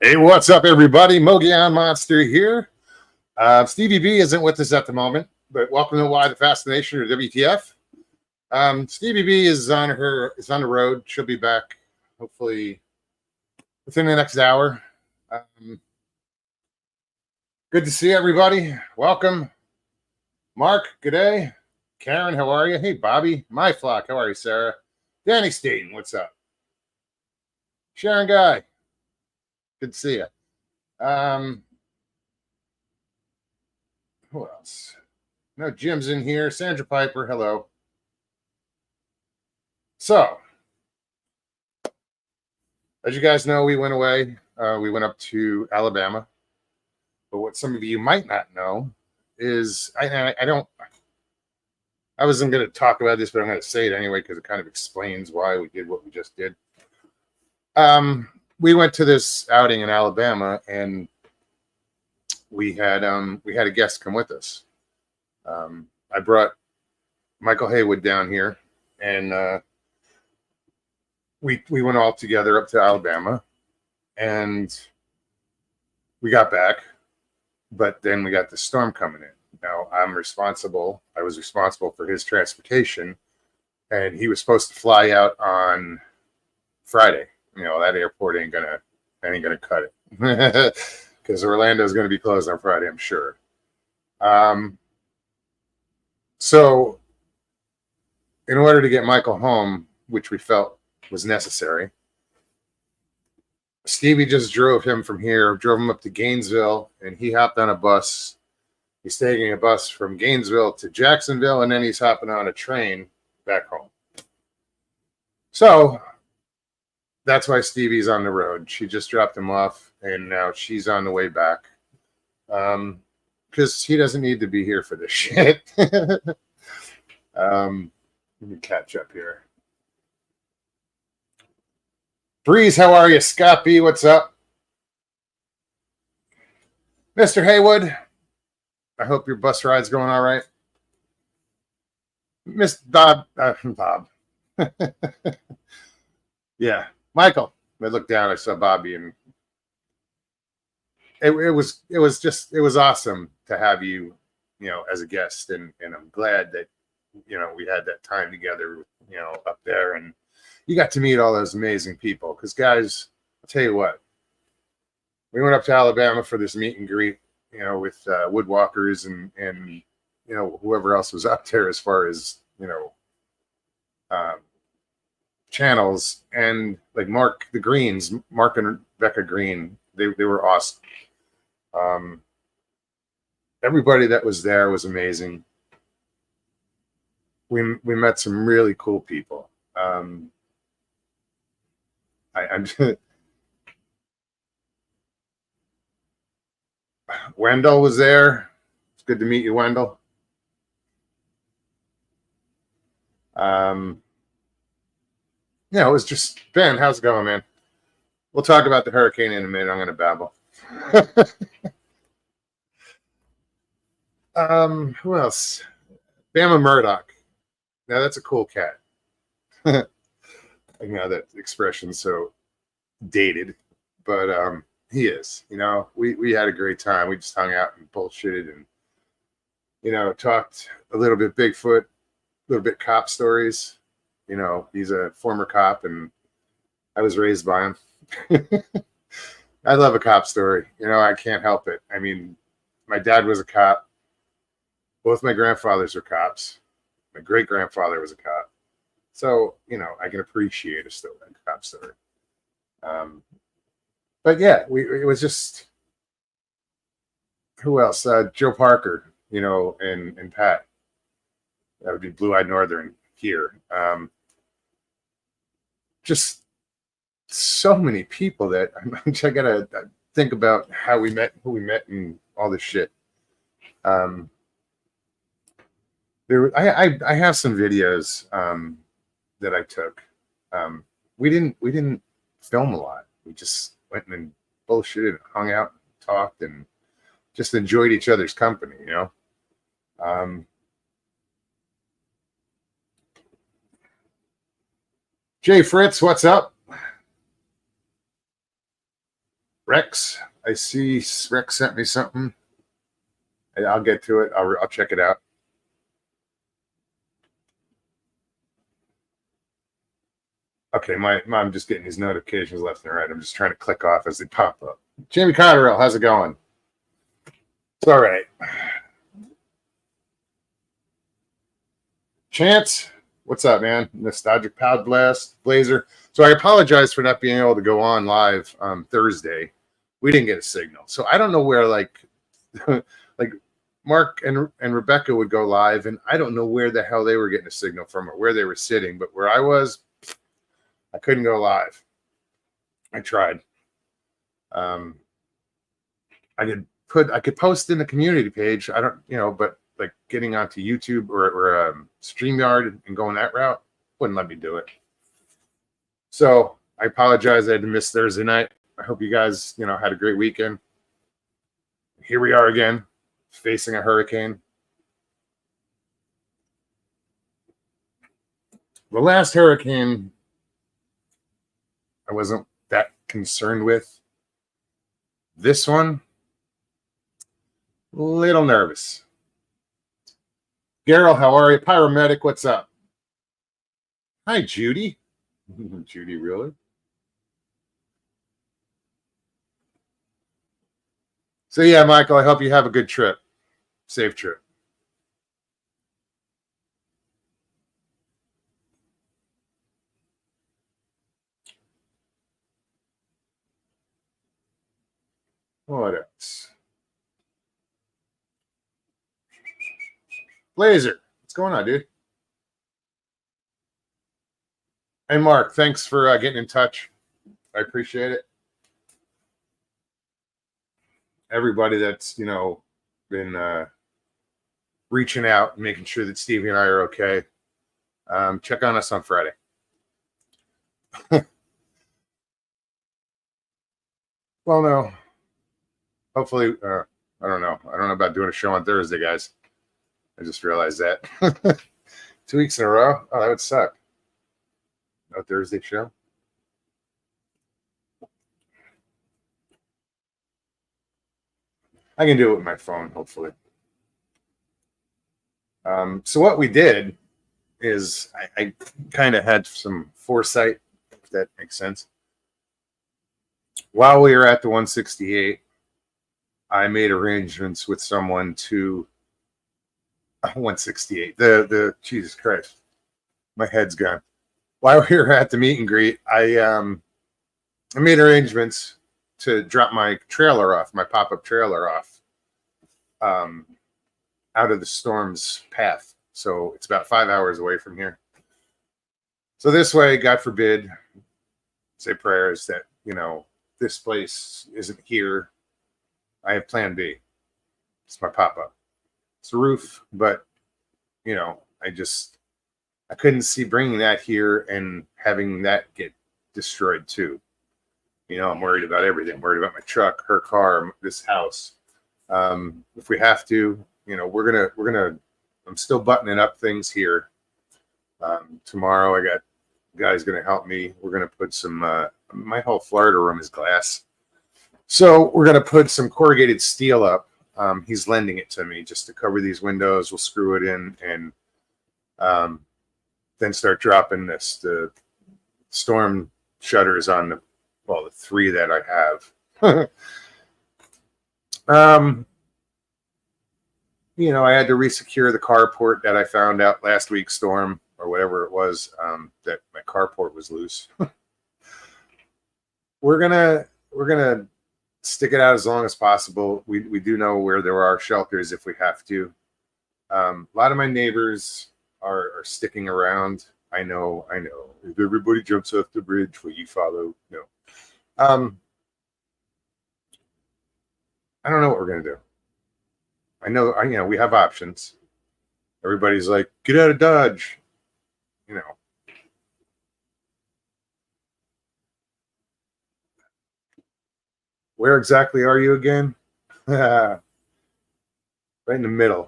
Hey, what's up, everybody? Mogion Monster here. Stevie B isn't with us at the moment, but welcome to Why the Fascination, or WTF. Stevie B is on the road. She'll be back hopefully within the next hour. Good to see everybody. Welcome, Mark. Good day. Karen, how are you? Hey, Bobby, my flock. How are you, Sarah? Danny Staten, what's up? Sharon Guy, good to see you. Who else? No, Jim's in here. Sandra Piper, hello. So, as you guys know, we went away. We went up to Alabama. But what some of you might not know is I wasn't going to talk about this, but I'm going to say it anyway because it kind of explains why we did what we just did. We went to this outing in Alabama, and we had a guest come with us. I brought Michael Haywood down here, and we went all together up to Alabama, and we got back, but then we got the storm coming in. Now I was responsible for his transportation, and he was supposed to fly out on Friday. You know, that airport ain't gonna cut it because Orlando's gonna be closed on Friday, I'm sure. So in order to get Michael home, which we felt was necessary, Stevie just drove him up to Gainesville, and he hopped on a bus. He's taking a bus from Gainesville to Jacksonville, and then he's hopping on a train back home. So that's why Stevie's on the road. She just dropped him off, and now she's on the way back. Because he doesn't need to be here for this shit. Let me catch up here. Breeze, how are you? Scott B, what's up? Mr. Haywood, I hope your bus ride's going all right. Miss Bob. Yeah, Michael. I looked down, I saw Bobby, and it was awesome to have you, as a guest, and I'm glad that, we had that time together, up there, and you got to meet all those amazing people. Because, guys, I'll tell you what, we went up to Alabama for this meet and greet, with woodwalkers and whoever else was up there as far as, channels, and like Mark and Rebecca Green, they were awesome. Everybody that was there was amazing. We met some really cool people. I'm Wendell was there. It's good to meet you, Wendell. It was just, Ben, how's it going, man? We'll talk about the hurricane in a minute. I'm going to babble. Who else? Bama Murdoch. Now that's a cool cat. I know that expression's so dated, but he is. We had a great time. We just hung out and bullshitted and talked a little bit Bigfoot, a little bit cop stories. He's a former cop, and I was raised by him. I love a cop story. I can't help it. I mean, my dad was a cop. Both my grandfathers were cops. My great-grandfather was a cop. So, I can appreciate a cop story. But yeah, it was just, who else? Joe Parker, and Pat. That would be Blue-Eyed Northern here. Just so mmany people that I gotta think about how we met, who we met, and all this shit. I have some videos that I took. We didn't film a lot. We just went and bullshitted and hung out and talked and just enjoyed each other's company, Jay Fritz, what's up? Rex, I see Rex sent me something. I'll get to it. I'll check it out. Okay, I'm just getting these notifications left and right. I'm just trying to click off as they pop up. Jamie Cotterill, how's it going? It's all right. Chance, what's up, man? Nostalgic Pod Blast, Blazer. So I apologize for not being able to go on live Thursday. We didn't get a signal, so I don't know where like Mark and Rebecca would go live, and I don't know where the hell they were getting a signal from or where they were sitting. But where I was, I couldn't go live. I tried. I could post in the community page. I don't, but like getting onto YouTube or StreamYard and going that route wouldn't let me do it. So I apologize. I had to miss Thursday night. I hope you guys, had a great weekend. Here we are again, facing a hurricane. The last hurricane I wasn't that concerned with. This one, a little nervous. Gerald, how are you? Pyromedic, what's up? Hi, Judy. Judy, really? So yeah, Michael, I hope you have a good trip. Safe trip. What else? Blazer, what's going on, dude? Hey, Mark, thanks for getting in touch. I appreciate it. Everybody that's, been reaching out and making sure that Stevie and I are okay. Check on us on Friday. Well, no. Hopefully, I don't know. I don't know about doing a show on Thursday, guys. I just realized that. 2 weeks in a row? Oh, that would suck. No Thursday show? I can do it with my phone, hopefully. So what we did is I kind of had some foresight, if that makes sense. While we were at the 168, I made arrangements with someone to 168. The Jesus Christ, my head's gone. While we were at the meet and greet, I made arrangements to drop my trailer off, my pop-up trailer off, out of the storm's path. So it's about 5 hours away from here. So this way, God forbid, say prayers that, this place isn't here. I have plan B. It's my pop-up. It's a roof, but, I couldn't see bringing that here and having that get destroyed too. I'm worried about everything. I'm worried about my truck, her car, this house. If we have to, we're gonna. I'm still buttoning up things here. Tomorrow, I got guys gonna help me. We're gonna put some. My whole Florida room is glass, so we're gonna put some corrugated steel up. He's lending it to me just to cover these windows. We'll screw it in and then start dropping the storm shutters on the 3 that I have. I had to resecure the carport that I found out last week's storm or whatever it was, that my carport was loose. We're gonna stick it out as long as possible. We do know where there are shelters if we have to. A lot of my neighbors are sticking around. I know. If everybody jumps off the bridge, will you follow? No. I don't know what we're gonna do. I know we have options. Everybody's like, get out of Dodge. Where exactly are you again? Right in the middle.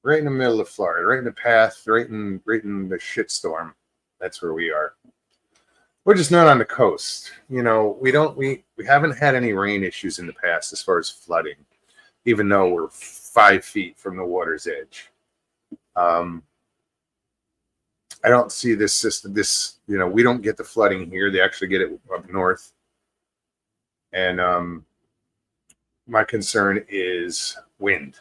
Right in the middle of Florida, right in the path, right in the shitstorm. That's where we are. we're just not on the coast. You know, we haven't had any rain issues in the past as far as flooding, even though we're 5 feet from the water's edge. I don't see this system. We don't get the flooding here. They actually get it up north. And my concern is wind,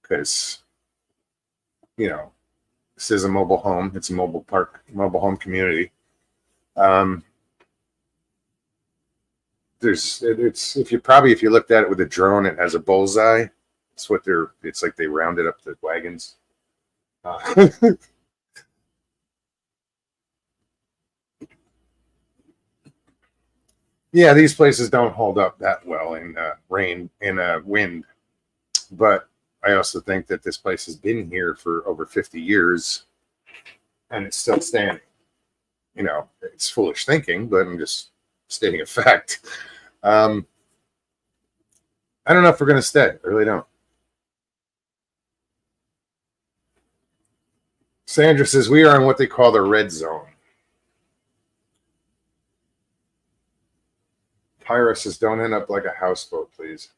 because this is a mobile home. It's a mobile home community. If you looked at it with a drone, it has a bullseye. It's like they rounded up the wagons. Yeah, these places don't hold up that well in rain and wind. But I also think that this place has been here for over 50 years and it's still standing. It's foolish thinking, but I'm just stating a fact. I don't know if we're going to stay. I really don't. Sandra says we are in what they call the red zone. Pyra says don't end up like a houseboat, please.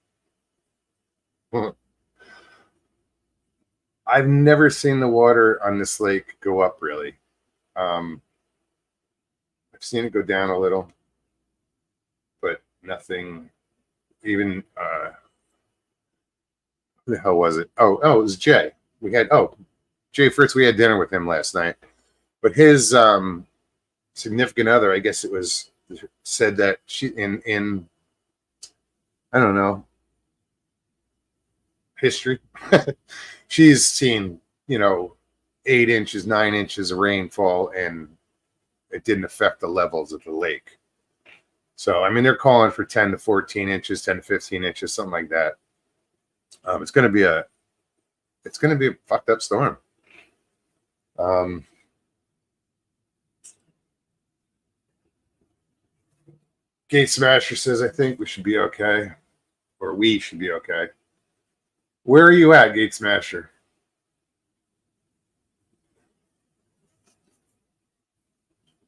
I've never seen the water on this lake go up, really. I've seen it go down a little, but nothing even. Who the hell was it? Oh, it was Jay. Jay Fritz. We had dinner with him last night, but his significant other, I guess it was, said that she in I don't know, history. She's seen 8 inches, 9 inches of rainfall, and it didn't affect the levels of the lake. So I mean, they're calling for 10 to 14 inches, 10 to 15 inches, something like that. It's going to be a fucked up storm. Gate Smasher says, I think we should be okay, or we should be okay. Where are you at, Gate Smasher?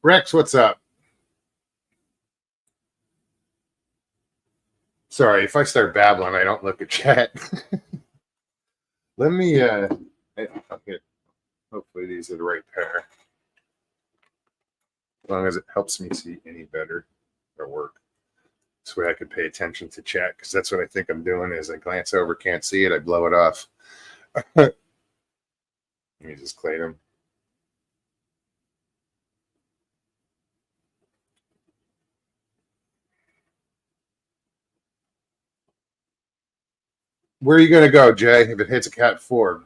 Rex, what's up? Sorry, if I start babbling, I don't look at chat. Let me, hopefully these are the right pair. As long as it helps me see any better or work. This way I could pay attention to chat, because that's what I think I'm doing is I glance over, can't see it, I blow it off. Let me just clade them. Where are you going to go, Jay, if it hits a Cat 4?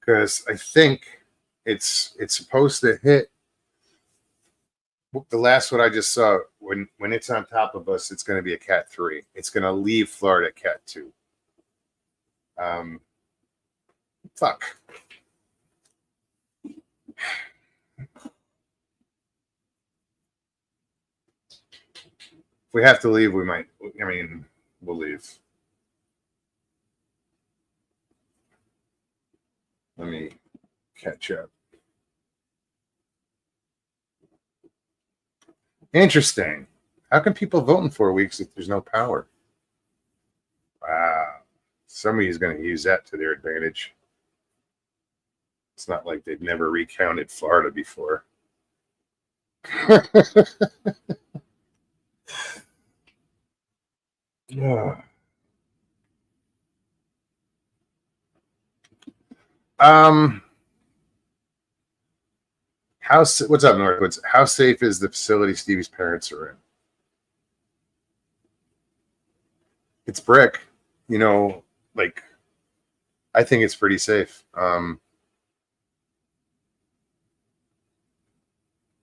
Because I think it's supposed to hit. The last one I just saw, when it's on top of us, it's going to be a Cat 3. It's going to leave Florida Cat 2. Fuck. If we have to leave, we might. I mean, we'll leave. Let me catch up. Interesting. How can people vote in 4 weeks if there's no power? Wow. Somebody's going to use that to their advantage. It's not like they've never recounted Florida before. Yeah. What's up, Northwoods? How safe is the facility Stevie's parents are in? It's brick, like I think it's pretty safe.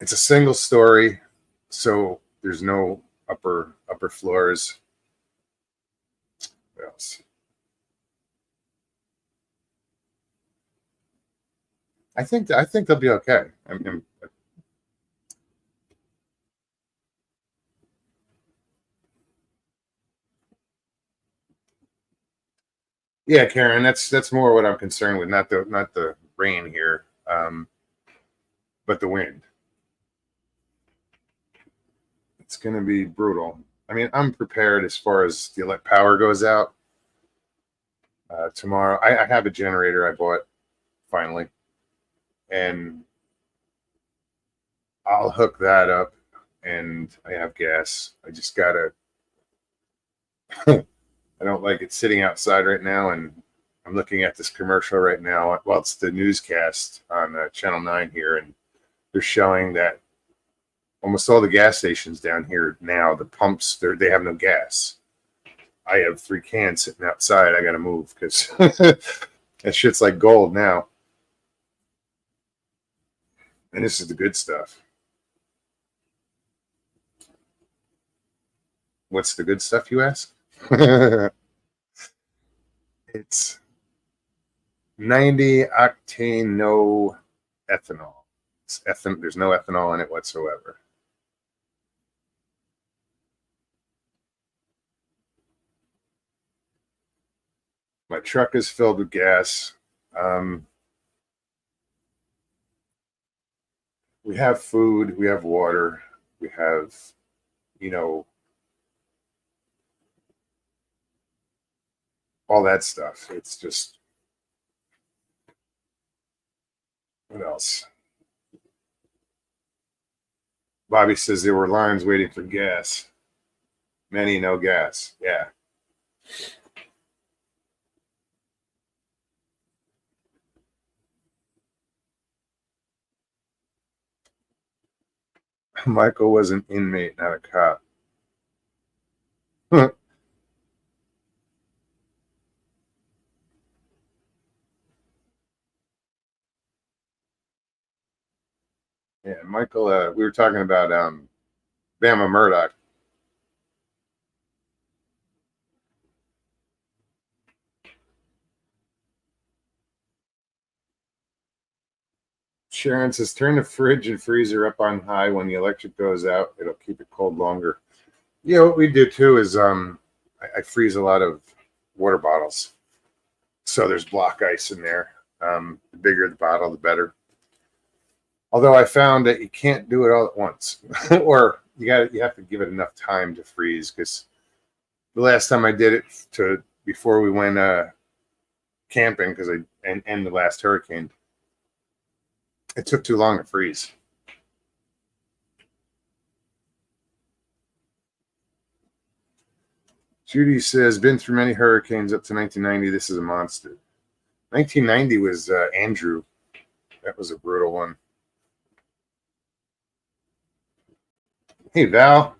It's a single story, so there's no upper floors. What else? I think they'll be okay. Yeah, Karen, that's more what I'm concerned with, not the rain here. but the wind. It's going to be brutal. I mean, I'm prepared as far as the power goes out. Tomorrow, I have a generator I bought finally, and I'll hook that up, and I have gas. I just gotta. I don't like it sitting outside right now, and I'm looking at this commercial right now. Well, it's the newscast on Channel 9 here, and they're showing that almost all the gas stations down here now, the pumps, they have no gas. I have 3 cans sitting outside. I got to move because that shit's like gold now. And this is the good stuff. What's the good stuff, you ask? It's 90 octane, no ethanol. There's no ethanol in it whatsoever. My truck is filled with gas. We have food, we have water, we have, all that stuff. It's just, what else? Bobby says there were lines waiting for gas. Many no gas. Yeah. Michael was an inmate, not a cop. Yeah, Michael, we were talking about Bama Murdoch. Sharon says, turn the fridge and freezer up on high when the electric goes out. It'll keep it cold longer. Yeah, what we do too is I freeze a lot of water bottles. So there's block ice in there. The bigger the bottle, the better. Although I found that you can't do it all at once, or you have to give it enough time to freeze. Because the last time I did it before we went camping, because and the last hurricane, it took too long to freeze. Judy says, been through many hurricanes up to 1990. This is a monster. 1990 was Andrew. That was a brutal one. Hey, Val.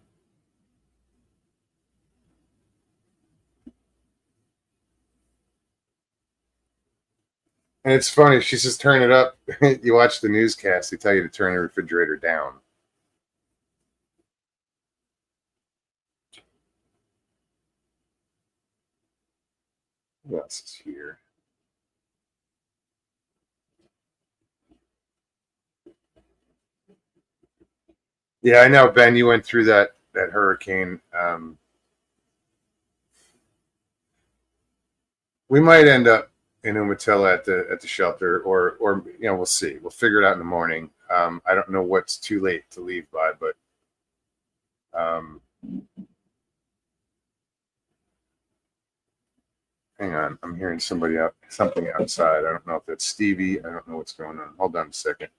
And it's funny. She says, turn it up. You watch the newscast. They tell you to turn the refrigerator down. What else is here? Yeah, I know, Ben. You went through that hurricane. We might end up in Umatilla at the shelter, or we'll see. We'll figure it out in the morning. I don't know what's too late to leave by, but hang on. I'm hearing something outside. I don't know if that's Stevie. I don't know what's going on. Hold on a second.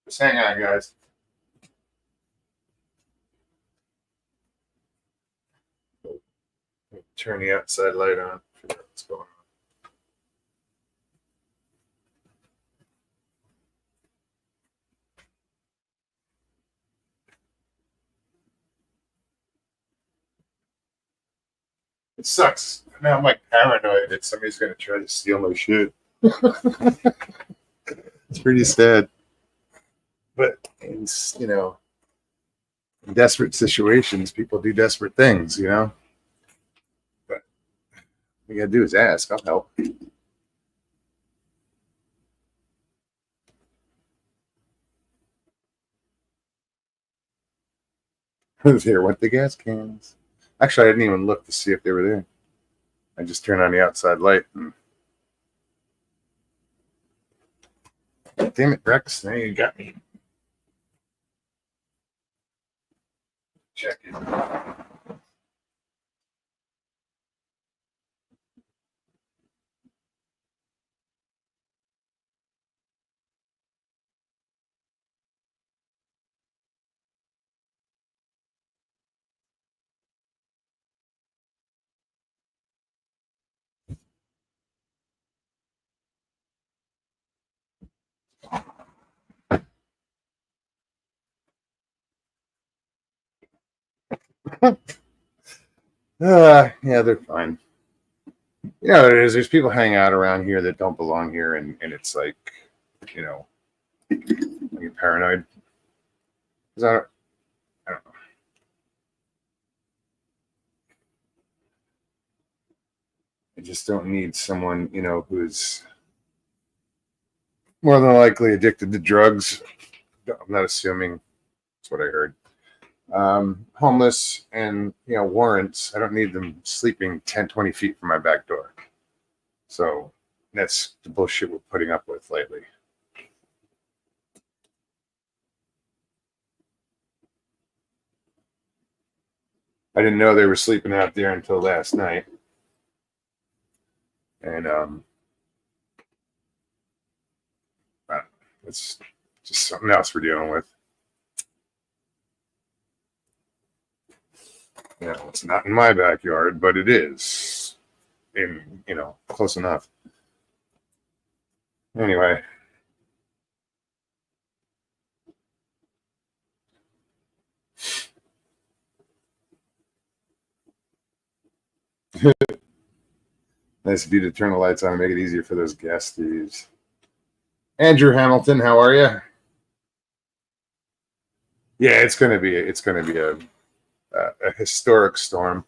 Just hang on, guys. Turn the outside light on. Figure out what's going on. It sucks. Now I'm like paranoid that somebody's going to try to steal my shit. It's pretty sad. But in desperate situations, people do desperate things, But what you got to do is ask. I'll help. There went the gas cans. Actually, I didn't even look to see if they were there. I just turned on the outside light. And... damn it, Rex! Now you got me. Check it. Yeah, they're fine. You know, there's people hanging out around here that don't belong here, and it's like, you know, I get paranoid. 'Cause I don't know. I just don't need someone, you know, who's more than likely addicted to drugs. I'm not assuming. That's what I heard. Homeless and, you know, warrants. I don't need them sleeping 10, 20 feet from my back door. So that's the bullshit we're putting up with lately. I didn't know they were sleeping out there until last night. And it's just something else we're dealing with. You know, it's not in my backyard, but it is in, you know, close enough. Anyway, nice of you to turn the lights on and make it easier for those gas thieves. Andrew Hamilton, how are you? Yeah, it's gonna be a historic storm.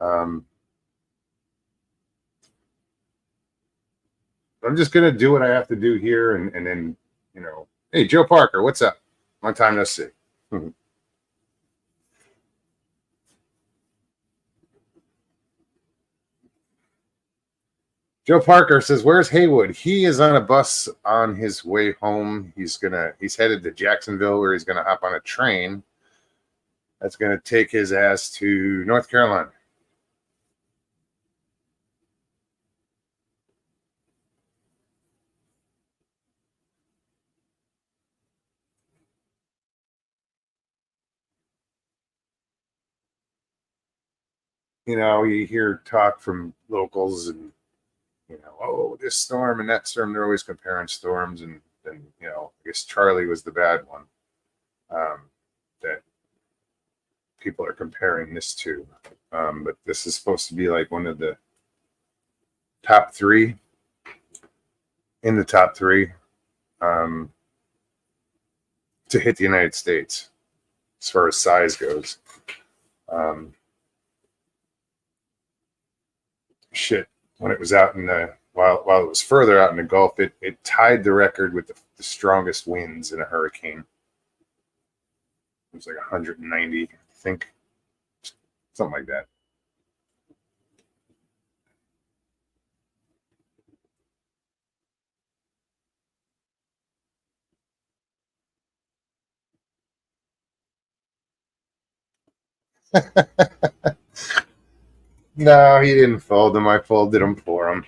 Um, I'm just gonna do what I have to do here, and then, you know, hey, Joe Parker, what's up? Long time no see. Joe Parker says, "Where's Haywood? He is on a bus on his way home. He's headed to Jacksonville, where he's gonna hop on a train that's gonna take his ass to North Carolina." You know, you hear talk from locals, and, you know, oh, this storm and that storm. They're always comparing storms, and you know, I guess Charlie was the bad one, that people are comparing this to. But this is supposed to be like one of the top three, in the top three, um, to hit the United States as far as size goes. Um, Shit, when it was out in the while it was further out in the Gulf, it tied the record with the strongest winds in a hurricane. It was like 190, I think, something like that. No, he didn't fold them. I folded them for him.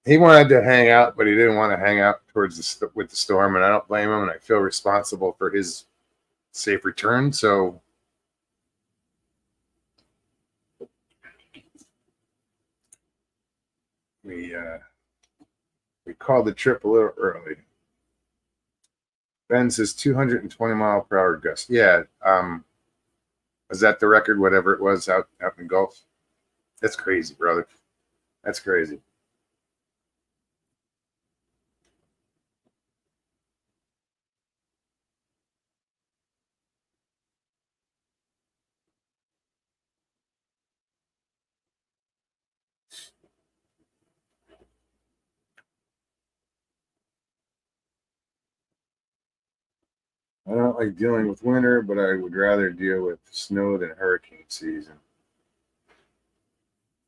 He wanted to hang out, but he didn't want to hang out towards with the storm, and I don't blame him. And I feel responsible for his safe return. So we called the trip a little early. Ben says 220-mile-per-hour gust. Yeah, was that the record? Whatever it was out in the Gulf. That's crazy, brother. That's crazy. I don't like dealing with winter, but I would rather deal with snow than hurricane season.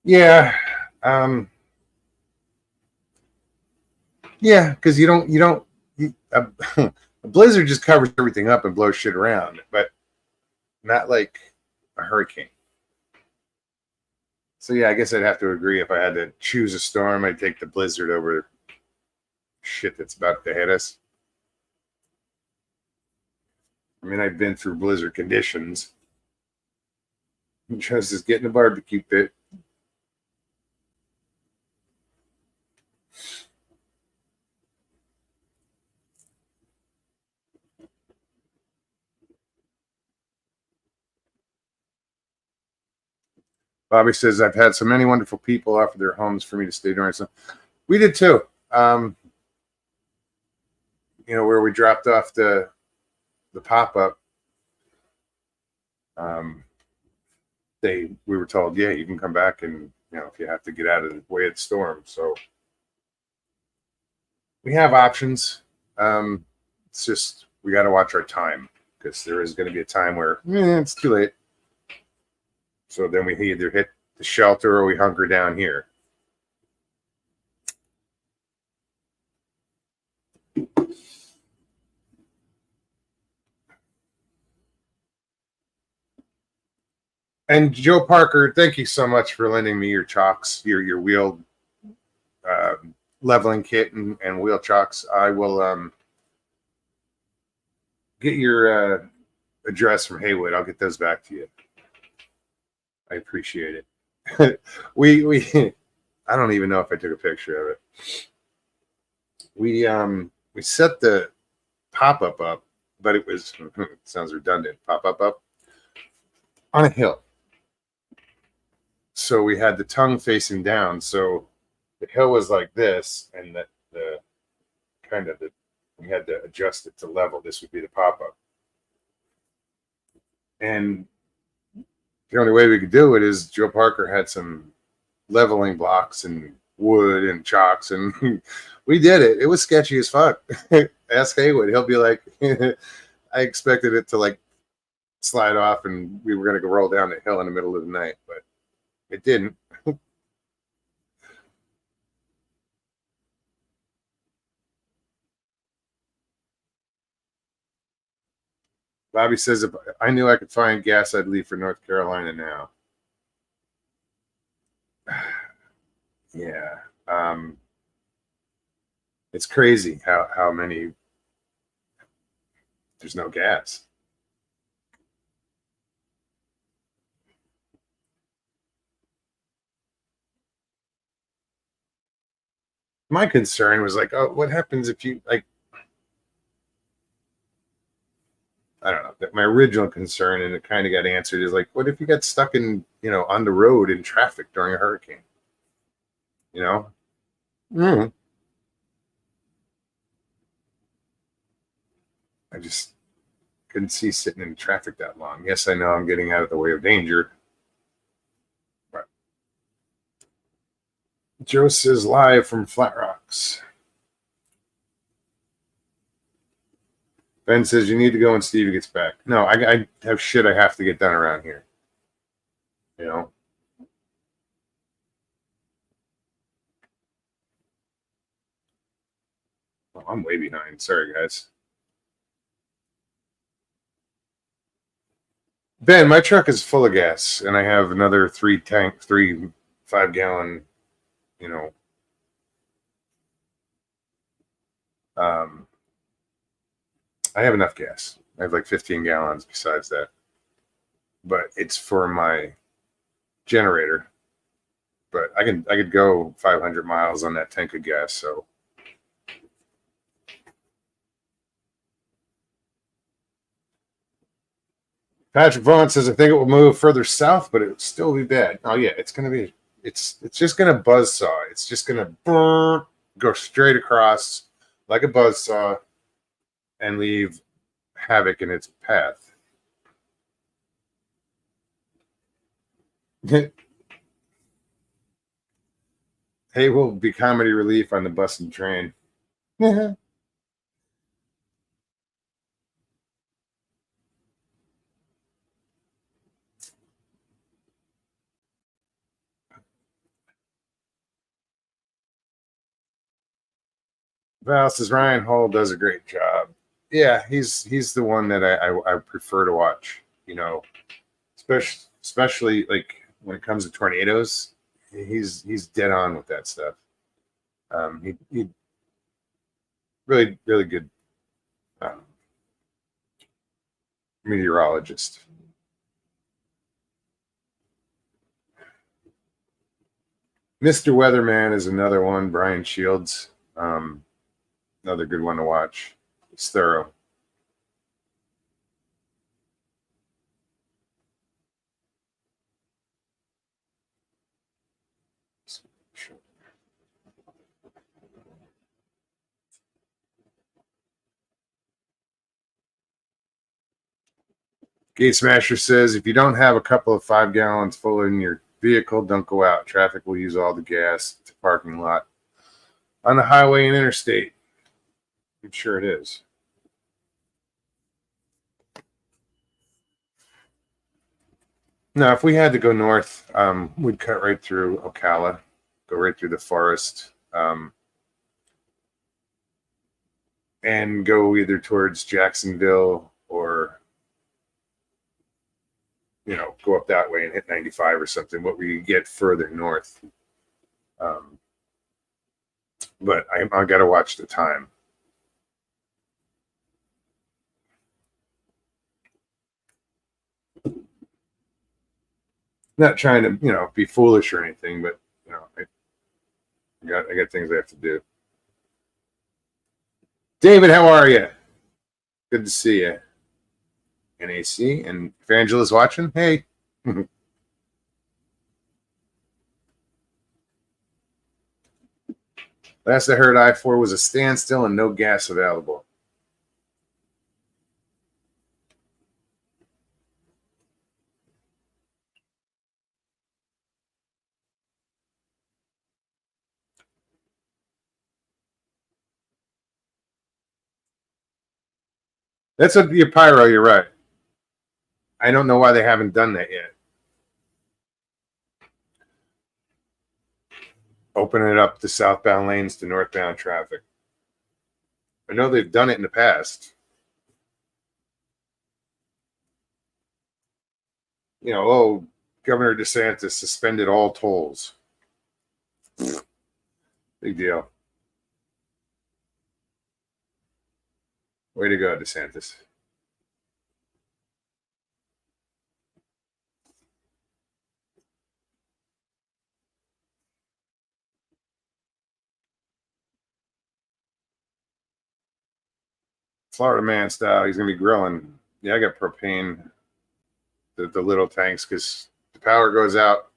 Yeah, um, yeah, because a blizzard just covers everything up and blows shit around, but not like a hurricane. So yeah, I guess I'd have to agree. If I had to choose a storm, I'd take the blizzard over shit that's about to hit us. I mean, I've been through blizzard conditions. Just as getting a barbecue pit. Bobby says, I've had so many wonderful people offer their homes for me to stay during. So we did too. Where we dropped off the pop up, we were told, yeah, you can come back and if you have to get out of the way of the storm. So we have options. It's just we got to watch our time because there is going to be a time where it's too late. So then we either hit the shelter or we hunker down here. And Joe Parker, thank you so much for lending me your chalks, your wheel leveling kit and wheel chalks. I will get your address from Haywood. I'll get those back to you. I appreciate it. we I don't even know if I took a picture of it. We set the pop-up up, but it was it sounds redundant. Pop-up up on a hill. So we had the tongue facing down. So the hill was like this, and the we had to adjust it to level. This would be the pop-up. And the only way we could do it is Joe Parker had some leveling blocks and wood and chalks, and we did it. It was sketchy as fuck. Ask Haywood. He'll be like, I expected it to like slide off and we were going to go roll down the hill in the middle of the night, but it didn't. Bobby says, if I knew I could find gas, I'd leave for North Carolina now. Yeah. It's crazy how many there's no gas. My concern was like, oh, what happens if you like I don't know. My original concern, and it kind of got answered, is like, what if you got stuck in, on the road in traffic during a hurricane? You know? Mm. I just couldn't see sitting in traffic that long. Yes, I know I'm getting out of the way of danger. But Joe says live from Flat Rocks. Ben says you need to go when Stevie gets back. No, I have shit I have to get done around here. You know? Well, I'm way behind. Sorry, guys. Ben, my truck is full of gas, and I have another 5-gallon, you know, um, I have enough gas. I have like 15 gallons besides that, but it's for my generator. But I could go 500 miles on that tank of gas. So Patrick Vaughn says I think it will move further south, but it would still be bad. Oh yeah, it's gonna be. It's just gonna buzzsaw. It's just gonna go straight across like a buzzsaw and leave havoc in its path. Hey, will be comedy relief on the bus and train. Val says Ryan Hall does a great job. Yeah, he's the one that I prefer to watch. You know, especially like when it comes to tornadoes, he's dead on with that stuff. He really good um, meteorologist. Mr. Weatherman is another one. Brian Shields, another good one to watch. It's thorough. Gate Smasher says if you don't have a couple of 5 gallons full in your vehicle, don't go out. Traffic will use all the gas to parking lot on the highway and interstate. I'm sure it is. Now, if we had to go north, we'd cut right through Ocala, go right through the forest, and go either towards Jacksonville or, you know, go up that way and hit 95 or something. What we get further north. But I got to watch the time. Not trying to, you know, be foolish or anything, but you know, I got things I have to do. David, how are you? Good to see you. NAC and Evangela's watching. Hey. Last I heard, I-4 was a standstill and no gas available. That's a your pyro. You're right. I don't know why they haven't done that yet. Opening it up to southbound lanes to northbound traffic. I know they've done it in the past. You know, oh, Governor DeSantis suspended all tolls. Big deal. Way to go, DeSantis. Florida man style. He's gonna be grilling. Yeah, I got propane, the little tanks, because the power goes out.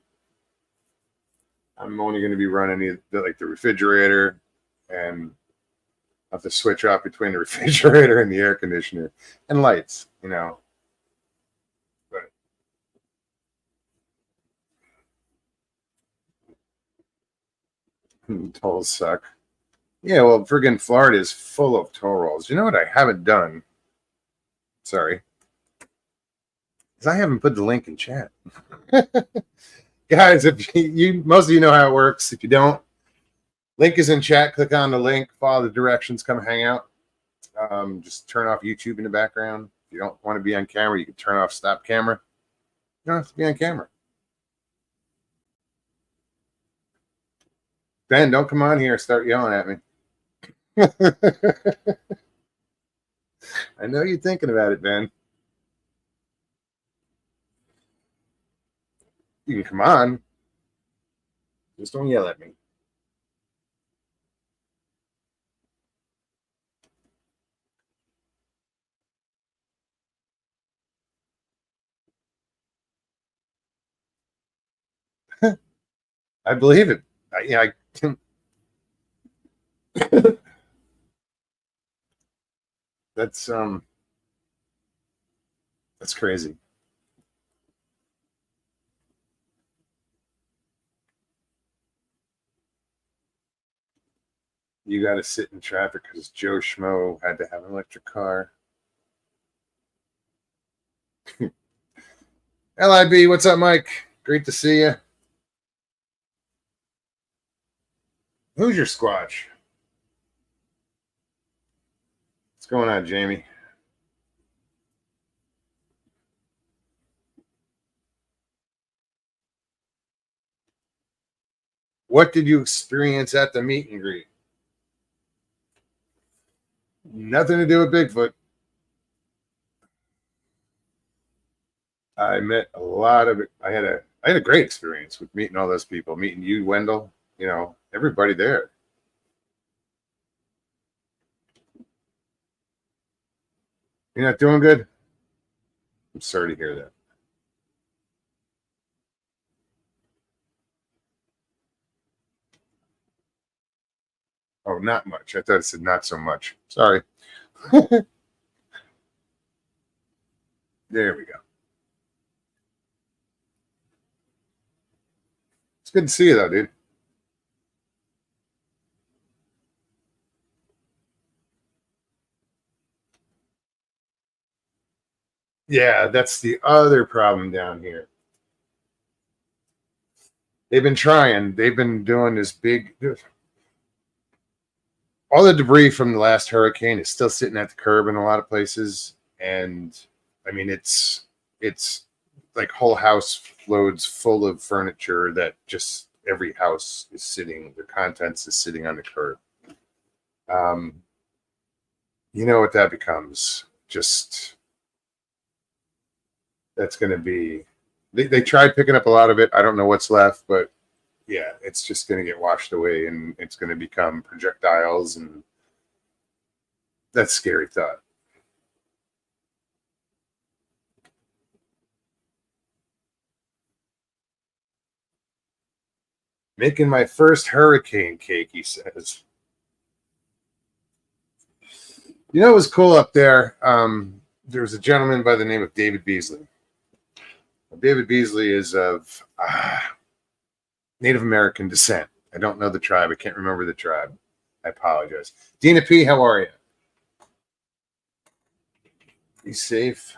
I'm only going to be running like the refrigerator, and I have to switch off between the refrigerator and the air conditioner and lights. You know, but tolls suck. Yeah, well, friggin' Florida is full of toll rolls. You know what I haven't done? Sorry, is I haven't put the link in chat. Guys, if you most of you know how it works. If you don't, link is in chat. Click on the link, follow the directions, come hang out. Just turn off YouTube in the background. If you don't want to be on camera, you can turn off stop camera. You don't have to be on camera. Ben, don't come on here and start yelling at me. I know you're thinking about it, Ben. You can come on. Just don't yell at me. I believe it. I can. That's crazy. You got to sit in traffic because Joe Schmo had to have an electric car. LIB, what's up, Mike? Great to see you. Who's your squatch? What's going on, Jamie? What did you experience at the meet and greet? Nothing to do with Bigfoot. I met a lot of it. I had a great experience with meeting all those people, meeting you, Wendell, everybody there. You're not doing good? I'm sorry to hear that. Oh, not much. I thought it said not so much. Sorry. There we go. It's good to see you, though, dude. Yeah, that's the other problem down here. They've been trying. They've been doing this big. All the debris from the last hurricane is still sitting at the curb in a lot of places, and I mean it's like whole house loads full of furniture that just every house is sitting. The contents is sitting on the curb. You know what that becomes? Just that's going to be. They tried picking up a lot of it. I don't know what's left, but yeah, it's just going to get washed away, and it's going to become projectiles, and that's a scary thought. Making my first hurricane cake, he says. You know what was cool up there? There was a gentleman by the name of David Beasley. David Beasley is of Native American descent. I don't know the tribe. I can't remember the tribe. I apologize. Dina P., how are you? Be safe.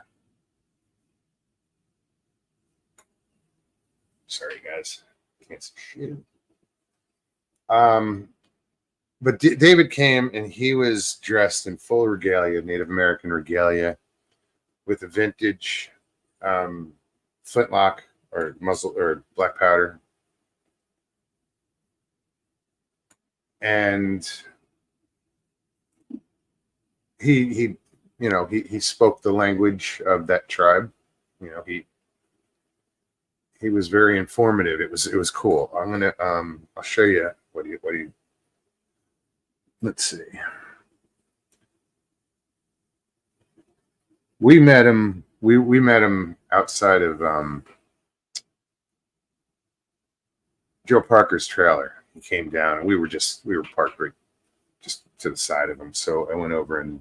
Sorry, guys. Can't see shit. But David came and he was dressed in full regalia, Native American regalia, with a vintage flintlock or muzzle or black powder. And he spoke the language of that tribe. He was very informative. It was cool. I'll show you what do you let's see. We met him. We met him outside of Joe Parker's trailer. He came down, and we were parked right just to the side of him. So I went over and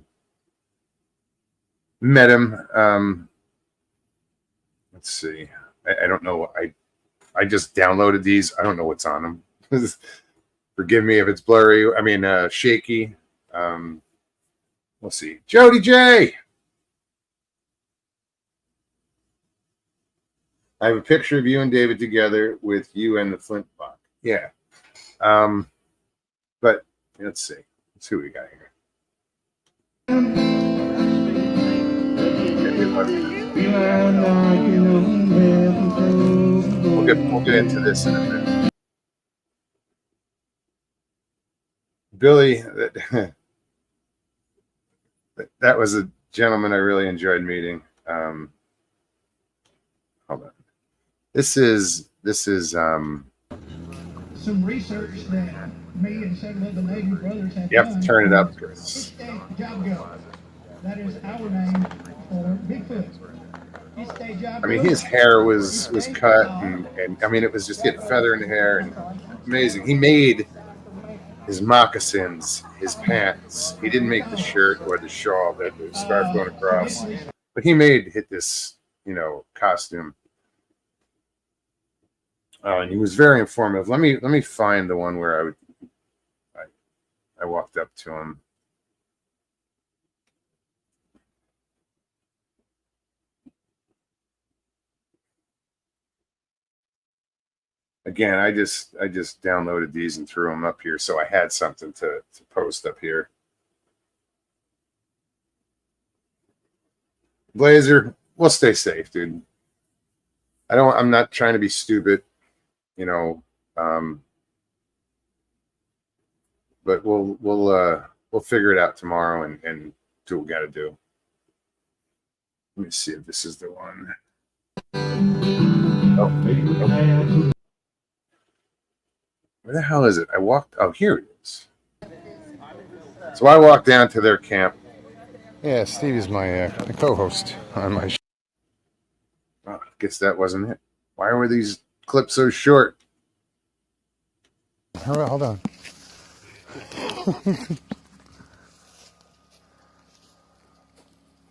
met him. Let's see. I don't know. I just downloaded these. I don't know what's on them. Forgive me if it's blurry. I mean, shaky. We'll see. Jody J. I have a picture of you and David together with you and the flintlock. Yeah. But let's see. Let's see what we got here. We'll get into this in a minute. Billy, that was a gentleman I really enjoyed meeting. Hold on. This is some research that me and several of the Navy brothers have done. You have to turn it up, Chris. That is our name for Bigfoot. I mean, his hair was cut, and I mean, it was just getting feather in the hair, and amazing. He made his moccasins, his pants. He didn't make the shirt or the shawl, the scarf going across, but he made this, costume. And he was very informative. Let me find the one where I walked up to him. Again, I just downloaded these and threw them up here, so I had something to post up here. Blazer, we'll stay safe, dude. I'm not trying to be stupid, you know. But we'll figure it out tomorrow and do what we got to do. Let me see if this is the one. Oh. Where the hell is it? Oh, here it is. So I walked down to their camp. Yeah, Stevie's my co-host on my show. Oh, I guess that wasn't it. Why were these clips so short? Hold on.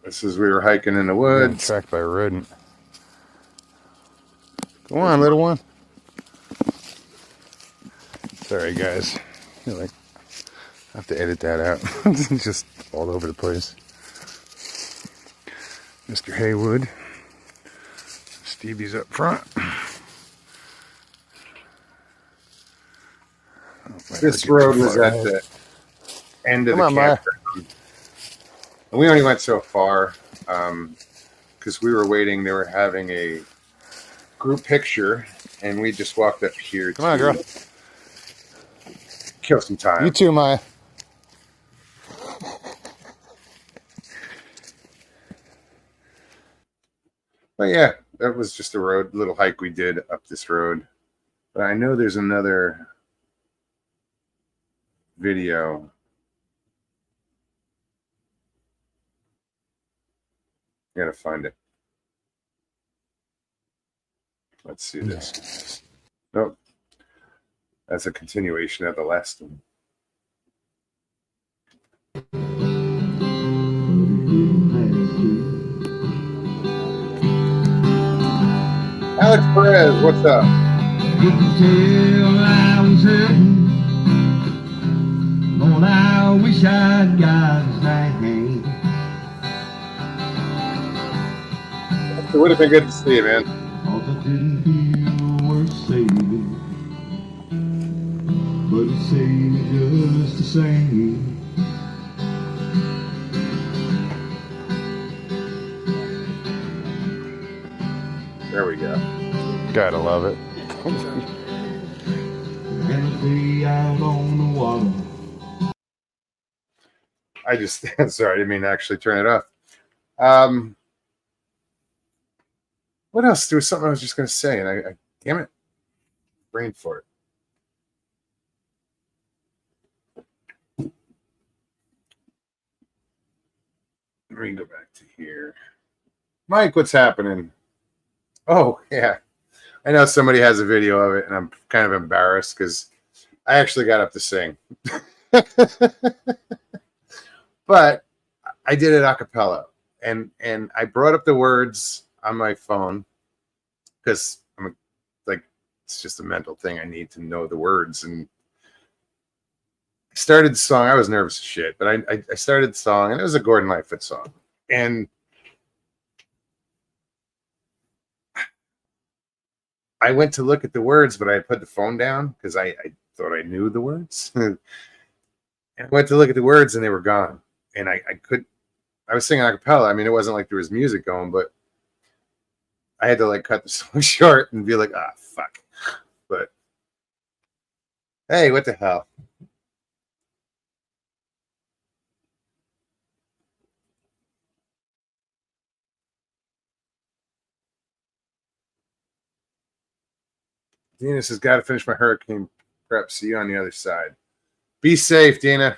This is we were hiking in the woods. Tracked by a rodent. Go on, little one. Sorry, guys. I have to edit that out. It's just all over the place. Mr. Haywood. Stevie's up front. This road was at the end of the campground. And we only went so far because we were waiting. They were having a group picture, and we just walked up here. Come on, girl. Kill some time. You too, Maya. But yeah, that was just a little hike we did up this road. But I know there's another video. I gotta find it. Let's see this. Nope. That's a continuation of the last one. Alex Perez, what's up? You can tell I was hurting, Lord, I wish I'd got his right hand. It would have been good to see you, man. Thought that didn't feel worth saving, but it saved me just the same. There we go. Gotta love it. And be out on the water. I just sorry, I didn't mean to actually turn it off. What else? There was something I was just going to say, and I damn it, brain fart. Let me go back to here. Mike, what's happening? Oh, yeah. I know somebody has a video of it, and I'm kind of embarrassed because I actually got up to sing. But I did it a cappella, and I brought up the words on my phone because it's just a mental thing. I need to know the words, and I started the song. I was nervous as shit, but I started the song, and it was a Gordon Lightfoot song, and I went to look at the words, but I put the phone down because I thought I knew the words. And I went to look at the words, and they were gone. And I was singing a cappella. I mean, it wasn't like there was music going, but I had to cut the song short and be like, fuck. But hey, what the hell? Dina says, got to finish my hurricane prep. See you on the other side. Be safe, Dina.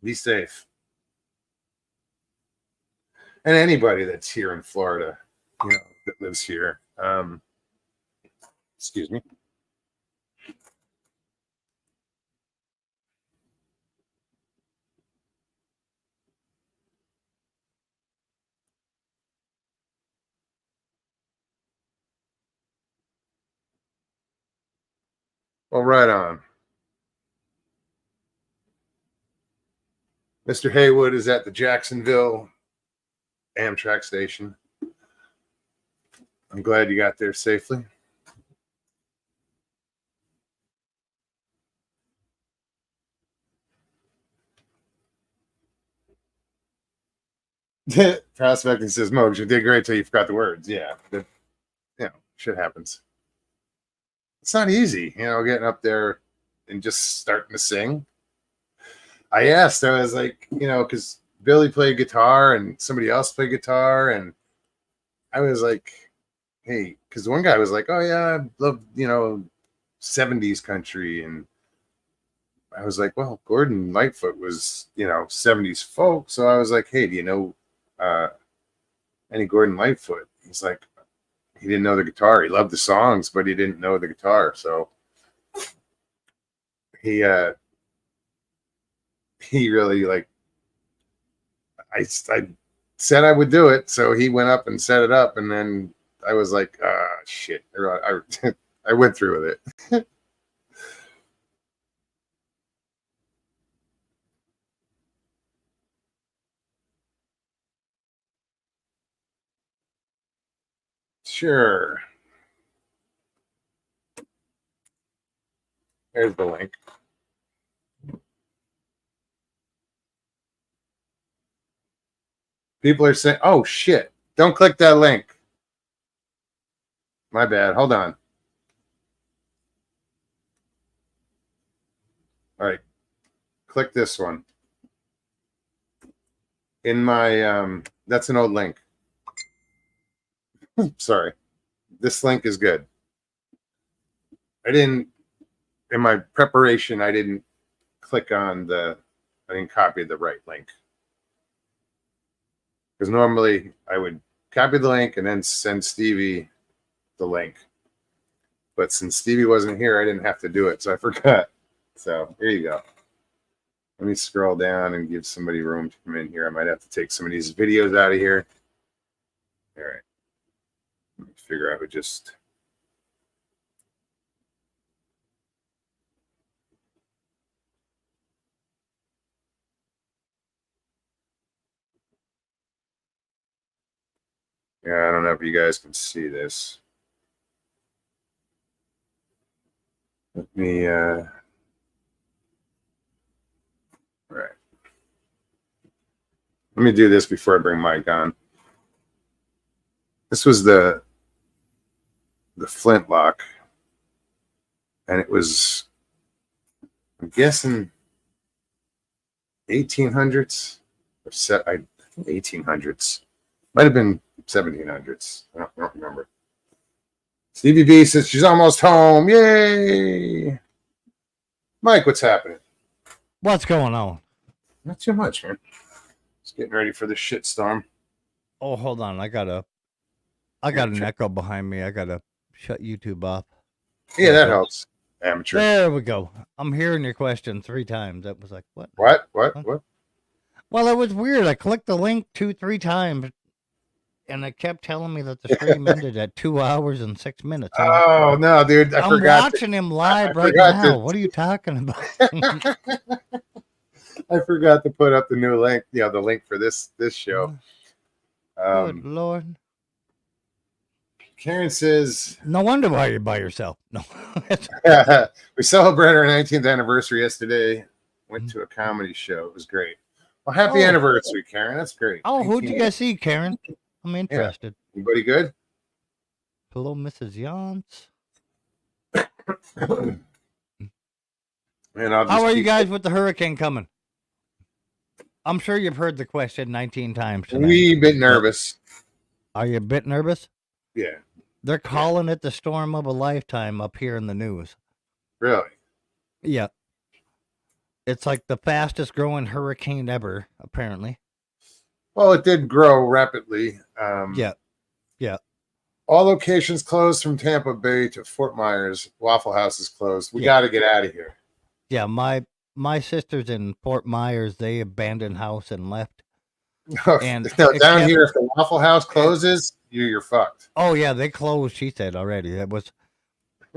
Be safe. And anybody that's here in Florida, that lives here. Excuse me. Well, right on. Mr. Haywood is at the Jacksonville Amtrak station. I'm glad you got there safely. Prospecting says, Mogs, you did great till you forgot the words. Yeah. Shit happens. It's not easy, getting up there and just starting to sing. I asked, I was like, because Billy played guitar and somebody else played guitar. And I was like, hey, because one guy was like, oh, yeah, I love, 70s country. And I was like, well, Gordon Lightfoot was, 70s folk. So I was like, hey, do you know any Gordon Lightfoot? He's like, he didn't know the guitar. He loved the songs, but he didn't know the guitar. So he really like, I said I would do it. So he went up and set it up. And then I was like, shit. I went through with it. Sure. There's the link. People are saying, oh, shit. Don't click that link. My bad. Hold on. All right. Click this one. In my, that's an old link. Sorry. This link is good. In my preparation, I didn't I didn't copy the right link. Because normally I would copy the link and then send Stevie the link. But since Stevie wasn't here, I didn't have to do it. So I forgot. So here you go. Let me scroll down and give somebody room to come in here. I might have to take some of these videos out of here. All right. Let me figure out who just... Yeah, I don't know if you guys can see this. Let me, right. Let me do this before I bring Mike on. This was the flintlock. And it was, I'm guessing, 1800s. Or I think 1800s. Might have been 1700s. I don't remember. Stevie B says she's almost home. Yay! Mike, what's happening? What's going on? Not too much, man. Just getting ready for the shitstorm. Oh, hold on. I got an echo behind me. I gotta shut YouTube off. Yeah, that helps. Amateur. There we go. I'm hearing your question 3 times. That was like, what? What? Well, it was weird. I clicked the link 2-3 times, and it kept telling me that the stream ended at 2 hours and 6 minutes. Oh, no, dude. I'm watching him live right now. What are you talking about? I forgot to put up the new link, the link for this show. Good Lord. Karen says, no wonder why you're by yourself. No. We celebrated our 19th anniversary yesterday. Went to a comedy show. It was great. Well, happy anniversary, Karen. That's great. Oh, who'd you guys see, Karen? I'm interested. Yeah. Anybody good? Hello, Mrs. Yance. Man, how are you guys with the hurricane coming? I'm sure you've heard the question 19 times tonight. Wee bit nervous. Are you a bit nervous? Yeah. They're calling it the storm of a lifetime up here in the news. Really? Yeah. It's like the fastest growing hurricane ever, apparently. Well, it did grow rapidly. Yeah. All locations closed from Tampa Bay to Fort Myers. Waffle House is closed. We got to get out of here. Yeah, my sisters in Fort Myers, they abandoned house and left. And down here, if the Waffle House closes, you're fucked. Oh yeah, they closed. She said already. That was,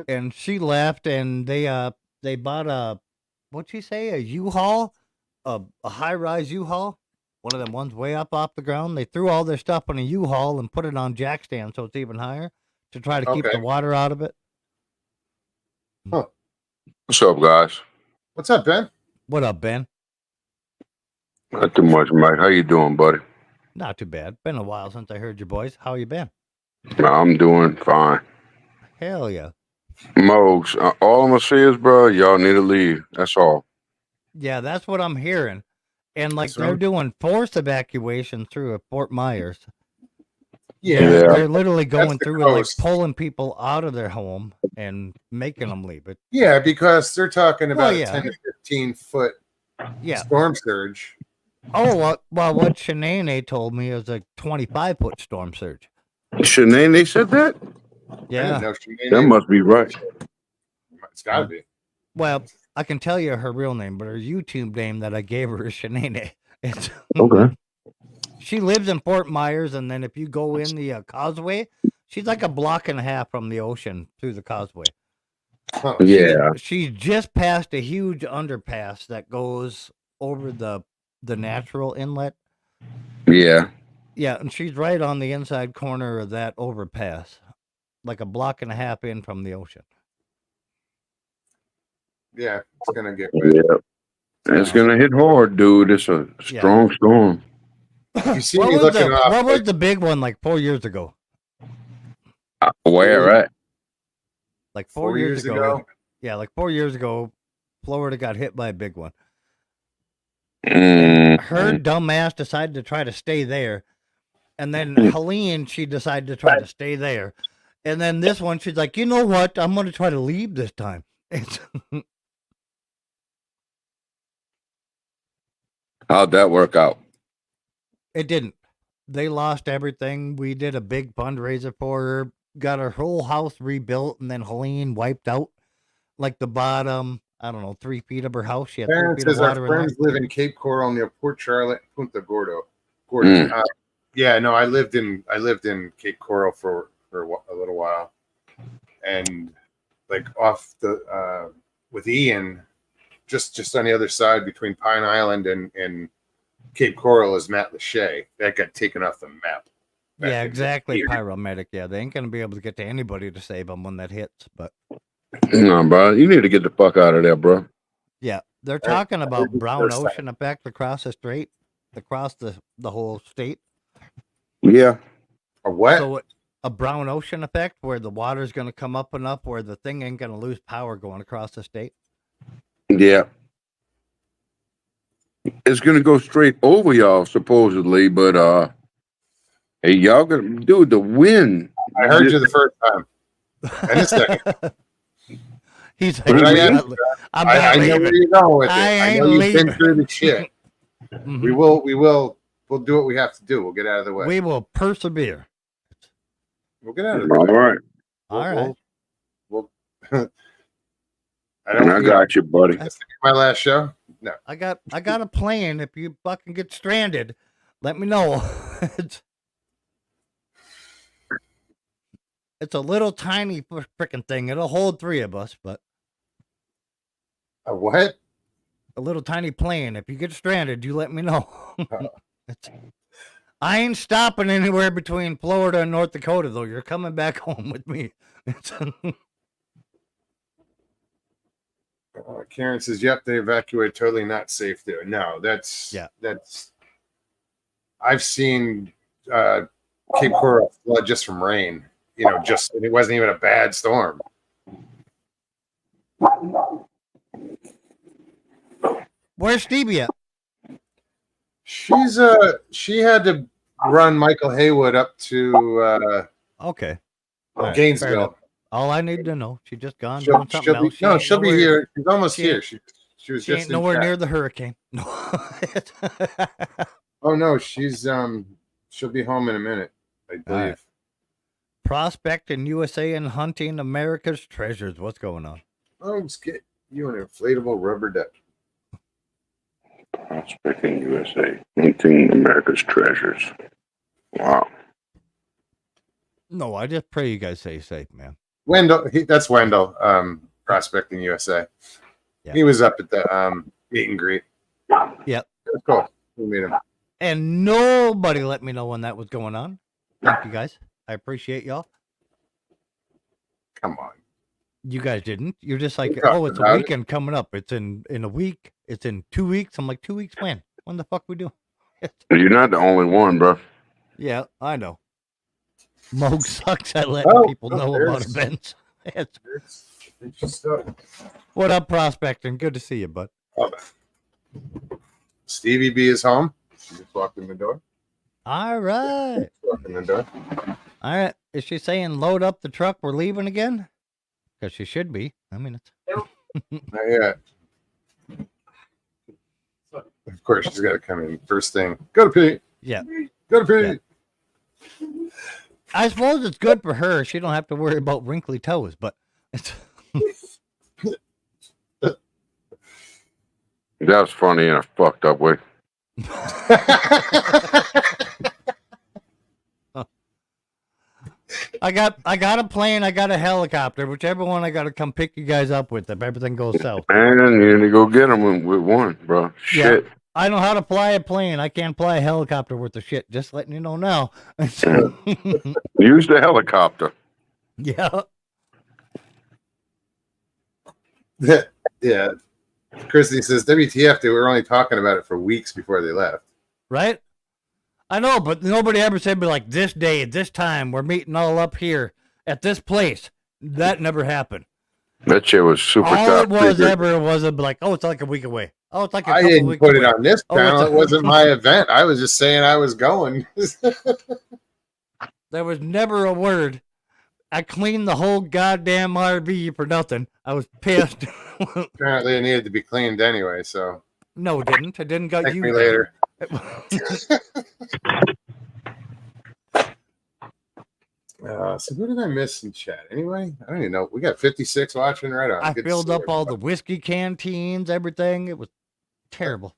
and she left, and they bought a, what'd she say, a U-Haul, a high-rise U-Haul, one of them ones way up off the ground. They threw all their stuff on a U-Haul and put it on jack stand so it's even higher to try to keep the water out of it. Huh. What's up, guys? What's up, Ben? What up, Ben? Not too much, Mike. How you doing, buddy? Not too bad. Been a while since I heard your voice. How you been? I'm doing fine. Hell yeah. Mogs, all I'm gonna say is, bro, y'all need to leave. That's all. Yeah, that's what I'm hearing. And like That's what they're I'm- doing forced evacuation through Fort Myers. Yeah, They're literally going the through and like coast. pulling people out of their home and making them leave it. Yeah, because they're talking Well, about yeah. a 10 to 15-foot Yeah. storm surge. Oh, what Shanae told me is a 25-foot storm surge. Shanae, they said that? I didn't Yeah. know she That must be right. It's got to be. Well, I can tell you her real name, but her YouTube name that I gave her is Shanae. It's Okay. She lives in Fort Myers, and then if you go in the causeway, she's like a block and a half from the ocean through the causeway. Huh. Yeah. She's just passed a huge underpass that goes over the natural inlet. Yeah. Yeah, and she's right on the inside corner of that overpass, like a block and a half in from the ocean. Yeah, it's going to get bad. Yeah. It's gonna hit hard, dude. It's a strong storm. You see me looking off. What was the big one like 4 years ago? Where at? Like 4 years ago? Yeah, like 4 years ago, Florida got hit by a big one. Mm. Her dumb ass decided to try to stay there. And then Helene, she decided to try to stay there. And then this one, she's like, you know what? I'm going to try to leave this time. How'd that work out? It didn't. They lost everything. We did a big fundraiser for her, got her whole house rebuilt, and then Helene wiped out like the bottom, I don't know, 3 feet of her house. She had 3 Parents feet of says our water in there. friends live in Cape Coral near Port Charlotte, Punta Gordo. Gordon. Yeah, no, I lived in Cape Coral for a little while, and like off the with Ian, just on the other side between Pine Island and Cape Coral is Matt Lachey. That got taken off the map. Yeah, exactly. Pyromedic. Yeah, they ain't gonna be able to get to anybody to save them when that hits. But No, bro. You need to get the fuck out of there, bro. yeah, they're talking about brown ocean effect across the strait, across the whole state. Yeah. A what? So a brown ocean effect where the water's going to come up enough where the thing ain't going to lose power going across the state. Yeah. It's gonna go straight over y'all, supposedly, but hey, y'all gonna dude, the wind. I heard you the first time. And a second. He's What did I like, ask? I'm I not know where leaving. you're going with it. I I ain't know you've been leaving. through the shit. Mhm. We'll do what we have to do. We'll get out of the way. We will persevere. We'll get out of the All way. right. All right. We'll I got you, buddy. That's my last show. No. I got a plan. If you fucking get stranded, let me know. It's a little tiny freaking thing. It'll hold 3 of us, but A what? a little tiny plane. If you get stranded, you let me know. I ain't stopping anywhere between Florida and North Dakota, though. You're coming back home with me. Karen says, "Yep, they evacuated. Totally not safe there." No, that's. I've seen Cape Coral flood just from rain. You know, it wasn't even a bad storm. Where's Stevie at? She had to run Michael Haywood up to Okay. All right, Gainesville. All I need to know. She just gone doing something else. She'll be here. She's almost here. She was she just ain't nowhere near the hurricane. No. Oh no, she'll be home in a minute, I believe. Right. Prospecting USA and hunting America's treasures. What's going on? Oh, let's get you an inflatable rubber duck. Prospecting USA, hunting America's treasures. Wow. No, I just pray you guys stay safe, man. Wendell, that's Wendell, Prospecting USA. Yeah. He was up at the meet and greet. Yep. That's cool. We'll meet him. And nobody let me know when that was going on. Thank you guys. I appreciate y'all. Come on. You guys didn't. You're just like, talked oh, it's a about weekend coming up. It's in a week. It's in 2 weeks. I'm like, 2 weeks when? When the fuck we doing? You're not the only one, bro. Yeah, I know. Moog sucks at letting people know about events. What up, prospecting? Good to see you, bud. Stevie B is home. She just walked in the door. All right. Walked in the door. All right. Is she saying load up the truck? We're leaving again? Because she should be. I mean, it's. Not yet. Of course, she's got to come in first thing. Go to pee. Yeah. Go to pee. Yeah. I suppose it's good for her. She don't have to worry about wrinkly toes, but it's. That was funny in a fucked up way. I got a plane, I got a helicopter, whichever one I got to come pick you guys up with if everything goes south. Man, you need to go get them with one, bro. Shit. Yeah, I know how to fly a plane. I can't fly a helicopter worth of shit. Just letting you know now. Use the helicopter. Yeah. Yeah. Christy says, WTF, they were only talking about it for weeks before they left. Right? I know, but nobody ever said, be like, this day, this time, we're meeting all up here at this place. That never happened. That shit was super all top it was secret. ever was like, oh, it's like a week away. Oh, it's like a I couple didn't weeks put away. it on this panel. It wasn't my event. I was just saying I was going. There was never a word. I cleaned the whole goddamn RV for nothing. I was pissed. Apparently, it needed to be cleaned anyway. So no, it didn't. I didn't got thank you me there. later. So who did I miss in chat? Anyway, I don't even know. We got 56 watching right on. I Good to filled see up all the everybody. whiskey canteens, everything. It was terrible.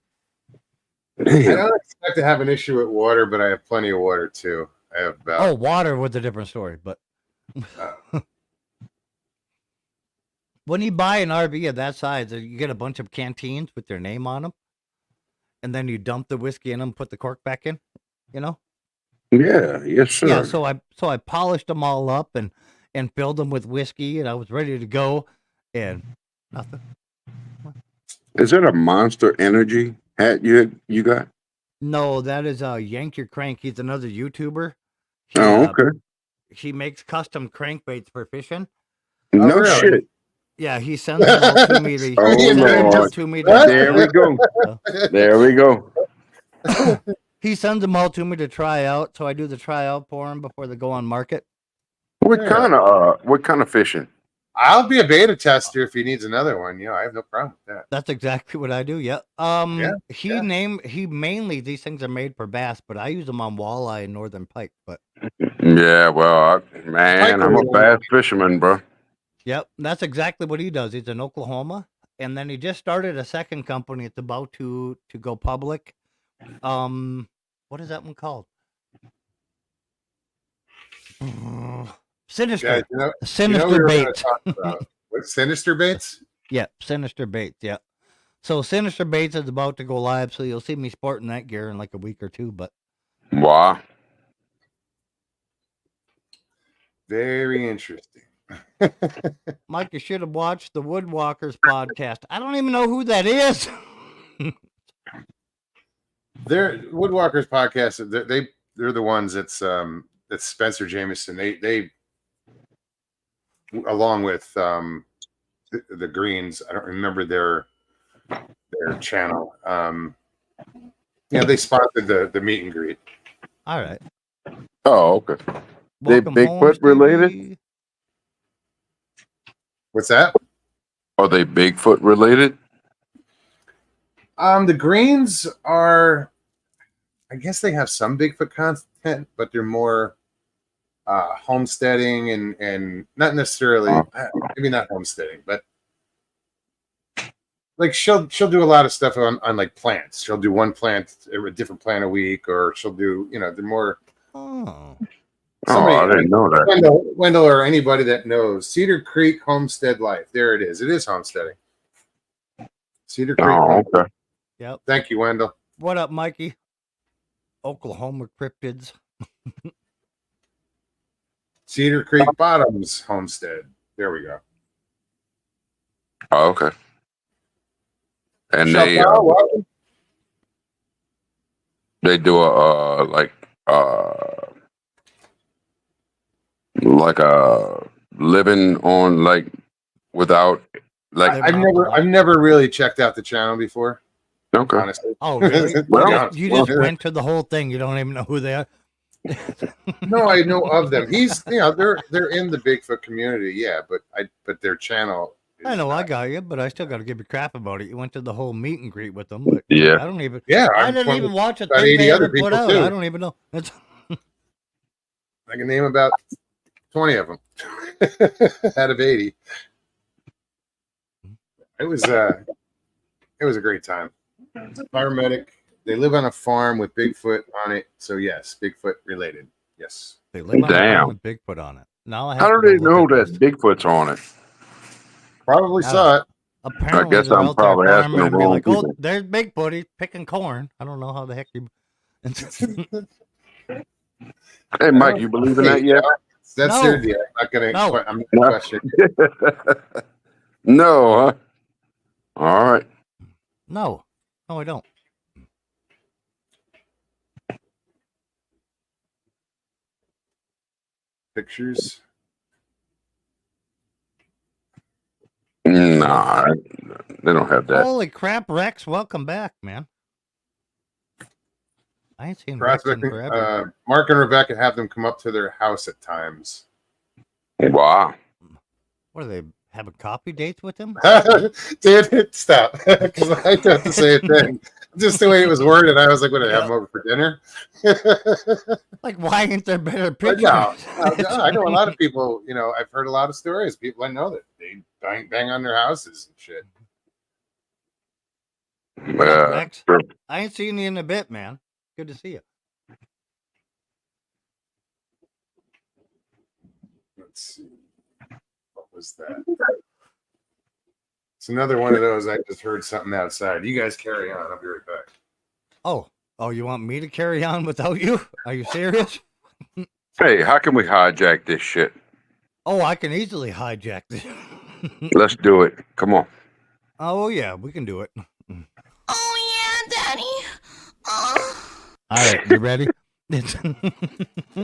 I don't expect to have an issue with water, but I have plenty of water too. I have about. Oh, water was a different story, but when you buy an RV of that size, you get a bunch of canteens with their name on them, and then you dump the whiskey in them, put the cork back in. You know. Yeah, yes, sir. Yeah, so I polished them all up and filled them with whiskey, and I was ready to go, and nothing. Is that a Monster Energy hat you got? No, that is Yank Your Crank. He's another YouTuber. He, Okay. He makes custom crankbaits for fishing. No really? shit. Yeah, he sends them all to me. Oh, he sends them all Lord. to me. There we go. There we go. He sends them all to me to try out, so I do the tryout for him before they go on market. What kind of fishing? I'll be a beta tester if he needs another one. I have no problem with that. That's exactly what I do. Yeah. He mainly these things are made for bass, but I use them on walleye and northern pike. But yeah, well, I'm a bass fisherman, bro. yep, that's exactly what he does. He's in Oklahoma, and then he just started a second company. It's about to go public. What is that one called? Sinister. Yeah, Sinister Baits. What, Sinister Baits? Yeah, Sinister Baits. Yeah. So Sinister Baits is about to go live, so you'll see me sporting that gear in like a week or two. But wow, very interesting. Mike, you should have watched the Woodwalkers podcast. I don't even know who that is. They're Woodwalkers podcast. They're the ones that's Spencer Jameson. They along with the Greens. I don't remember their channel. They sponsored the meet and greet. All right. oh, okay. Welcome they home, Bigfoot Stevie. related? What's that? Are they Bigfoot related? The Greens are, I guess they have some Bigfoot content, but they're more homesteading and not necessarily, maybe not homesteading, but like she'll do a lot of stuff on like plants. She'll do one plant, a different plant a week, or she'll do, they're more. Oh. I didn't know that. Wendell or anybody that knows Cedar Creek Homestead Life. There it is. It is homesteading. Cedar Creek. Oh, okay. Yep. Thank you, Wendell. What up, Mikey? Oklahoma Cryptids. Cedar Creek Bottoms Homestead. There we go. Oh, okay. And Chappelle, welcome. They do a like a living on like without like I've never really checked out the channel before. okay. Honestly. Oh, really? Well, you just went to the whole thing. You don't even know who they are. No, I know of them. He's they're in the Bigfoot community, yeah, but their channel is I know I not. got you, but I still got to give you crap about it. You went to the whole meet and greet with them, but Yeah. I don't even. Yeah, I I'm didn't one even with watch a about thing 80 they other ever put people out. too. I don't even know. It's, I can name about 20 of them out of 80. It was a great time. Paramedic. They live on a farm with Bigfoot on it, so yes, Bigfoot related. Yes. they live on a Damn. farm with Bigfoot on it. Now I have How to do they go look know at that this. Bigfoot's on it? Probably I saw it. I Apparently, guess they're I'm out there probably asking farming the and be wrong like, "Oh, people. there's Bigfoot. He's picking corn." I don't know how the heck you. Hey, Mike, you believe in that yet? That's No. their deal. I'm not gonna. No. I'm not No. questioning. No, huh? All right. No, I don't. Pictures. Nah, they don't have that. Holy crap, Rex! Welcome back, man. I ain't seen Rex in Prospecting. forever. Mark and Rebecca have them come up to their house at times. Wow. What are they having coffee dates with him? Dude, stop. Because I thought the same thing. Just the way it was worded, I was like, "What? I have them over for dinner?" Like, why ain't there better But pictures? no, I know a lot of people. I've heard a lot of stories. People I know that they bang on their houses and shit. What up, Rex? I ain't seen you in a bit, man. Good to see you. Let's see. What was that? It's another one of those. I just heard something outside. You guys carry on. I'll be right back. Oh, you want me to carry on without you? Are you serious? Hey, how can we hijack this shit? Oh, I can easily hijack this. Let's do it. Come on. Oh, yeah, we can do it. Oh, yeah, Daddy. All right, you ready?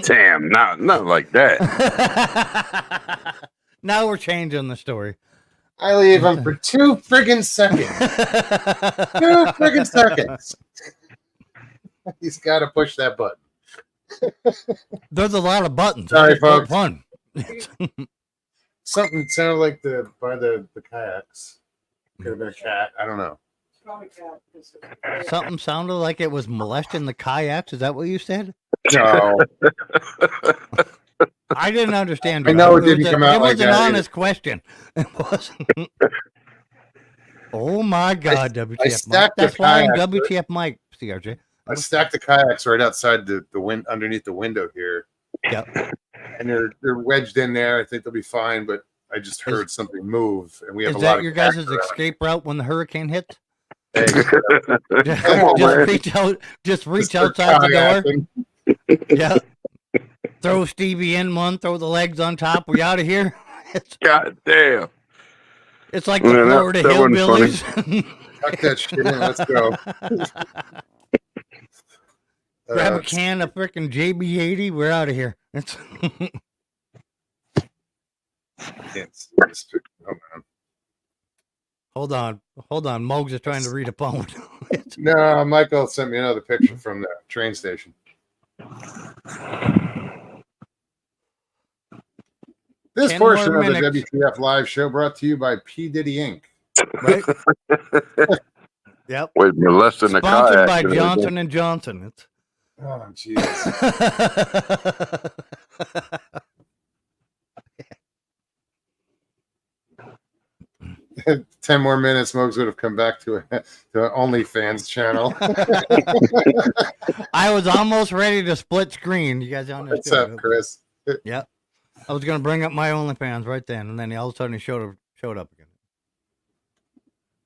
Damn, not like that. Now we're changing the story. I leave him for 2 friggin' seconds. 2 friggin' seconds. He's got to push that button. There's a lot of buttons. Sorry, That was folks. Fun. Something sounded like by the kayaks. Could have been a cat. I don't know. Something sounded like it was molesting the kayaks. Is that what you said? No. I didn't understand. I know it didn't come out like It was an that honest question. It wasn't. Oh my God, WTF Mike. stacked the That's why I'm kayaks, WTF Mike, CRJ. I stacked the kayaks right outside the underneath the window here. Yep. And they're wedged in there. I think they'll be fine, but I just heard something move, and we have Is a lot that of your guys' kayaks around. escape route when the hurricane hits? Hey, Come on, just man. reach out. Just reach start outside the door. kayaking. Yeah. Throw Stevie in one. Throw the legs on top. We out of here. God damn. It's like the Yeah, Florida that wasn't hillbillies. Tuck that shit in. Let's go. Grab a can of freaking JB80. We're out of here. It's Hold on. Mogs is trying to read a poem. No, Michael sent me another picture from the train station. This 10 portion more of the minutes. WTF live show brought to you by P. Diddy Inc. Right? Yep. Wait, molesting the Sponsored kayak. by Johnson and Johnson. It's Oh, Jesus. 10 more minutes, Mogs would have come back to an OnlyFans channel. I was almost ready to split screen. You guys understood. What's up, Chris? Yep. I was going to bring up my OnlyFans right then, and then all of a sudden he showed up again.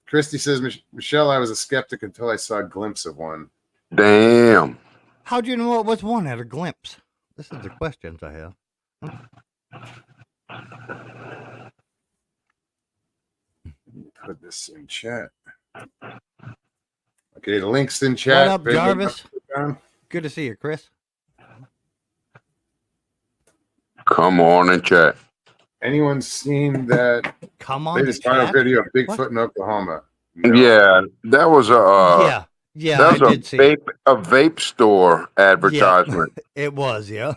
Christy says, Michelle, I was a skeptic until I saw a glimpse of one. Damn. How'd you know it was one at a glimpse? This is the questions I have. Put this in chat. Okay, the link's in chat. What up, Jarvis? Good to see you, Chris. Come on and chat. Anyone seen that Come on, latest final chat. video of Bigfoot What? in Oklahoma? No. Yeah, that was a Yeah, that I was a did see. a vape store advertisement. It was, yeah.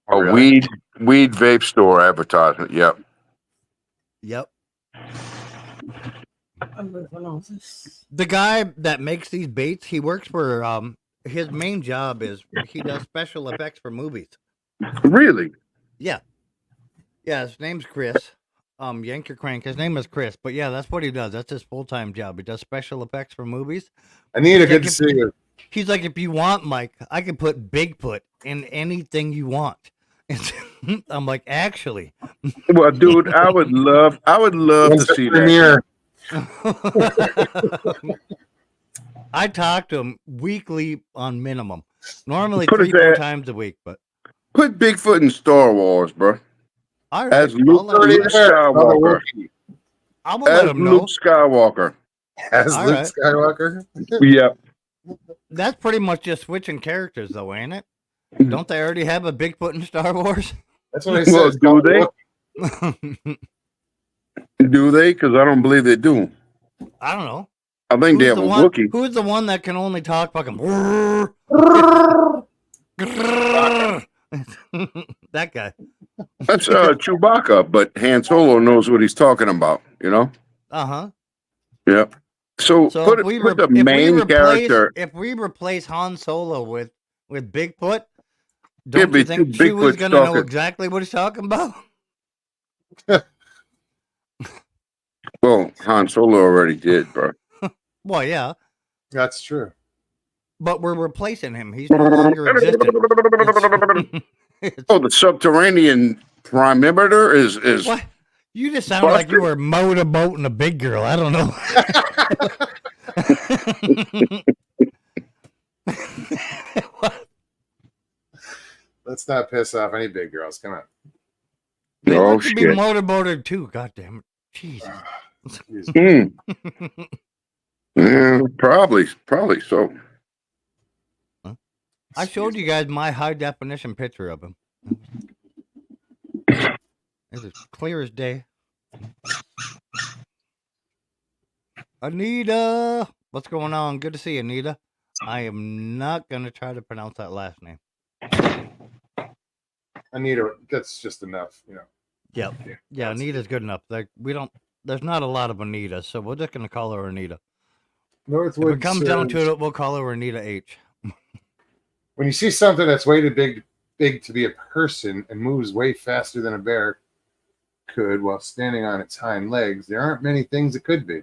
Oh, A really? weed vape store advertisement. Yep. Yep. The guy that makes these baits, he works for his main job is he does special effects for movies. Really? Yeah. Yeah, his name's Chris. Yank your crank. His name is Chris, but yeah, that's what he does. That's his full-time job. He does special effects for movies. Anita, He's good like, to see you. He's like, if you want, Mike, I can put Bigfoot in anything you want. I'm like, actually. Well, dude, I would love When's to the see that. premiere? I talk to him weekly on minimum. Normally Put it 3-4 there. times a week, but Put Bigfoot in Star Wars, bro. all right. As I'll Luke, let him, Already Luke there. Another Skywalker. Wookiee. I will let As him know. Luke Skywalker. As All Luke right. Skywalker. Yep. That's pretty much just switching characters, though, ain't it? Don't they already have a Bigfoot in Star Wars? That's what I said. Well, It's do called they? Wookiee. Do they? Because I don't believe they do. I don't know. I think they have a Wookiee. Who's the one that can only talk fucking? That guy. That's Chewbacca, but Han Solo knows what he's talking about. You know. Uh-huh. Yep. So, So put if the main character. if we replace Han Solo with Bigfoot, It'd don't be you think two Chewie's Bigfoots gonna know talking. exactly what he's talking about? Well, Han Solo already did, bro. Well, yeah, That's true. but we're replacing him. He's no longer existent. Oh, the subterranean perimeter is What? You just sounded like you busted. were motorboating a big girl. I don't know. What? Let's not piss off any big girls. Come on. They Oh, want to be shit. motorboated too. God damn it. Jesus. Jeez. Mm. Yeah, probably so. I showed you guys my high definition picture of him. It's as clear as day. Anita, what's going on? Good to see you, Anita. I am not gonna try to pronounce that last name. Anita, that's just enough, you know. Yep. Yeah, Anita's good enough. Like there's not a lot of Anitas, so we're just gonna call her Anita. Northwood If it comes down says, to it, we'll call her Anita H. when you see something that's way too big to be a person and moves way faster than a bear could while standing on its hind legs, there aren't many things it could be.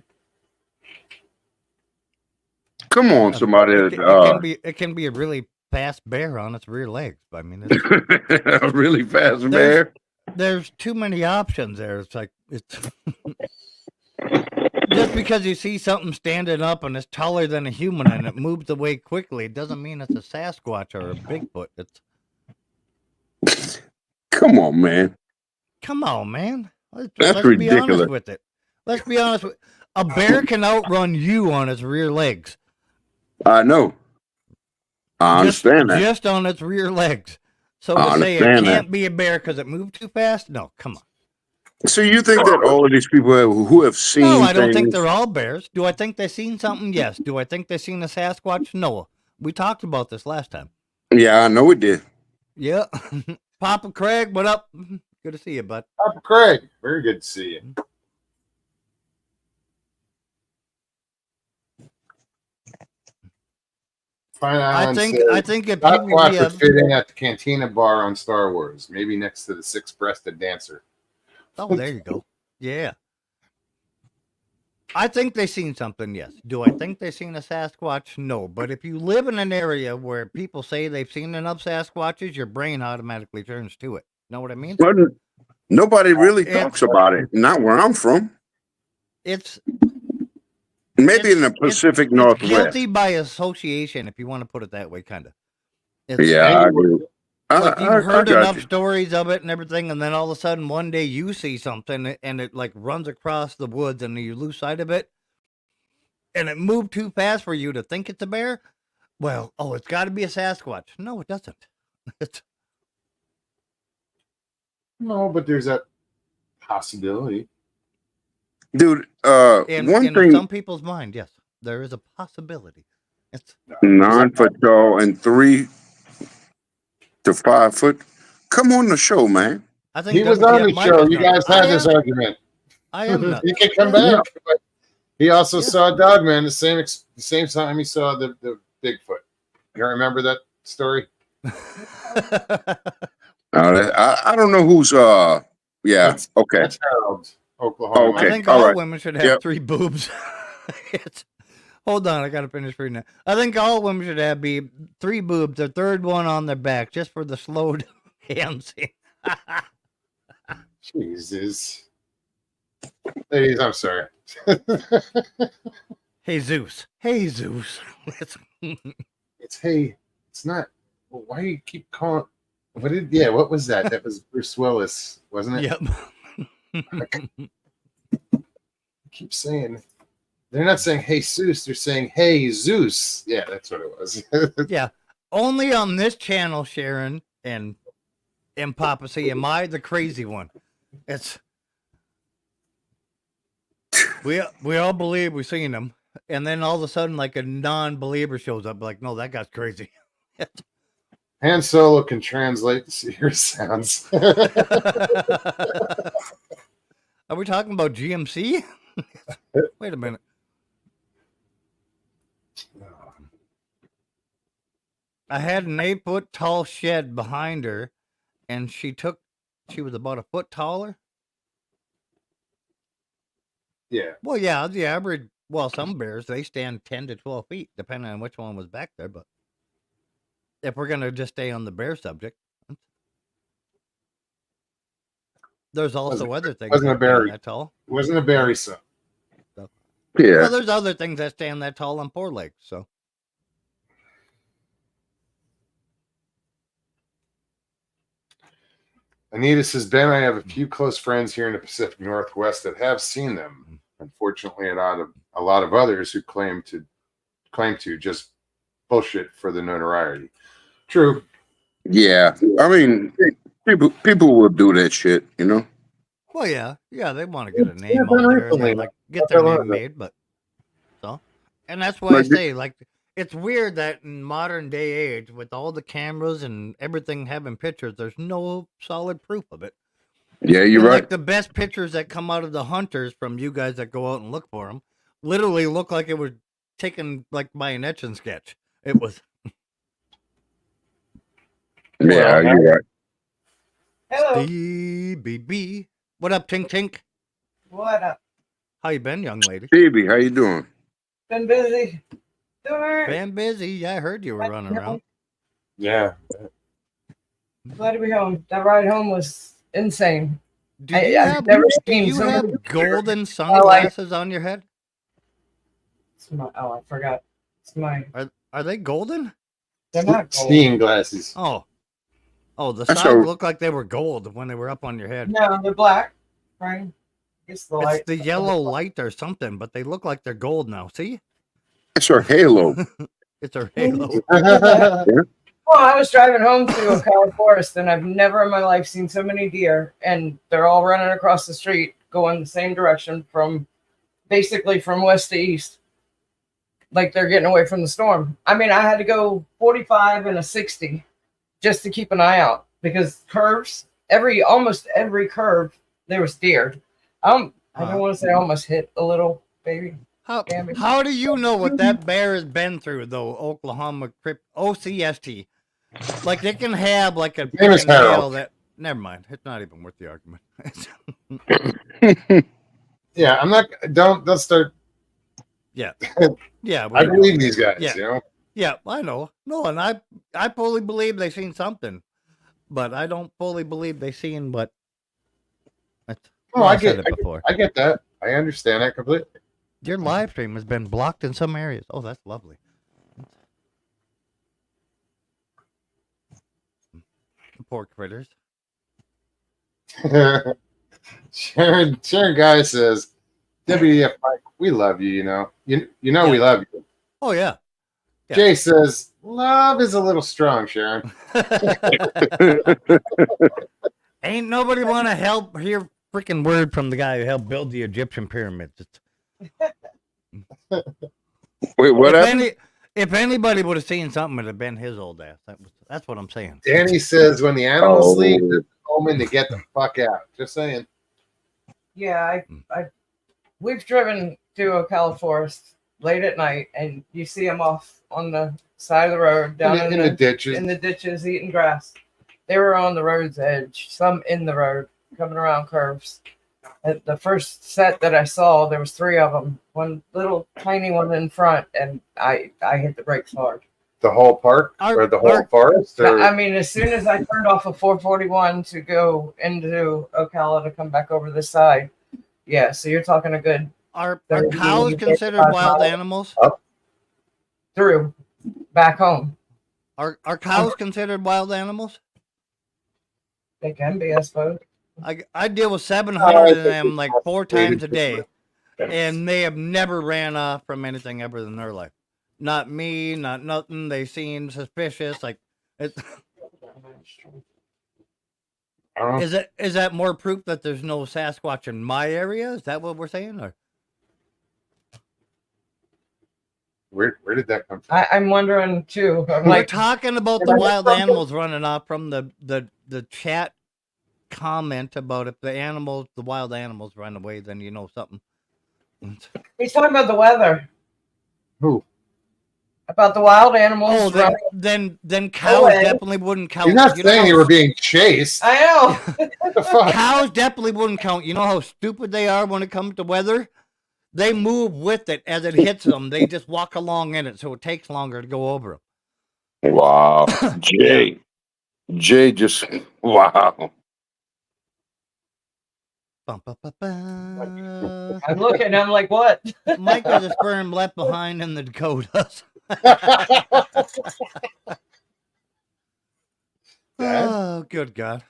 Come on, somebody. It can be a really fast bear on its rear legs. I mean, it's, A really fast bear. there's too many options there. It's like it's just because you see something standing up and it's taller than a human and it moves away quickly, it doesn't mean it's a Sasquatch or a Bigfoot. Come on, man. Come on, man. Let's ridiculous. be honest with it. Let's be honest with a bear can outrun you on its rear legs. I know. I understand that. Just on its rear legs. So to say it can't be a bear because it moved too fast? No, come on. So you think that all of these people who have seen No, I don't think things- they're all bears. Do I think they've seen something? Yes. Do I think they've seen a Sasquatch? No. We talked about this last time. Yeah, I know we did. Yeah. Papa Craig, what up? Good to see you, bud. Papa Craig, very good to see you. I think if Sasquatch you would fit in at the Cantina bar on Star Wars, maybe next to the six-breasted dancer. Oh, there you go. Yeah. I think they seen something, yes. Do I think they seen a Sasquatch? No. But if you live in an area where people say they've seen enough Sasquatches, your brain automatically turns to it. Know what I mean? But nobody really talks about it. Not where I'm from. It's Maybe in the Pacific it's Northwest. guilty by association, if you want to put it that way, kind of. Yeah, I agree. Like you've heard got enough you. stories of it and everything, and then all of a sudden one day you see something and it like runs across the woods and you lose sight of it, and it moved too fast for you to think it's a bear. Well, it's got to be a Sasquatch. No, it doesn't. No, but there's that possibility. Dude, in one in thing, some people's mind, yes, there is a possibility. It's 9 foot tall and 3 to 5 foot. Come on the show, man. I think He was on the Mike show. is You nuts. guys had this argument. I am nuts. He can come Yeah. back. But he also Yeah. saw Dogman the same time he saw the Bigfoot. You remember that story? I don't know who's yeah. Okay. That's Harold, Oklahoma. Okay. I think all all right. women should have Yep. 3 boobs. Hold on, I gotta finish reading that. I think all women should have 3 boobs, the third one on their back, just for the slow dancing. Jesus. Ladies, I'm sorry. Hey Zeus. It's hey, it's not. Well, why do you keep calling? What was that? That was Bruce Willis, wasn't it? Yep. I keep saying they're not saying hey Zeus, they're saying hey Zeus. Yeah, that's what it was. Yeah. Only on this channel, Sharon and Papa C, am I the crazy one? It's we all believe we've seen him, and then all of a sudden, like a non-believer shows up, like, no, that guy's crazy. Han Solo can translate the seer sounds. Are we talking about GMC? Wait a minute. I had an 8-foot tall shed behind her, and she was about a foot taller. Yeah. Well, yeah, the average. Well, some bears they stand 10 to 12 feet, depending on which one was back there. But if we're gonna just stay on the bear subject, there's also other things wasn't a that stand berry. that tall. It wasn't a berry, so. So. Yeah. Well, there's other things that stand that tall on 4 legs. So. Anita says, Ben, I have a few close friends here in the Pacific Northwest that have seen them. Unfortunately, a lot of others who claim to just bullshit for the notoriety. True. Yeah. I mean, people will do that shit, you know? Well, yeah, they want to get a name Yeah, out there recently, and like get their name made, but so, and that's why I say like it's weird that in modern day age with all the cameras and everything having pictures, there's no solid proof of it. Yeah, you're And, right. like the best pictures that come out of the hunters from you guys that go out and look for them, literally look like it was taken like by an etch and sketch. It was. Yeah, you're right. Hello. BB. What up, Tink Tink? What up? How you been, young lady? Stevie, how you doing? Been busy. Doing Been busy. Yeah, I heard you were running around. Yeah. Glad to be home. That ride home was insane. Do you I've never do seen you so have many- golden sunglasses on your head? I forgot. It's my. Are they golden? They're not gold. Skiing glasses. Oh, the That's sides a- looked like they were gold when they were up on your head. No, they're black. Right? It's the light. It's the yellow light or something, but they look like they're gold now. See? It's her halo. It's a halo. Well, I was driving home through a Cali forest, and I've never in my life seen so many deer, and they're all running across the street, going the same direction basically from west to east. Like they're getting away from the storm. I mean, I had to go 45 and a 60 just to keep an eye out because curves, almost every curve, there was deer. I don't want to say I almost hit a little baby. How do you know what that bear has been through though? Oklahoma OCST. Like they can have like a Name is freaking tail Harold. that. Never mind. It's not even worth the argument. Yeah, I'm not. Don't start. Yeah. I believe these guys. Yeah. You know. Yeah, I know. No, and I fully believe they seen something, but I don't fully believe they seen what. Oh, I get said it before. I get that. I understand that completely. Your live stream has been blocked in some areas. Oh, that's lovely. Poor critters. Sharon Guy says, WDF Mike, we love you. You know we love you. Oh yeah. Yeah. Jay says, love is a little strong, Sharon. Ain't nobody want to help hear freaking word from the guy who helped build the Egyptian pyramids. Wait, what happened? If anybody would have seen something, it'd have been his old ass. That's what I'm saying. Danny says, when the animals leave, Oh, they're homing to get the fuck out. Just saying. Yeah, we've driven to Ocala Forest late at night, and you see them off on the side of the road, down In the ditches. in the ditches, eating grass. They were on the road's edge, some in the road, coming around curves. At the first set that I saw, there was 3 of them. One little tiny one in front, and I hit the brakes hard. The whole park or the whole forest? Or? I mean, as soon as I turned off a 441 to go into Ocala to come back over this side, yeah. So you're talking a good Are 30, cows considered 35 wild miles animals? through back home. Are cows considered wild animals? They can be, I suppose. I deal with 700 of them like 4 times a day, and they have never ran off from anything ever in their life. Not me, not nothing. They seem suspicious. Like, is that more proof that there's no Sasquatch in my area? Is that what we're saying? Or Where did that come from? I'm wondering too. I'm we're like, talking about the wild animals running off from the chat comment about if the wild animals run away, then you know something. he's talking about the weather. Who? About the wild animals. Oh, then cows away. definitely wouldn't count. You're not You know saying how you were being chased. I know. What the fuck? Cows definitely wouldn't count. You know how stupid they are when it comes to weather? They move with it as it hits them. They just walk along in it, so it takes longer to go over them. wow. Jay. Jay just, wow. Bum, ba, ba, ba. I'm looking. I'm like, what? Mike is a sperm left behind in the Dakotas. Oh, good God.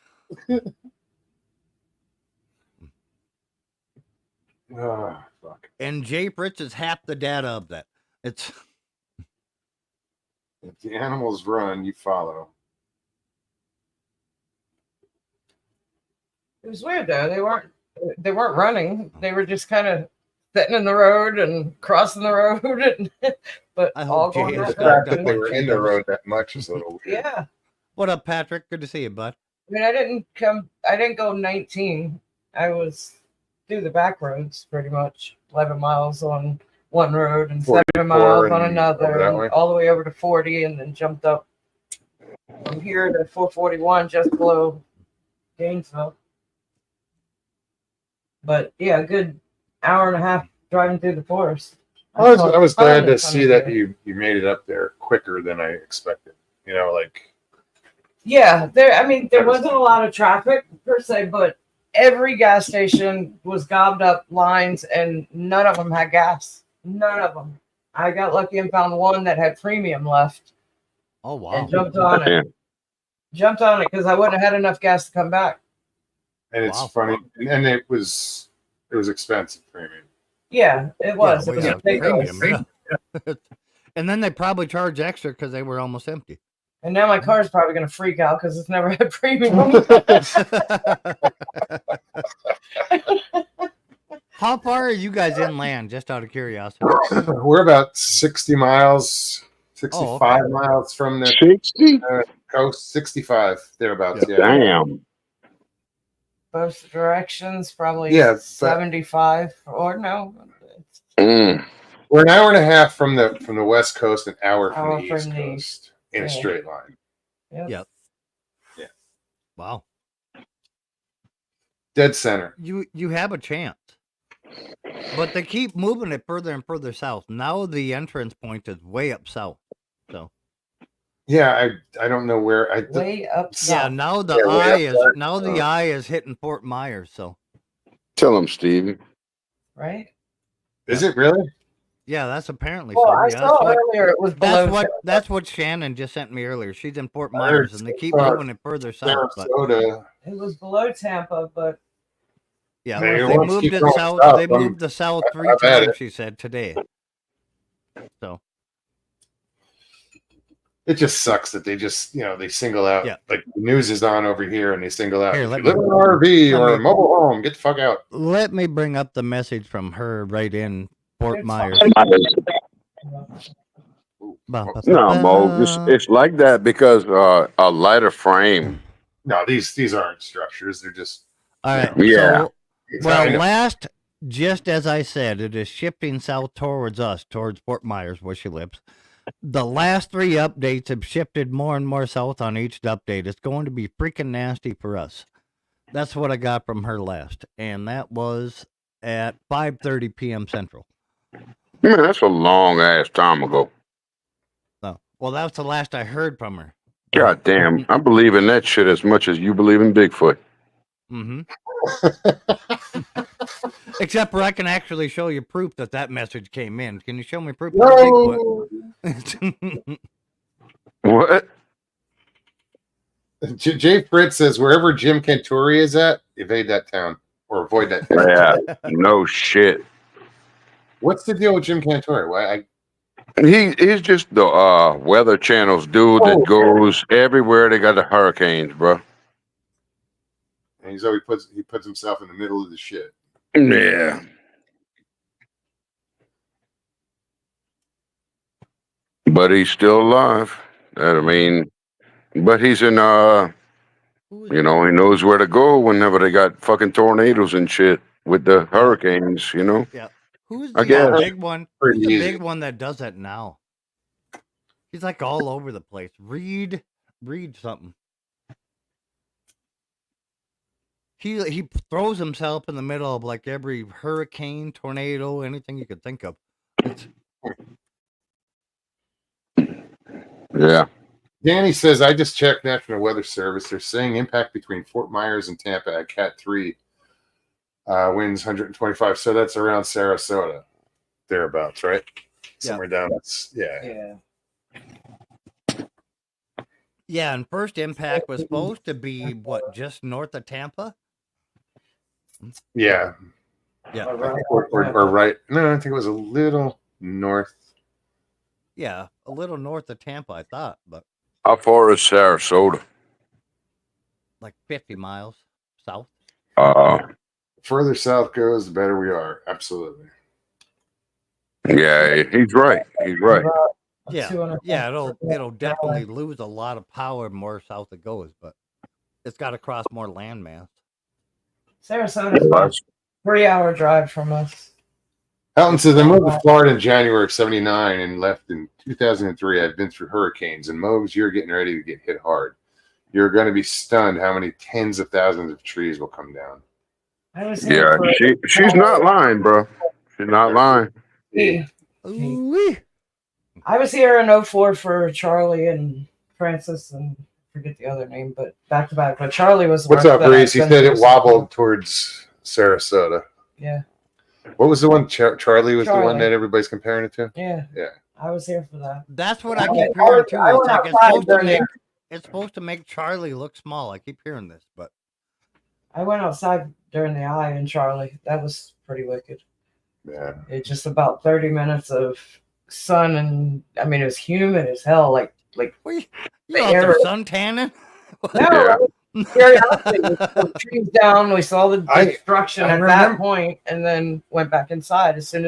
Oh, fuck. And Jay Fritz is half the data of that. It's If the animals run, you follow. It was weird though. They weren't running. They were just kind of sitting in the road and crossing the road, and but I all hope Jay going is that The fact back that up. they were in the road that much is a little weird. Yeah. What up, Patrick? Good to see you, bud. I mean, I didn't go 19. I was through the back roads pretty much. 11 miles on one road and 7 miles on and another, over that and way? all the way over to 40, and then jumped up from here to 441, just below Gainesville. But yeah, a good hour and a half driving through the forest. I was glad to Tons of see that fun. you made it up there quicker than I expected. You know, like Yeah, there wasn't a lot of traffic per se, but every gas station was gobbed up lines, and none of them had gas. None of them. I got lucky and found one that had premium left Oh, wow. and jumped on it. Jumped on it because I wouldn't have had enough gas to come back. and it's Wow. funny, and it was expensive premium. Yeah, it was. Yeah, It was yeah, ridiculous. premium, yeah. And then they probably charge extra because they were almost empty. And now my car's probably going to freak out because it's never had premium. How far are you guys inland, just out of curiosity? We're about 60 miles, 65 okay. miles from the 60? coast, 65 thereabouts. Yeah. Damn. Both directions, probably Yeah, but- 75 or no. Mm. We're an hour and a half from the west coast, an hour from Hour the from east the coast in a yeah. straight line. Yep. Yeah. Wow. Dead center. You have a chance. But they keep moving it further and further south. Now the entrance point is way up south. So Yeah, I don't know where Way up yeah, south. now the Yeah, way eye up is there. now the eye is hitting Fort Myers. So Tell him, Stevie. Right? is it really? yeah, that's apparently Well, so. I Yeah, saw earlier it was below. that's what Shannon just sent me earlier. She's in Fort I Myers, heard and they keep so far moving it further south. But Sarasota. It was below Tampa, but yeah, They they want to moved keep it going south. south. They moved the south 3 I've had times. it. She said today. So It just sucks that they just, they single out. Yeah. Like the news is on over here, and they single out. Here, If let you me- live in an RV let or a me- mobile home, get the fuck out. Let me bring up the message from her right in Fort It's Myers. No, Mo, it's like that because a lighter frame. No, these aren't structures. They're just. All right. Yeah. So, just as I said, it is shifting south towards us, towards Fort Myers, where she lives. The last 3 updates have shifted more and more south on each update. It's going to be freaking nasty for us. That's what I got from her last, and that was at 5:30 p.m. Central. Man, that's a long ass time ago. No, well, that's the last I heard from her. God damn, I believe in that shit as much as you believe in Bigfoot. Mm-hmm. Except for I can actually show you proof that message came in. Can you show me proof of No. Bigfoot? What? Jay Fritz says wherever Jim Cantore is at, evade that town or avoid that town. Yeah, no shit. What's the deal with Jim Cantore? Why? He's just the Weather Channel's dude that goes everywhere they got the hurricanes, bro. And he's always puts himself in the middle of the shit. Yeah. But he's still alive. I mean, but he's in he knows where to go whenever they got fucking tornadoes and shit with the hurricanes, Yeah. Who's I the guess. big one? Pretty Who's the easy. big one that does that now? He's like all over the place. Read something. He throws himself in the middle of like every hurricane, tornado, anything you could think of. Yeah. Danny says, I just checked National Weather Service. They're saying impact between Fort Myers and Tampa at Cat 3. Winds 125. So that's around Sarasota. Thereabouts, right? Somewhere down. Yeah. Yeah, and first impact was supposed to be just north of Tampa? Yeah. Yeah. Or right. No, I think it was a little north. Yeah, a little north of Tampa, I thought, but How far is Sarasota? like 50 miles south. Further south goes, the better we are. Absolutely. Yeah, he's right. He's right. Yeah, it'll definitely lose a lot of power more south it goes, but it's got to cross more landmass. Sarasota's about a 3-hour drive from us. Helton says, I moved to Florida in January of 79 and left in 2003. I've been through hurricanes, and Mobes, you're getting ready to get hit hard. You're going to be stunned how many tens of thousands of trees will come down. Yeah, she's not lying, bro. She's not lying. Ooh-wee. I was here in 04 for Charlie and Francis and I forget the other name, but back to back. But Charlie was the What's one up, that Reese? He I said it sent wobbled towards Sarasota. Yeah. What was the one? Charlie was the one Charlie. that everybody's comparing it to? Yeah. Yeah. I was here for that. That's what I keep hearing too. It's like it's supposed to make Charlie look small. I keep hearing this, but I went outside during the eye in Charlie. That was pretty wicked. Yeah. It's just about 30 minutes of sun, and I mean it was humid as hell. Like you out there sun tanning? No, curiosity. We put the trees down. We saw the destruction at that point, and then went back inside. As soon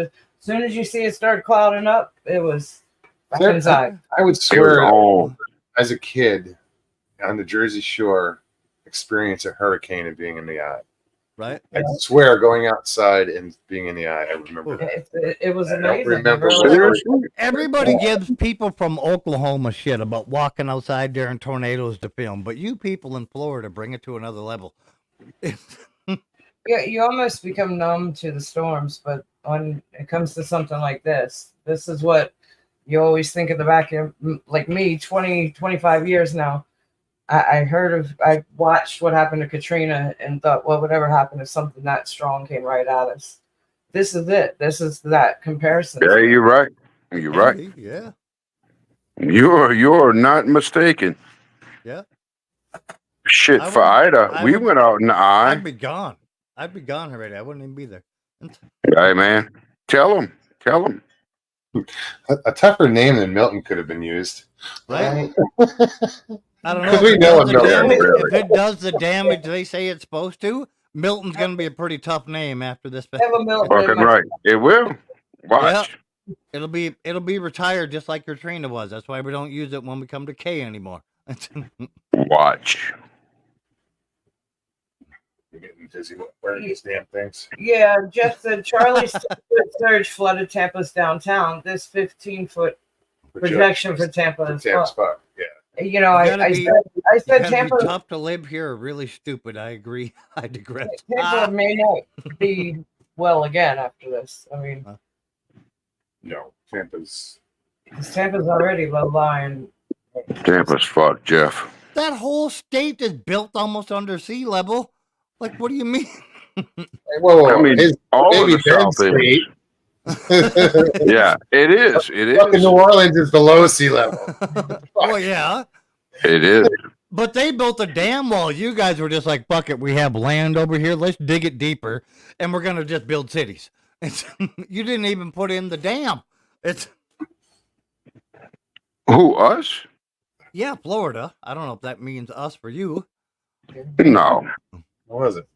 as you see it start clouding up, it was back inside. I would swear, as a kid on the Jersey Shore, experience a hurricane and being in the eye. Right. I swear, going outside and being in the eye. I remember that. It was amazing. Remember Everybody gives people from Oklahoma shit about walking outside during tornadoes to film, but you people in Florida bring it to another level. Yeah, you almost become numb to the storms, but when it comes to something like this is what you always think in the back of, like me, 25 years now. I watched what happened to Katrina and thought, well, whatever happened if something that strong came right at us. This is it. This is that comparison. Yeah, you're right. You're right. Yeah. You're not mistaken. Yeah. Shit, for Ida, we went out in the eye. I'd be gone already. I wouldn't even be there. Hey, man, tell him. A tougher name than Milton could have been used. Right? I don't know Because we know what Milton is. if it does the damage they say it's supposed to. Milton's gonna be a pretty tough name after this. I have a Milton in Fucking my right. It will. Watch. It'll be retired just like your Trina was. That's why we don't use it when we come to K anymore. Watch. You're getting dizzy wearing these damn things. Yeah, Jeff said Charlie's surge flooded Tampa's downtown. This 15-foot projection for Tampa is Tampa's fuck. fuck. Yeah. You know, I said It's Tampa. tough to live here. Or really stupid. I agree. I digress. Tampa may not be well again after this. I mean, No, Tampa's already low lying. Tampa's fucked, Jeff. That whole state is built almost under sea level. Like, what do you mean? Whoa, I mean, his all of baby the South state. Yeah, it is. It Fucking is. New Orleans is below sea level. Oh yeah, It is. but they built a dam wall. You guys were just like, "Fuck it, we have land over here. Let's dig it deeper, and we're gonna just build cities." You didn't even put in the dam. It's Who, us? yeah, Florida. I don't know if that means us for you. No. What was it?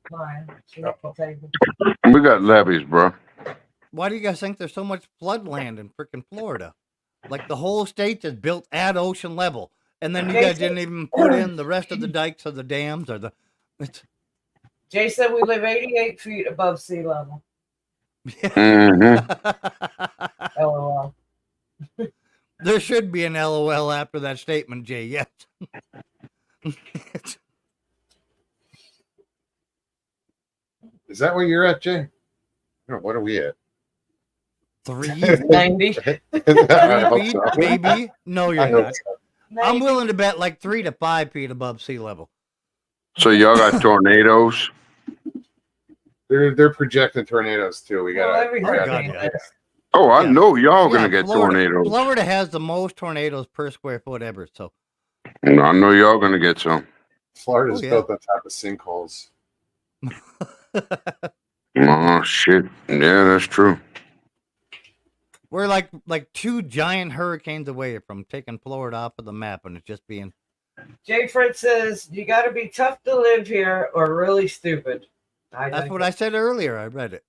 We got levees, bro. Why do you guys think there's so much flood land in freaking Florida? Like the whole state is built at ocean level, and then you guys didn't even put in the rest of the dikes or the dams or the. It's, Jay said we live 88 feet above sea level. Mm-hmm. LOL. There should be an LOL after that statement, Jay. Yes. Is that where you're at, Jay? No, what are we at? 390. I hope feet, so. baby. No, I you're hope not. so. I'm willing to bet like 3 to 5 feet above sea level. So y'all got tornadoes? They're projecting tornadoes too. We Well, got every God, hurricane yeah. is. Oh, I Yeah. know y'all Yeah, gonna get Florida, tornadoes. Florida has the most tornadoes per square foot ever. So I know y'all gonna get some. Florida's Oh, yeah. built on top of sinkholes. Oh shit. Yeah, that's true. we're like 2 giant hurricanes away from taking Florida off of the map, and it's just being. Jay Fritz says you got to be tough to live here or really stupid. That's what I said earlier. I read it,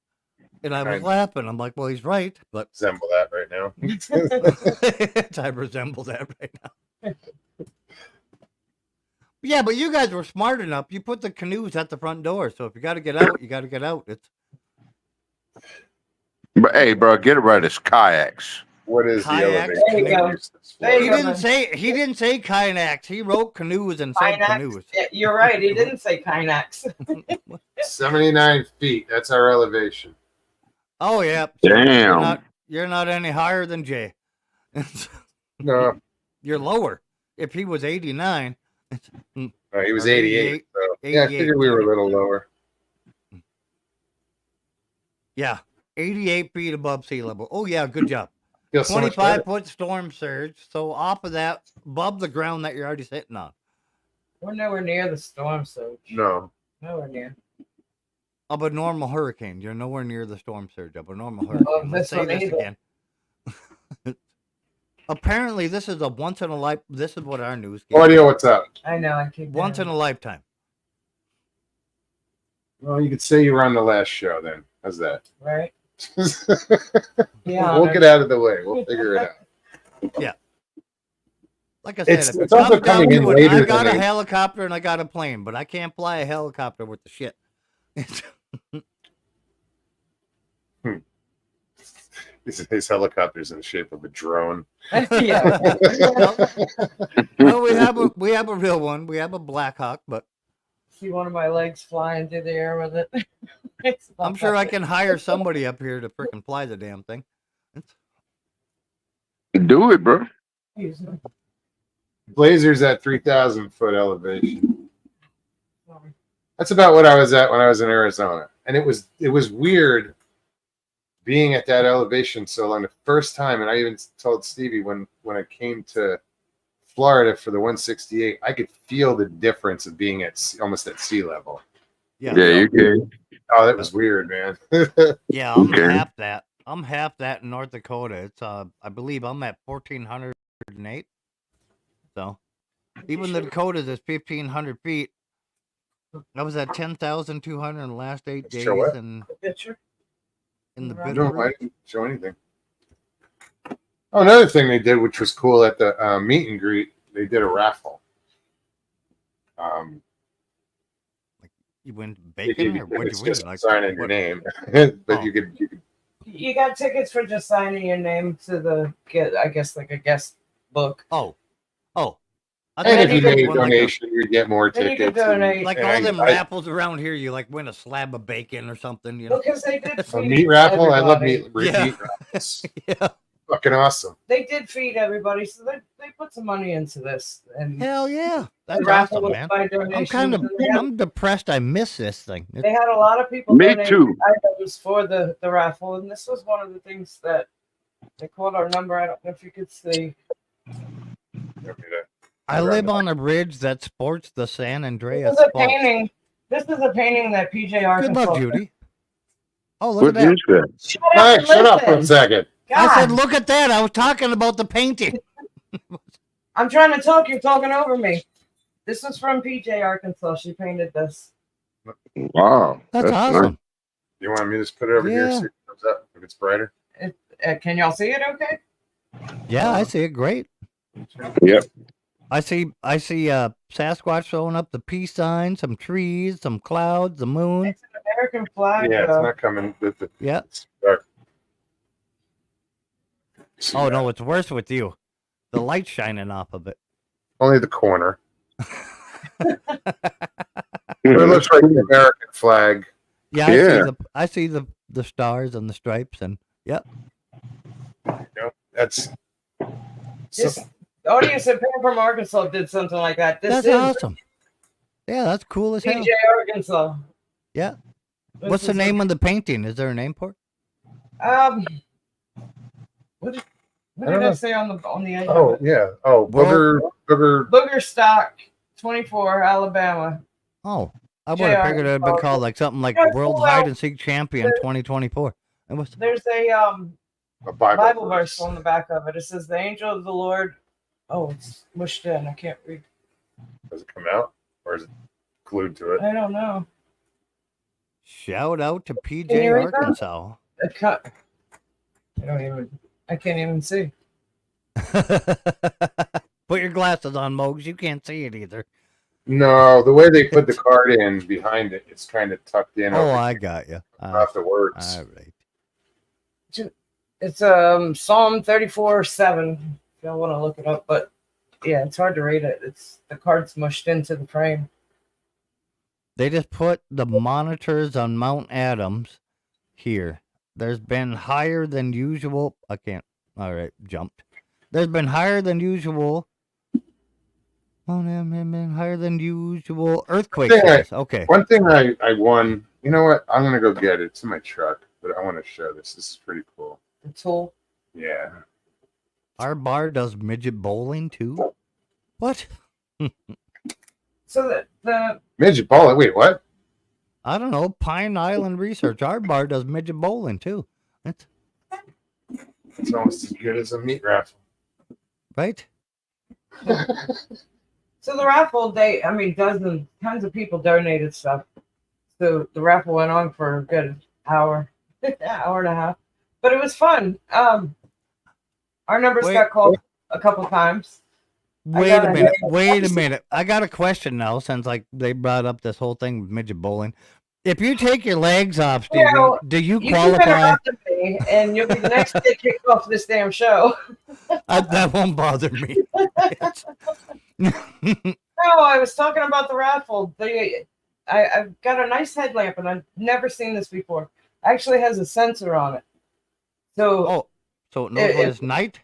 and I was Right. laughing. I'm like, well, he's right, but Resemble that right now. I resemble that right now. Yeah, but you guys were smart enough. You put the canoes at the front door, so if you got to get out, you got to get out. It's But hey, bro, get it right. It's kayaks. What is the Kayaks. elevation? There you go. There he you go, didn't say kayaks. He wrote canoes and said Kayaks. canoes. Yeah, you're right. He didn't say Kynax. 79 feet. That's our elevation. Oh yeah. Damn. You're not any higher than Jay. No, You're lower. If he was 89, he was Or 88. So. Yeah, I 88, figured we were a little lower. yeah, 88 feet above sea level. Oh yeah, good job. Feels so much 25 better. foot storm surge. So off of that, above the ground that you're already sitting on. We're nowhere near the storm surge. No. Nowhere near. Of a normal hurricane. You're nowhere near the storm surge of a normal hurricane. Let's this say one this either. again. Apparently, this is a once in a life. This is what our news. No idea what's up. I know. I keep Once in doing a lifetime. Well, you could say you were on the last show then. How's that? it, right. We'll get out of the way. We'll figure it out. Like I said, It's- if it it's also comes down coming in to it, later I got a than they- helicopter and I got a plane, but I can't fly a helicopter with the shit. His helicopter's in the shape of a drone. Yeah. Well, we have a real one. We have a Black Hawk, but See one of my legs flying through the air with it. It's I'm not sure I that can hire somebody up here to freaking fly the damn thing. Do it, bro. big. Blazer's at 3,000 foot elevation. That's about what I was at when I was in Arizona, and it was weird being at that elevation so long. The first time, and I even told Stevie when I came to Florida for the 168, I could feel the difference of being almost at sea level. Yeah, Yeah, you can. Oh, that was weird, man. yeah, I'm Okay. half that. I'm half that in North Dakota. It's I believe I'm at 1,408. So even the Dakotas is 1,500 feet. I was at 10,200 in the last 8 Show days, what? and Picture. in the No, No, I Bitterroot. didn't show anything. Oh, another thing they did, which was cool at the meet and greet, they did a raffle. You win They bacon, gave you or what'd tickets you win? just to Like sign in your what? name, but Oh. you could You got tickets for just signing your name to the I guess like a guest book. Oh. I and thought if you you made a win like donation, you get more Then you could tickets. donate. like and all them I- raffles around here. You like win a slab of bacon or something. You know. Because they did a feed meat raffle. I love everybody. meat Yeah. raffles. Yeah. Fucking awesome. They did feed everybody, so they put some money into this. And Hell yeah. That's the raffle awesome, was man. by I'm donation. kind of I'm depressed. I miss this thing. They had a lot of people Me donate too. items for the raffle, and this was one of the things that they called our number. I don't know if you could see. I live on a bridge that sports the San This Andreas is a Fault. painting. This is a painting that PJ Good Arkansas. luck, Judy. Oh, look What at that. is that? Shut up, Mike, and shut up for a listen. second. I said, God, look at that. I was talking about the painting. I'm trying to talk. You're talking over me. This is from PJ Arkansas. She painted this. Wow. That's nice. awesome. You want me to just put it over here? Yeah. See if it comes up. If it's brighter. Can y'all see it? Okay. Yeah, I see it. Great. Yep. I see Sasquatch showing up, the peace sign, some trees, some clouds, the moon. It's an American flag. Yeah, it's not coming. Yeah. It's dark. See Oh that? no, it's worse with you. The light's shining off of it. Only the corner. But it looks like the American flag. Yeah, Yeah. I see the stars and the stripes, and yep. That's This audience at Pam from Arkansas did something like that. This That's is awesome. Yeah, that's cool as hell. PJ Arkansas. Yeah. This What's the is name of the painting? Is there a name for it? What did I don't I know. say on the edge? oh of it? yeah. Oh, booger. Booger Stock, 24, Alabama. Oh, I would have figured it would have been called like something like World Hide and Seek Champion 2024. It was There's a A Bible verse on the back of it. It says, "The angel of the Lord." Oh, it's mushed in. I can't read. Does it come out or is it glued to it? I don't know. shout out to Can you PJ read that? Arkansas. I can't even see. Put your glasses on, Mogs. You can't see it either. No, the way they put the card in behind it, it's kind of tucked in. Oh, over I got you. off the words. All right. It's Psalm 34:7. If y'all want to look it up, but yeah, it's hard to read it. It's the card's mushed into the frame. They just put the monitors on Mount Adams here. There's been higher than usual. I can't. All right, jumped. There's been higher than usual. Oh, been higher than usual earthquake. Yeah. Days. Okay. One thing I won. You know what? I'm gonna go get it. It's in my truck, but I want to show this. This is pretty cool. The tool. Yeah. Our bar does midget bowling too. What? So the Midget ball. Wait, what? I don't know. Pine Island Research. Our bar does midget bowling too. That's It's almost as good as a meat raffle. right. So the raffle, tons of people donated stuff. So the raffle went on for a good hour, hour and a half, but it was fun. Our numbers Wait. got called a couple times. Wait got a it. minute. Wait a minute. I got a question now since like they brought up this whole thing with midget bowling. If you take your legs off, Stevie, Well, do you You keep qualify? interrupting me, and you'll be the next to get kicked off this damn show. That won't bother me. No, I was talking about the raffle. I've got a nice headlamp, and I've never seen this before. Actually has a sensor on it. So, Oh, so it knows when it's night?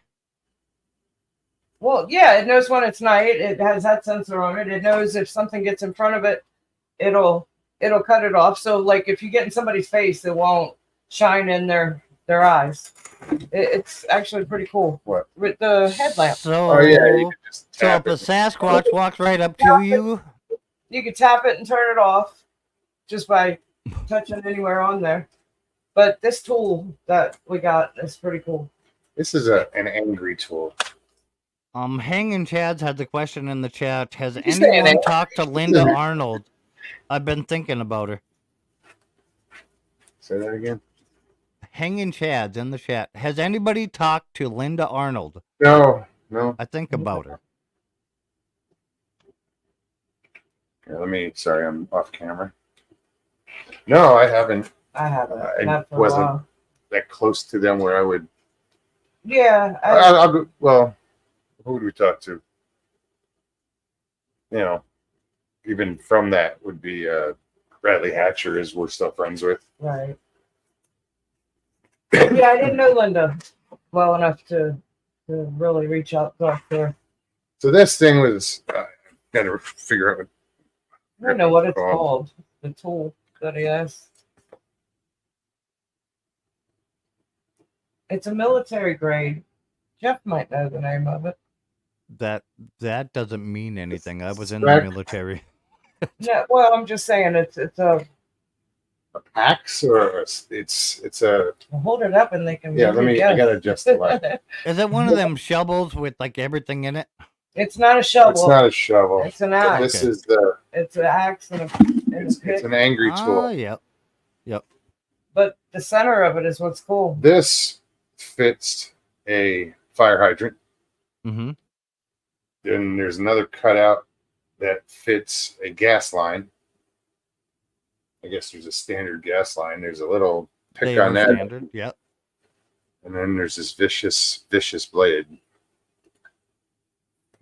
well, yeah, it knows when it's night. It has that sensor on it. It knows if something gets in front of it, it'll cut it off. So, like, if you get in somebody's face, it won't shine in their eyes. It's actually pretty cool. What? With the headlamp. So, Oh yeah. You can just so tap if a it. Sasquatch walks right up to you, You can tap it and turn it off just by touching anywhere on there. But this tool that we got is pretty cool. This is an angry tool. Hanging Chads had the question in the chat. Has you say anyone it? talked to Linda Arnold? I've been thinking about her. Say that again. Hanging Chads in the chat. Has anybody talked to Linda Arnold? No. I think about her. Here, sorry, I'm off camera. No, I haven't. I haven't. I Not for a wasn't while. that close to them where I would. Yeah. I'll go, well, who would we talk to? You know, even from that would be Bradley Hatcher, is we're still friends with. Right. Yeah, I didn't know Linda well enough to really reach out to her. So this thing was got to figure out. I don't know what it's called. The tool that he has. It's a military grade. Jeff might know the name of it. That doesn't mean anything. I was in the military. No, well, I'm just saying it's a axe or it's a. I'll hold it up and they can. Yeah, I gotta adjust the light. Is it one of them shovels with like everything in it? It's not a shovel. It's not a shovel. It's an axe. This is the. It's an axe and It's an angry tool. Yep. But the center of it is what's cool. This fits a fire hydrant. Mm-hmm. Then there's another cutout that fits a gas line. I guess there's a standard gas line. There's a little pick on that. Standard. Yep. And then there's this vicious blade.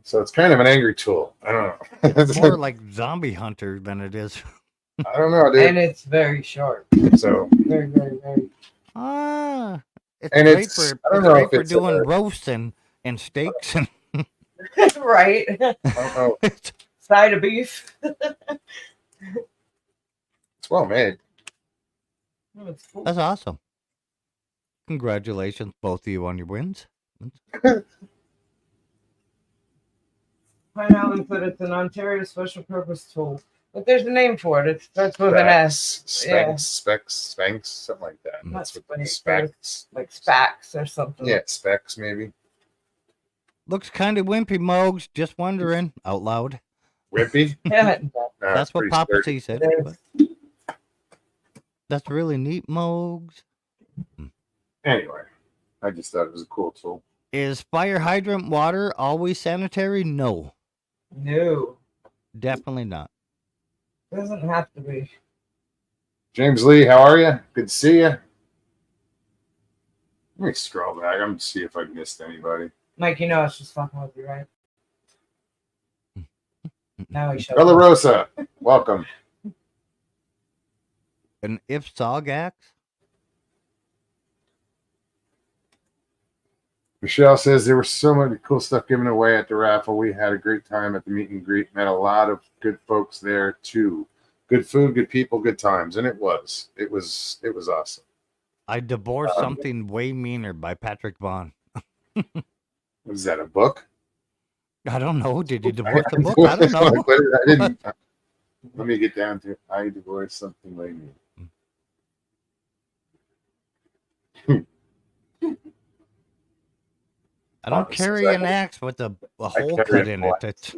So it's kind of an angry tool. I don't know. It's more like zombie hunter than it is. I don't know, dude. And it's very sharp. So Very, very, very. It's and great it's for, I don't it's know great if for it's doing roasts and steaks and Right. I don't know. Side of beef. It's well made. Oh, it's cool. That's awesome. Congratulations, both of you, on your wins. Pine Island said it's an Ontario special purpose tool. But there's a name for it. It starts with an S. Spanx, something like that. Mm. That's what Not specs. Like Spax or something. Yeah, specs maybe. Looks kind of wimpy, Mogs. Just wondering out loud. Wimpy. Yeah. That's what Papa sturdy. C said. It is. But that's really neat, Mogs. Anyway, I just thought it was a cool tool. Is fire hydrant water always sanitary? No, No. definitely not. Doesn't have to be. James Lee, how are you? Good to see you. Let me scroll back. I'm gonna see if I missed anybody. Mike, you know I was just fucking with you, right? Now he showed Brother up. Rosa, welcome. And if Sawgax, Michelle says there was so much cool stuff given away at the raffle. We had a great time at the meet and greet. Met a lot of good folks there too. Good food, good people, good times, and it was awesome. I divorced something way meaner by Patrick Vaughn. Was that a book? I don't know. Did you divorce the book? I don't know. I didn't. Let me get down to I divorced something way meaner. I don't carry an axe with a hole cut in it.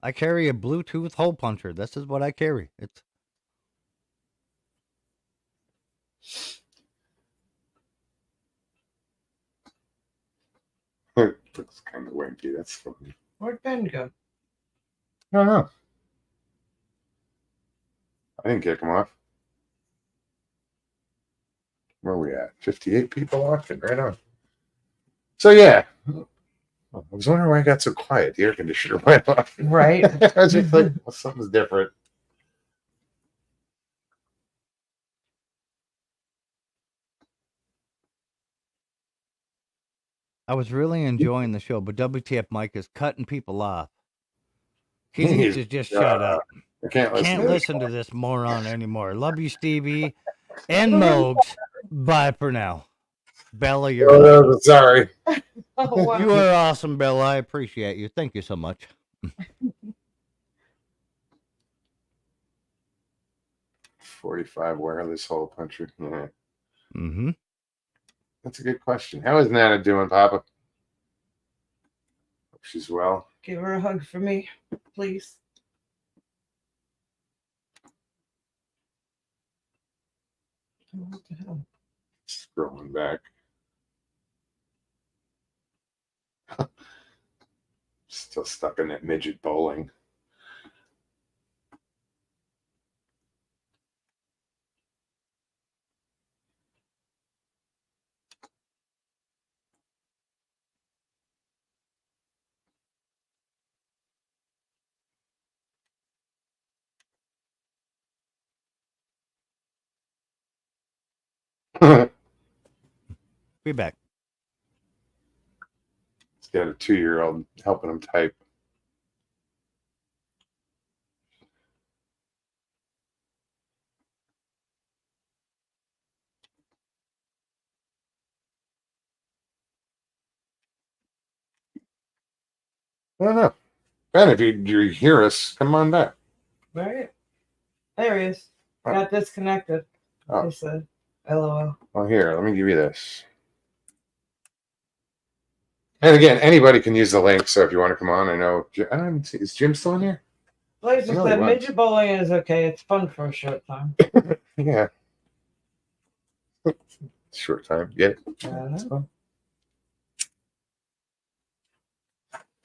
I carry a Bluetooth hole puncher. This is what I carry. It's Looks kind of wimpy. That's funny. Where'd Ben go? I don't know. I didn't kick him off. Where are we at? 58 people watching. Right on. So yeah, I was wondering why I got so quiet. The air conditioner went off. Right. I was just like, well, something's different. I was really enjoying the show, but WTF Mike is cutting people off. He needs to just shut up. I can't listen to this moron anymore. Love you, Stevie and Mogs. Bye for now. Bella, you're awesome. sorry. Oh, wow. You are awesome, Bella. I appreciate you. Thank you so much. 45 wireless hole puncher. Yeah, Mm-hmm. that's a good question. How is Nana doing, Papa? Hope she's well. Give her a hug for me, please. What the hell? Scrolling back. Still stuck in that midget bowling. Be back. He's got a 2-year-old helping him type. I don't know. Ben, if you hear us, come on back. Right. There he is. Oh. Got disconnected. Oh. He said, LOL. Well, here, let me give you this. And again, anybody can use the link. So if you want to come on, I know. I don't see, is Jim still in here? Blazer No, he said was. midget bowling is okay. It's fun for a short time. Yeah. Short time. Get it? That's Uh-huh.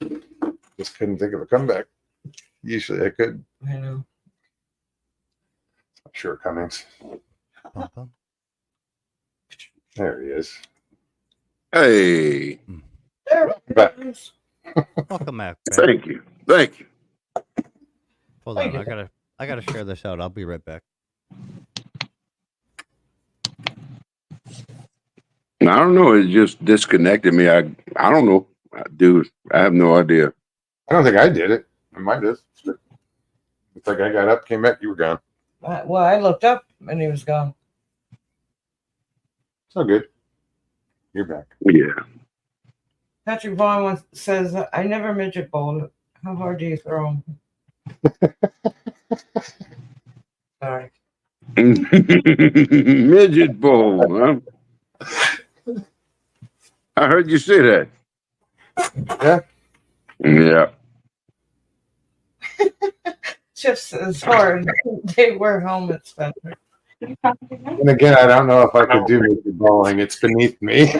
fine. Just couldn't think of a comeback. Usually I could. I know. Shortcomings. Papa. There he is. Hey, There Back. it is. Welcome back. Ben. thank you. Thank you. Hold Thank on. you. I gotta share this out. I'll be right back. I don't know. It just disconnected me. I don't know. Dude, I have no idea. I don't think I did it. I might have. It's like I got up, came back, you were gone. Well, I looked up and he was gone. It's all good. You're back. Yeah. Patrick Vaughn says, I never midget bowled. How hard do you throw him? Sorry. Midget bowl, huh? I heard you say that. Yeah. Yeah. Just as hard. They wear helmets, Patrick. And again, I don't know if I could do midget bowling. It's beneath me.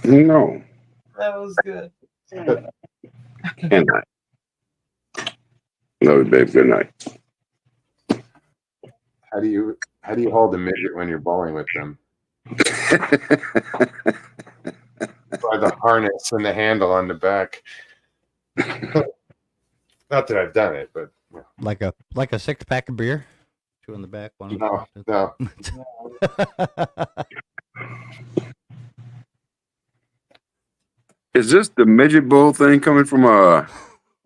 No. That was good. Good night. Love you, babe. Good night. How do you hold a midget when you're bowling with them? By the harness and the handle on the back. Not that I've done it, but Like a 6-pack of beer. 2 in the back, 1 in the no. Is this the midget bowl thing coming from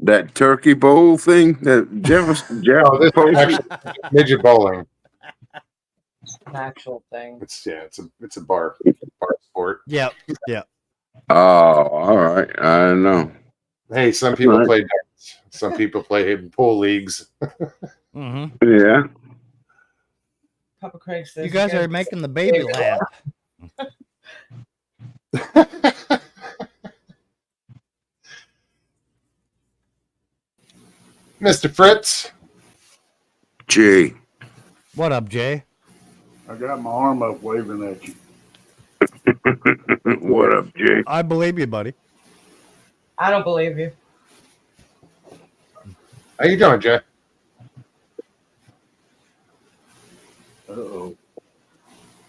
that turkey bowl thing that Jeff No, this is posted? actually midget bowling. An actual thing. It's a bar sport. Yep. Oh, all right. I don't know. Hey, some people Right. play darts. Some people play pool leagues. Mm-hmm. Yeah. Papa Craig says, You guys are making the baby laugh. Mr. Fritz. Gee. What up, Jay? I got my arm up waving at you. What up, Jay? I believe you, buddy. I don't believe you. How you doing, Jay? Uh-oh.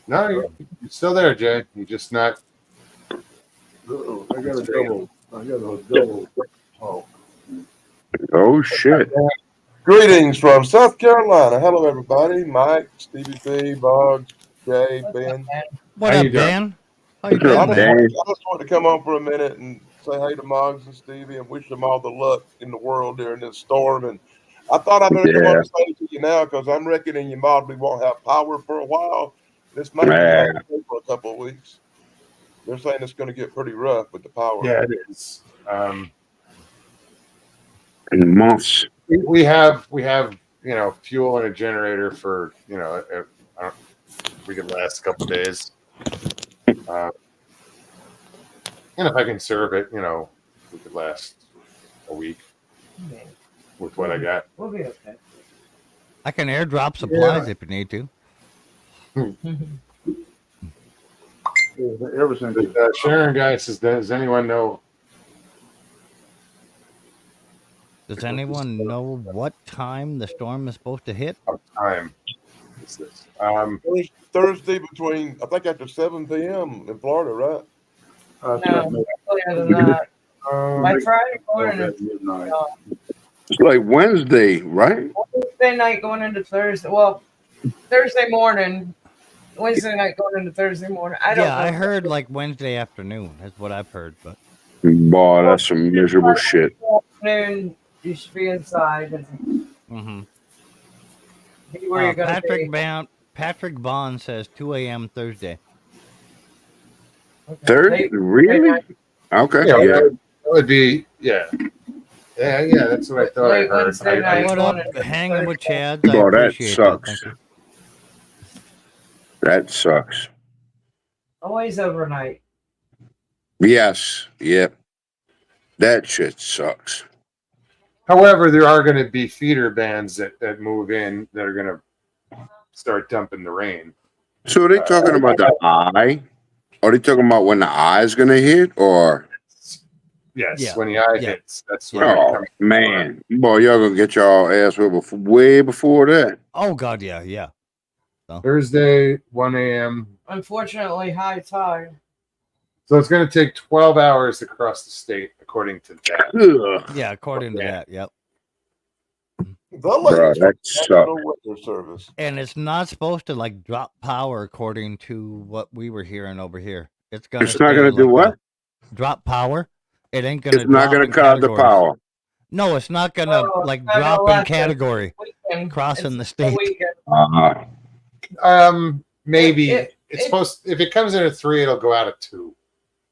No, you're still there, Jay. You're just not. Uh-oh. I got a double. Oh. Oh, shit. Greetings from South Carolina. Hello, everybody. Mike, Stevie B, Boggs, Jay, Ben. What How up, you doing? Dan? How you What's doing, up, man? Dan? I just wanted to come on for a minute and say hey to Moggs and Stevie and wish them all the luck in the world during this storm. And I thought I better come on Yeah. and say it to you now because I'm reckoning you probably won't have power for a while. This might be Yeah. for a couple of weeks. They're saying it's going to get pretty rough with the power. Yeah, it is. In months. We have fuel and a generator for we could last a couple days. And if I can serve it, we could last a week with what I got. We'll be okay. I can airdrop supplies if you need to. Ever since Sharon guy says, does anyone know? Does anyone know what time the storm is supposed to hit? What time is this? Thursday between, I think after 7 p.m. in Florida, right? No, earlier than that. My Friday morning is midnight. It's like Wednesday, right? Wednesday night going into Thursday. Well, Thursday morning, Wednesday night going into Thursday morning. I don't know. I heard like Wednesday afternoon. That's what I've heard. But Boy, that's some miserable shit. Afternoon, you should be inside and be where you're going to be. Patrick Bond says 2 a.m. Thursday. Okay. Thursday? Really? Okay. Yeah, Yeah. that would be yeah. That's what I thought I Late heard. Wednesday night. What going up? into Hanging with Thursday. Chads. I Boy, that appreciate that. Thank sucks. you. That sucks. Always overnight. Yes. Yep. That shit sucks. However, there are going to be feeder bands that move in that are going to start dumping the rain. So are they talking about the eye? Are they talking about when the eye is going to hit? Or Yes, Yeah. when the eye Yeah. hits, that's when it oh comes. man, boy, y'all gonna get y'all ass whipped way before that. Oh God, yeah. Thursday, 1 a.m. Unfortunately, high tide. So it's going to take 12 hours to cross the state, according to that. Ugh, Yeah, according to Yeah. that, yep. The bro, latest that sucks. National Weather Service. And it's not supposed to like drop power according to what we were hearing over here. It's gonna. It's not stay gonna do like what? drop power. It ain't gonna. It's not drop gonna in cut the categories. power. No, it's not gonna Oh, like it's not gonna drop in last us category. Weekend. Crossing It's the state. weekend. Maybe It- it's supposed. If it comes in at 3, it'll go out at 2.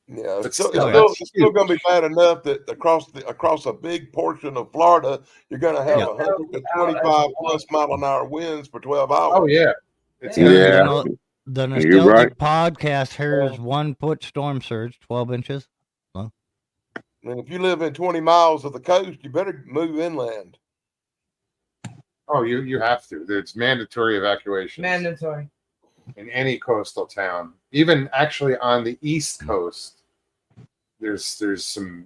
Yeah, But it's still, still, it's still, that's it's still going to be huge. bad enough that across a big portion of Florida, you're going to have Yeah. 125 plus mile-an-hour winds for 12 hours. Oh yeah, it's Yeah. gonna be Yeah, The you're right. Nostalgic Podcast here's 1 foot storm surge, 12 inches. And if you live in 20 miles of the coast, you better move inland. Oh, you have to. It's mandatory evacuation Mandatory. in any coastal town. Even actually on the East Coast, there's some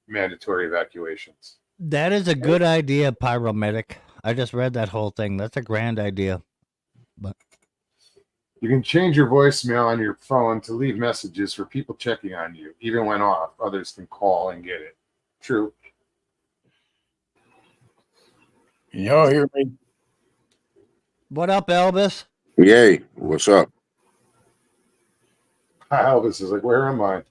mandatory evacuations. That is a good idea, Pyromedic. I just read that whole thing. That's a grand idea. You can change your voicemail on your phone to leave messages for people checking on you. Even when off, others can call and get it. True. Can y'all hear me? What up, Elvis? Yay, what's up? Elvis is like, where am I?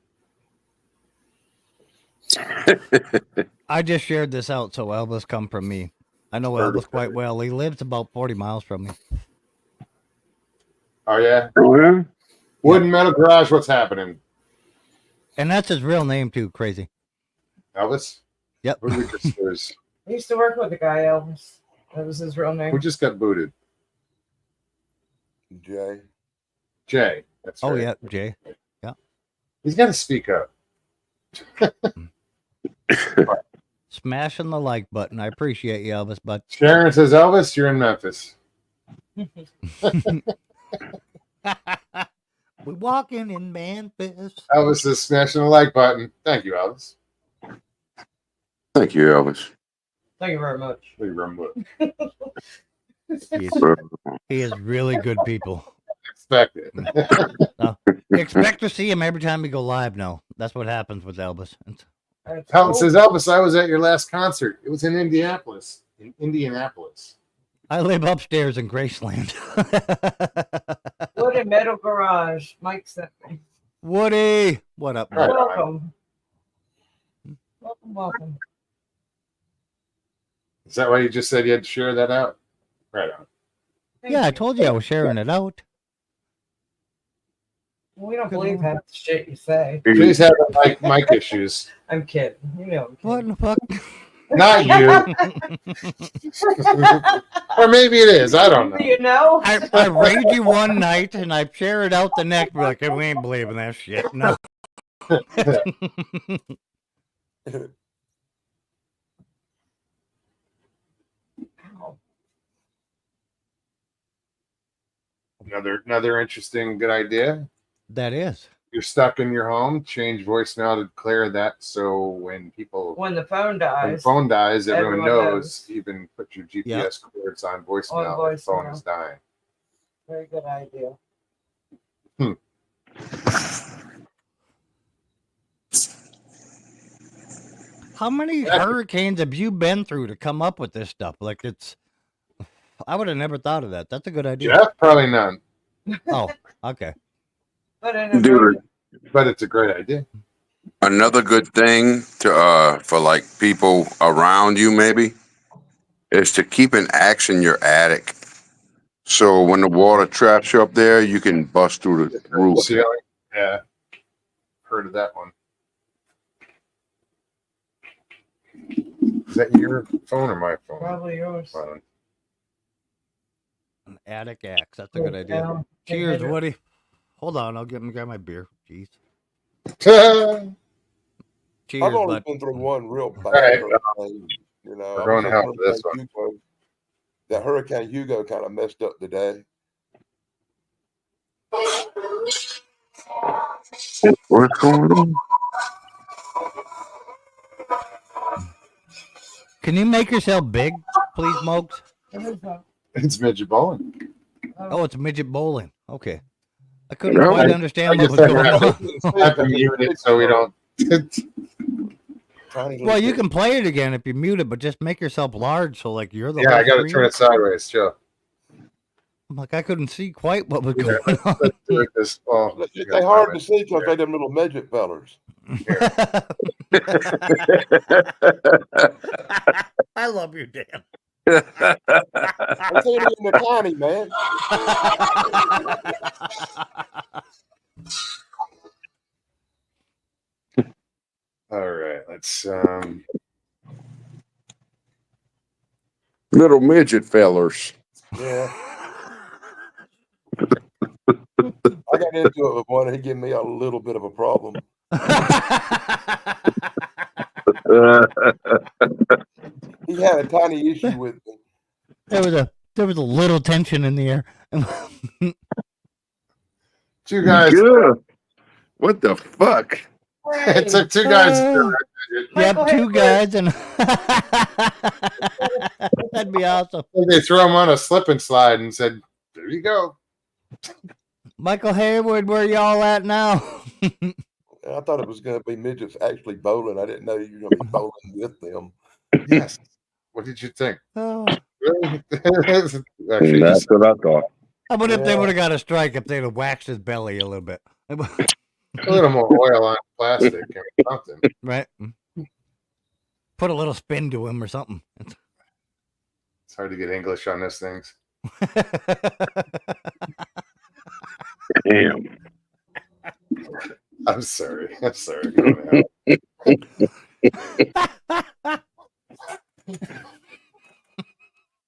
I just shared this out, so Elvis come from me. I know Elvis quite well. He lives about 40 miles from me. Oh yeah, Oh, yeah? Wooden Metal Garage. What's happening, And that's his real name, too. Crazy. Elvis? Yep. Who I used to work with a guy, Elvis. That was his real name. just got booted? Jay. Jay. That's Oh, right. yeah, Jay. He's got to speak up. Smashing the like button. I appreciate you, Elvis, but Sharon says, Elvis, you're in Memphis. we walking in Memphis. Elvis is smashing the like button. Thank you, Elvis. Thank you, Elvis. Thank you very much. Leave room with. He is really good people. Expect it. Expect to see him every time we go live now. That's what happens with Elvis. Pelton says, Elvis, I was at your last concert. It was in Indianapolis. I live upstairs in Graceland. Wood and Metal Garage. Mike sent me. Woody, what up? Right. Welcome. Welcome. Is that why you just said you had to share that out? Right on. Thank Yeah, I you. told you I was sharing it out. We don't believe half the shit you say. Jay's having mic issues. I'm kidding. You know. I'm What kidding. in the fuck? Not you. Or maybe it is. I don't know. You know? I raid you one night and I share it out the next. Be like, we ain't believing that shit. No. Another interesting good idea. That is. You're stuck in your home, change voicemail to clear that, so when When the phone dies. phone dies, everyone Everyone knows. Even put your GPS cords on voicemail. On The phone voicemail. is dying. Very good idea. How many hurricanes have you been through to come up with this stuff? Like I would have never thought of that. That's a good idea. Jeff, probably none, Oh, okay. But in a Dude, but it's a great idea. another good thing to for like people around you maybe is to keep an axe in your attic. So when the water traps you up there, you can bust through the roof. Ceiling. Yeah, heard of that one. Is that your phone or my phone? Probably yours. Phone. An attic axe. That's a good idea. Yeah. Cheers, Woody. Hold on, I'll grab my beer. Jeez. All Cheers, I've only bud. been through one real bad right. hurricane. You know, We're going to I was hell on for this Hurricane Hugo. That Hurricane Hugo kind of messed up the day. What's going on? Can you make yourself big, please, Mokes? It's midget bowling. Oh, it's midget bowling. Okay. I couldn't No, quite I understand I what was just going on. have to mute it so we don't. Tiny little Well, you kid. can play it again if you mute it, but just make yourself large so like you're the Yeah, whole I got to screen. turn it sideways. Chill. I'm like, I couldn't see quite what was Yeah, going on. let's do it this. Well, They hard to see because they them little midget fellers. I love you, Dan. I'm saying it in the tiny, man. All right, let's. Little midget fellers. Yeah. I got into it with one, and he gave me a little bit of a problem. He had a tiny issue with me. there was a little tension in the air. Two guys. Yeah. What the fuck? It took two guys. To Yep, two guys, and that'd be awesome. they threw him on a slip and slide and said, "There you go." Michael Haywood, where y'all at now? I thought it was going to be midgets actually bowling. I didn't know you were going to be bowling with them. Yes. What did you think? Oh. Really? Actually, That's what I thought. How about if they Yeah. would have got a strike if they'd have waxed his belly a little bit? a little more oil on plastic or something. Right? Put a little spin to him or something. It's hard to get English on these things. Damn. I'm sorry. I'm sorry. Go now.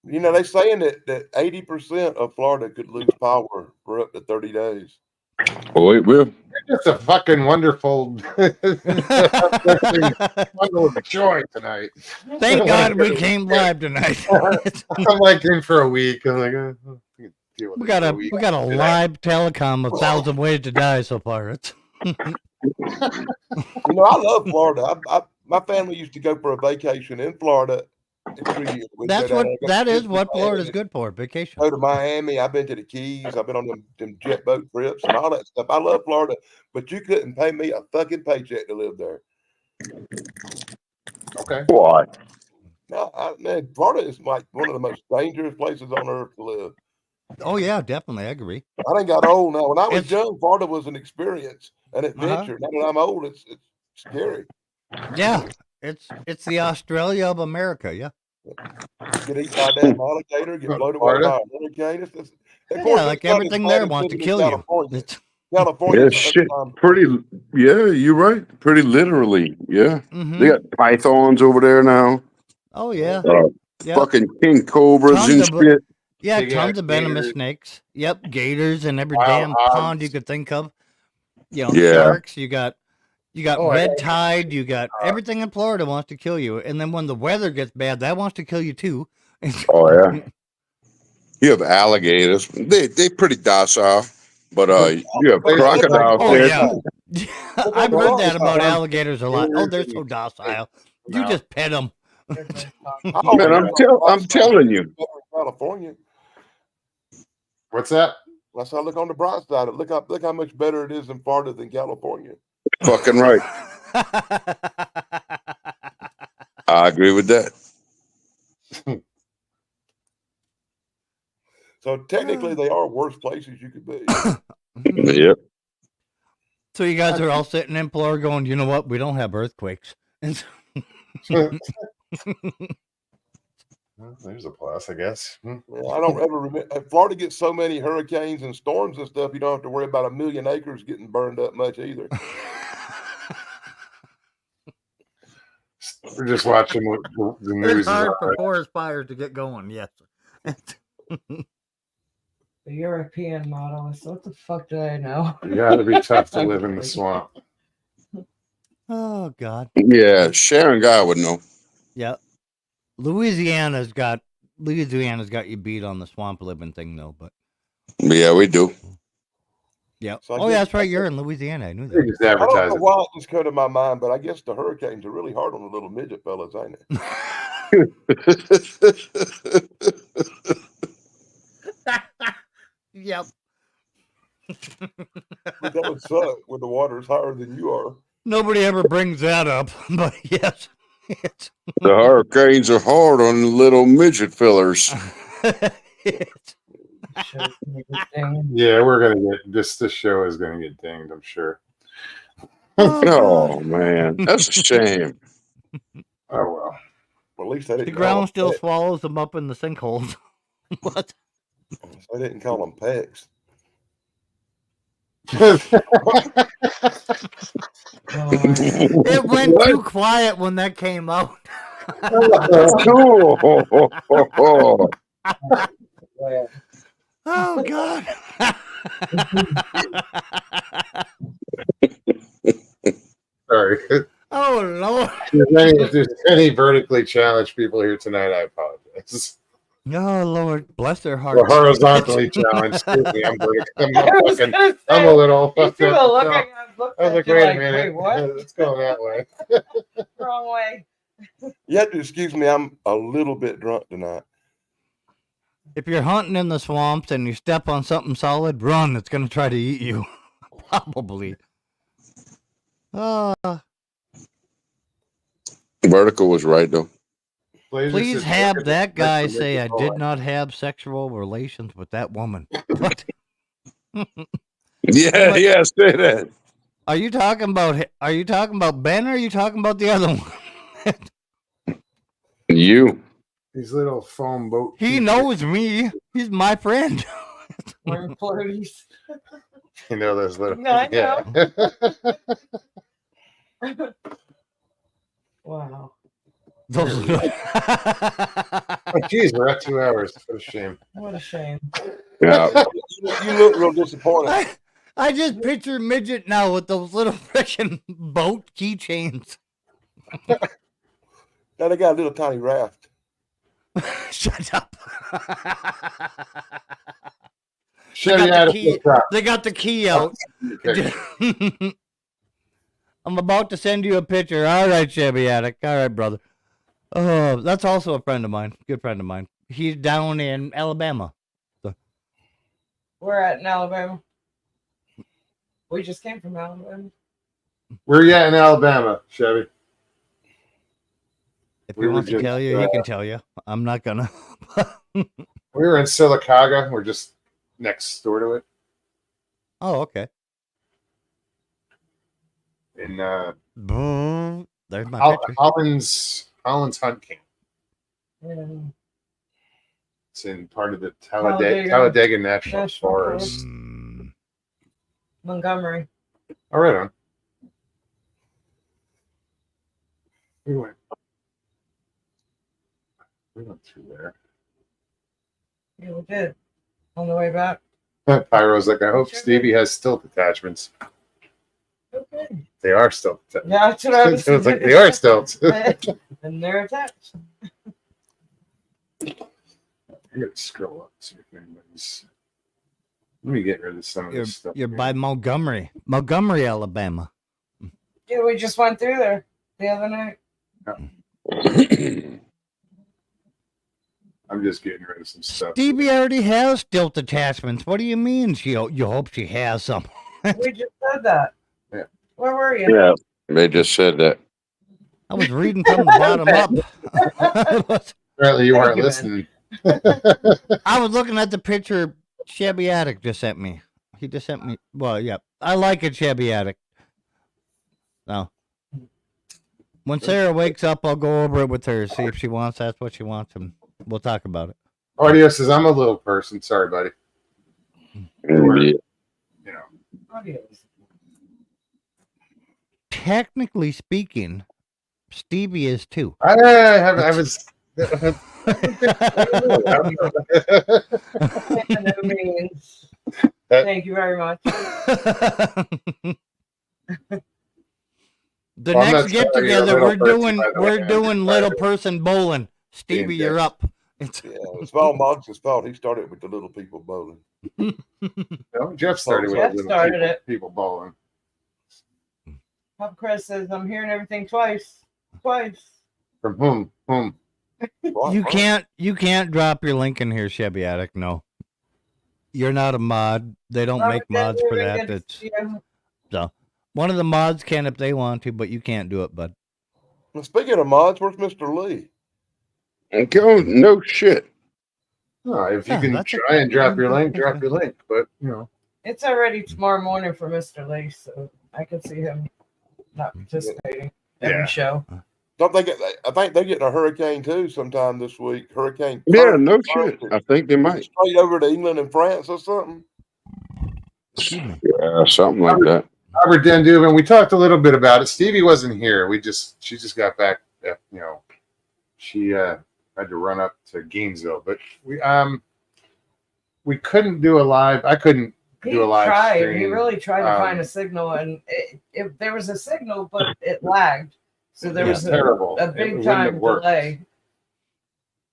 You know, they're saying that 80% of Florida could lose power for up to 30 days. Oh, it will. It's a fucking wonderful bundle of joy tonight. Thank God we came live tonight. I'm like in for a week. I'm like, deal with we it got for a a week. live telecom of 1,000 Ways to Die so far. It's You know, I love Florida. My family used to go for a vacation in Florida every year. We'd go down there, go that to is what Miami, Florida's good for, vacation. Go to Miami. I've been to the Keys. I've been on them jet boat trips and all that stuff. I love Florida, but you couldn't pay me a fucking paycheck to live there. Okay. What? No, man, Florida is like one of the most dangerous places on earth to live. Oh yeah, definitely, I agree. I done got old now. When I was It's- young, Florida was an experience, an adventure. Now that I'm old, it's scary. Yeah, it's the Australia of America. Yeah, Get eaten by a damn alligator, get blown away by a hurricane. Of course, yeah, like it's not everything as there bad as wants to living in kill you. California. It's, California, Yeah, shit. Pretty. Yeah, you're right. Pretty literally. Yeah. mhm. They got pythons over there now. Oh yeah. Yep. Fucking king cobras Tons and of shit. Yeah, Big tons ass of venomous gators. snakes. Yep, gators in every Wild damn pond you hogs. could think of. You know, Yeah. sharks. You got Oh, red tide. You got everything in Florida wants to kill you. And then when the weather gets bad, that wants to kill you too. Oh yeah. You have alligators. They pretty docile, but you have crocodiles Oh there yeah. too. I've heard that about Farm alligators a lot. Oh, they're gators so and- docile. You No. just pet them. Man, I'm telling you. California. What's that? That's how I look on the bright side. Look how much better it is in Florida than California. Fucking right. I agree with that. So technically, they are worse places you could be. Yep. So you guys are all sitting in Florida going, you know what? We don't have earthquakes. And Well, there's a plus, I guess. Yeah, I don't ever remember. Florida gets so many hurricanes and storms and stuff. You don't have to worry about 1 million acres getting burned up much either. We're just watching what the news it's is hard on. for forest fires to get going. Yes. The European model. So what the fuck do I know? You gotta be tough to live in the swamp. Oh God. Yeah, Sharon Guy would know. Yeah. Louisiana's got you beat on the swamp living thing though, but Yeah, we do. yeah. So I Oh yeah, guess- that's right. You're in Louisiana. I knew They that. just I don't advertise know it. why it just came to my mind, but I guess the hurricanes are really hard on the little midget fellas, ain't it? Yep. But that would suck when the water's higher than you are. Nobody ever brings that up, but yes. It's, The hurricanes are hard on the little midget fillers. it's Yeah, we're gonna get this show is gonna get dinged, I'm sure. Oh man, that's a shame. Oh well. Well, at least they the didn't ground still call them swallows them up in the sinkholes. What? pecks. They didn't call them pecks. It went too quiet when that came out. Cool. Oh God. Sorry. Oh Lord. If there's any vertically challenged people here tonight, I apologize. Oh Lord, bless their Or hearts. horizontally challenged. Excuse me, I'm a little fucked up. I was like, wait a minute. what? It's going that way. Wrong way. You have to excuse me. I'm a little bit drunk tonight. If you're hunting in the swamps and you step on something solid, run. It's gonna try to eat you. Probably. Vertical was right though. Please have that guy say I did not have sexual relations with that woman. What? Yeah, yeah, say that. Are you talking about Ben or are you talking about the other one? You. These little foam boat. He knows me. He's my friend. We're flirties. You know those little. No, I Yeah. Wow. Those Oh, geez, we're at 2 hours. What a shame. What a shame. Yeah. You look real disappointed. I just picture midget now with those little freaking boat keychains. Now they got a little tiny raft. Shut up. Chevy out of They got the key out. I'm about to send you a picture. All right, Chevy Attic. All right, brother. Oh, that's also a friend of mine. Good friend of mine. He's down in Alabama. We're at in Alabama. We just came from Alabama. Where you at in Alabama, Chevy? If We he were wants to just, tell you, he can tell you. I'm not gonna. We were in Sylacauga. We're just next door to it. Oh, okay. In Boom. There's my picture. Holland's Hunt King. Yeah. It's in part of the Talladega. Talladega National National Forest. Montgomery. All right, on. We went. We went through there. Yeah, we did. On the way back. Pyro's like, I hope Sure Stevie has stilt attachments. Okay. They are stilt attachments. Yeah, that's what I was It was like, they are stilts. And they're attached. I'm gonna scroll up see if anybody's. Let me get rid of some of this stuff. You're here. by Montgomery, Alabama. Yeah, we just went through there the other night. I'm just getting rid of some stuff. Stevie already has stilt attachments. What do you mean? You hope she has some? We just said that. Yeah. Where were you? Yeah, they just said that. I was reading from the bottom up. Apparently, you Thank weren't you, listening. I was looking at the picture Chevy Attic just sent me. He just sent me. Well, yeah, I like it, Chevy Attic. No. When Sarah wakes up, I'll go over it with her, see if she wants. That's what she wants, and we'll talk about it. Audio says I'm a little person. Sorry, buddy. Yeah. You know. Audios. Technically speaking, Stevie is too. I was. No means. Thank you very much. The Well, I'm next not get sorry, you're a together, little person, by the way. we're I'm doing just little tired person bowling. Stevie, being you're dead. up. It's, Yeah, it's all Moggs' fault. He started with the little people bowling. No, Jeff started with Jeff little started people, it. people bowling. Pop Chris says I'm hearing everything twice. Twice. From whom? Right, you right. can't drop your link in here, Chevy Attic. No, you're not a mod. They don't Robert make mods for that. Denver It's gets- yeah. so one of the mods can if they want to, but you can't do it, bud. Well, speaking of mods, where's Mr. Lee? Go, no shit. Oh, if you Yeah, can that's a- try and drop your link, that's drop fine. your link. But you know, It's already tomorrow morning for Mr. Lee, so I can see him not participating every Yeah. show. Don't they get? I think they're getting a hurricane too sometime this week. Hurricane. Yeah, Frank- no shit. I think they might. Straight over to England and France or something. Excuse me. Yeah, something like that. Robert Denduven, we talked a little bit about it. Stevie wasn't here. She just got back. You know, she had to run up to Gainesville, but we couldn't do a live. I couldn't He do a live tried. stream. He really tried to find Um, a signal, and there was a signal, but it lagged. So there It was was terrible. a It big wouldn't time have worked. delay.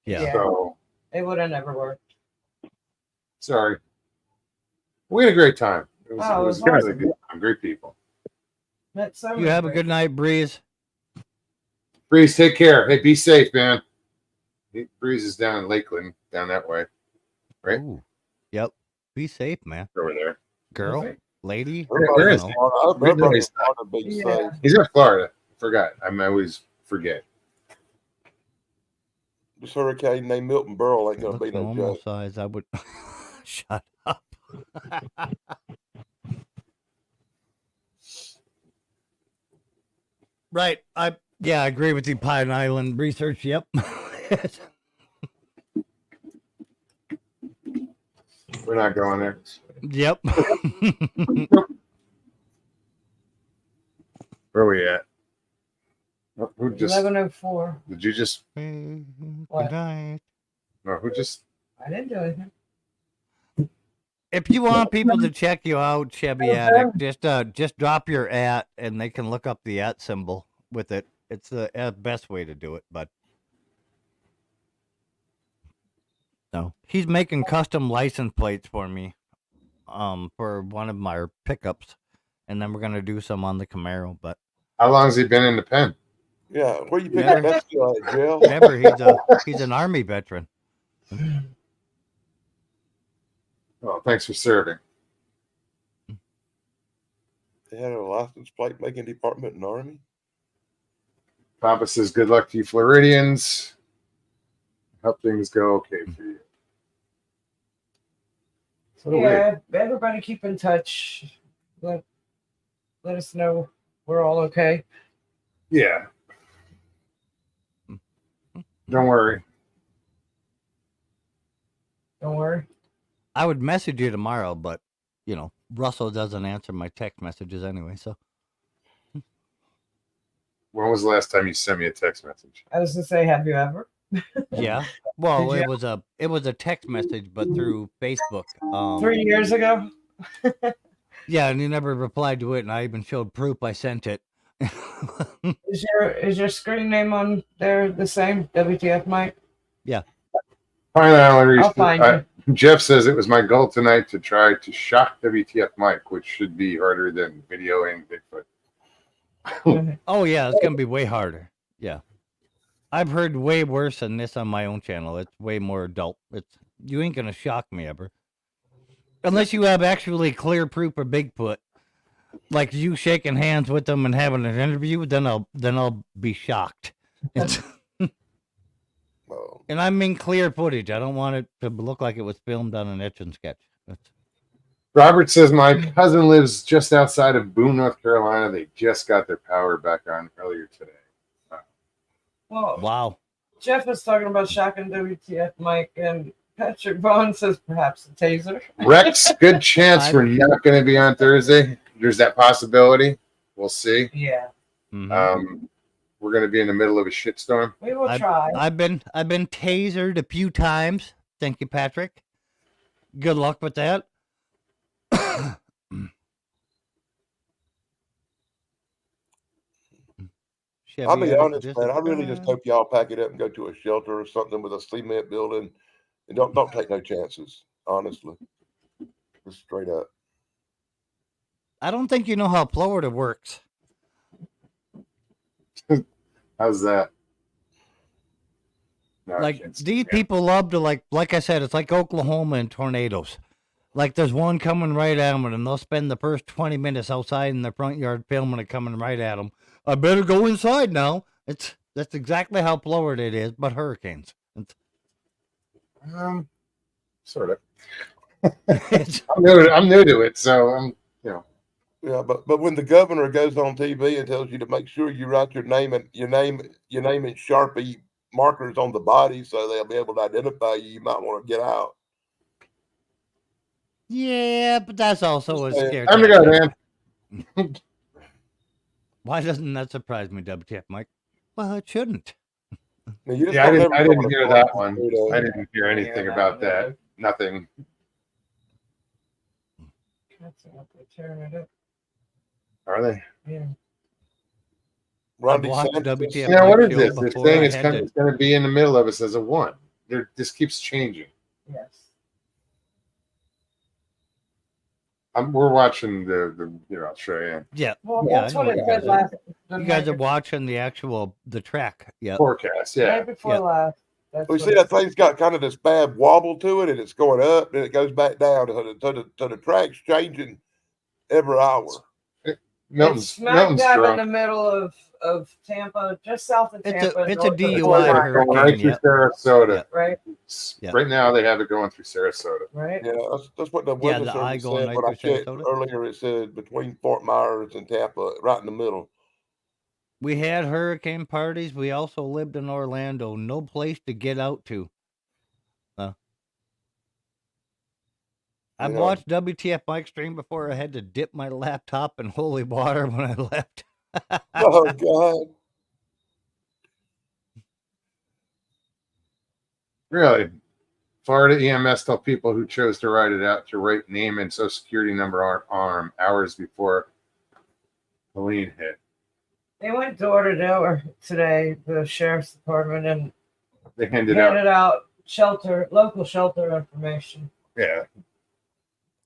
Yeah. Yeah. So It would have never worked. sorry. We had a great time. It was, Oh, it was it was really awesome. good. Great people. Met so You many have a great- good night, Breeze. Breeze, take care. Hey, be safe, man. Breeze is down in Lakeland, down that way, right? Ooh. Yep. Be safe, man. Over there. Girl, lady. Where is I don't he? know. I hope Where everybody's is trying to be Yeah. safe. He's in Florida. Forgot. I always forget. This hurricane named Milton Berle ain't gonna Looks be no normal joke. size. I would shut up. Right. I agree with you. Pine Island research. Yep. We're not going there. Yep. Where are we at? Oh, who just 11:04. did you just? Good What? night. No, who just? I didn't do anything. If you want people to check you out, Chevy Attic, just drop your @ and they can look up the @ symbol with it. It's the best way to do it, but no. He's making custom license plates for me for one of my pickups, and then we're going to do some on the Camaro, but How long has he been in the pen? Yeah, where you pick Never. that skill at, Jill? never he's an Army veteran. Oh, thanks for serving. They had a license plate making department in the Army. Papa says, "Good luck to you, Floridians. Hope things go okay for you." So do we. Yeah, everybody keep in touch. Let us know we're all okay. Yeah. Don't worry. Don't worry. I would message you tomorrow, but Russell doesn't answer my text messages anyway, so When was the last time you sent me a text message? I was gonna say, have you ever? Yeah. Well, Did it was a text message, but through Facebook. 3 years ago. Yeah, and you never replied to it, and I even showed proof I sent it. Is your screen name on there the same? WTF Mike? Yeah. Finally, I'll find you. Jeff says it was my goal tonight to try to shock WTF Mike, which should be harder than videoing Bigfoot. Oh yeah, it's gonna be way harder. Yeah. I've heard way worse than this on my own channel. It's way more adult. You ain't gonna shock me ever. Unless you have actually clear proof of Bigfoot. Like you shaking hands with them and having an interview, then I'll be shocked. Well, And I mean clear footage. I don't want it to look like it was filmed on an etch and sketch. Robert says my cousin lives just outside of Boone, North Carolina. They just got their power back on earlier today. Well, Wow. Jeff was talking about shocking WTF Mike, and Patrick Vaughn says perhaps a taser. Rex, good chance we're not going to be on Thursday. There's that possibility. We'll see. Yeah, Mhm. We're going to be in the middle of a shitstorm. we will try. I've been tasered a few times. Thank you, Patrick. Good luck with that. I'll be honest, man. I really just hope y'all pack it up and go to a shelter or something with a cement building, and don't take no chances. Honestly, just straight up. I don't think you know how Florida works. How's that? No, Like these people love to like I said, it's like Oklahoma and tornadoes. Like there's one coming right at them, and they'll spend the first 20 minutes outside in their front yard filming it coming right at them. I better go inside now. That's exactly how Florida it is, but hurricanes. Sort of. I'm new to it, so I'm Yeah, but when the governor goes on TV and tells you to make sure you write your name in Sharpie markers on the body so they'll be able to identify you, you might want to get out. Yeah, but that's also a scare. Time to go, man. Why doesn't that surprise me, WTF, Mike? Well, it shouldn't. I didn't hear that one. I didn't hear anything about that. Nothing. Are they? Yeah. Ronnie watched Santos. WTF Yeah, what Mike is show this? They're before saying I it's had going to be in the middle of us as a one. This keeps changing. Yes. We're watching the I'll show you. Yeah. Well, Yeah, that's I know what it you said guys last. You guys are watching the track. Yeah. Forecast, yeah. Right before Yeah. last. That's We what see it that thing's got kind of this bad wobble to it, and it's going up, then it goes back down. So the track's changing every hour. It's Milton's smack dab in drunk. the middle of Tampa, just south of It's Tampa. a north of the DUI border, Going right through Yep. Sarasota. Yep. right? Yep. Right now they have it going through Sarasota. Right. Yeah, that's what the Yeah, weather the eye service going said. right When I through checked Sarasota? earlier, it said between Fort Myers and Tampa, right in the middle. We had hurricane parties. We also lived in Orlando. No place to get out to. I've Yeah. watched WTF Mike stream before. I had to dip my laptop in holy water when I left. Oh God! Really? Florida EMS tell people who chose to write it out to write name and social security number on arm hours before Helene hit. They went door to door today, the sheriff's department, and They handed handed out. out local shelter information, Yeah.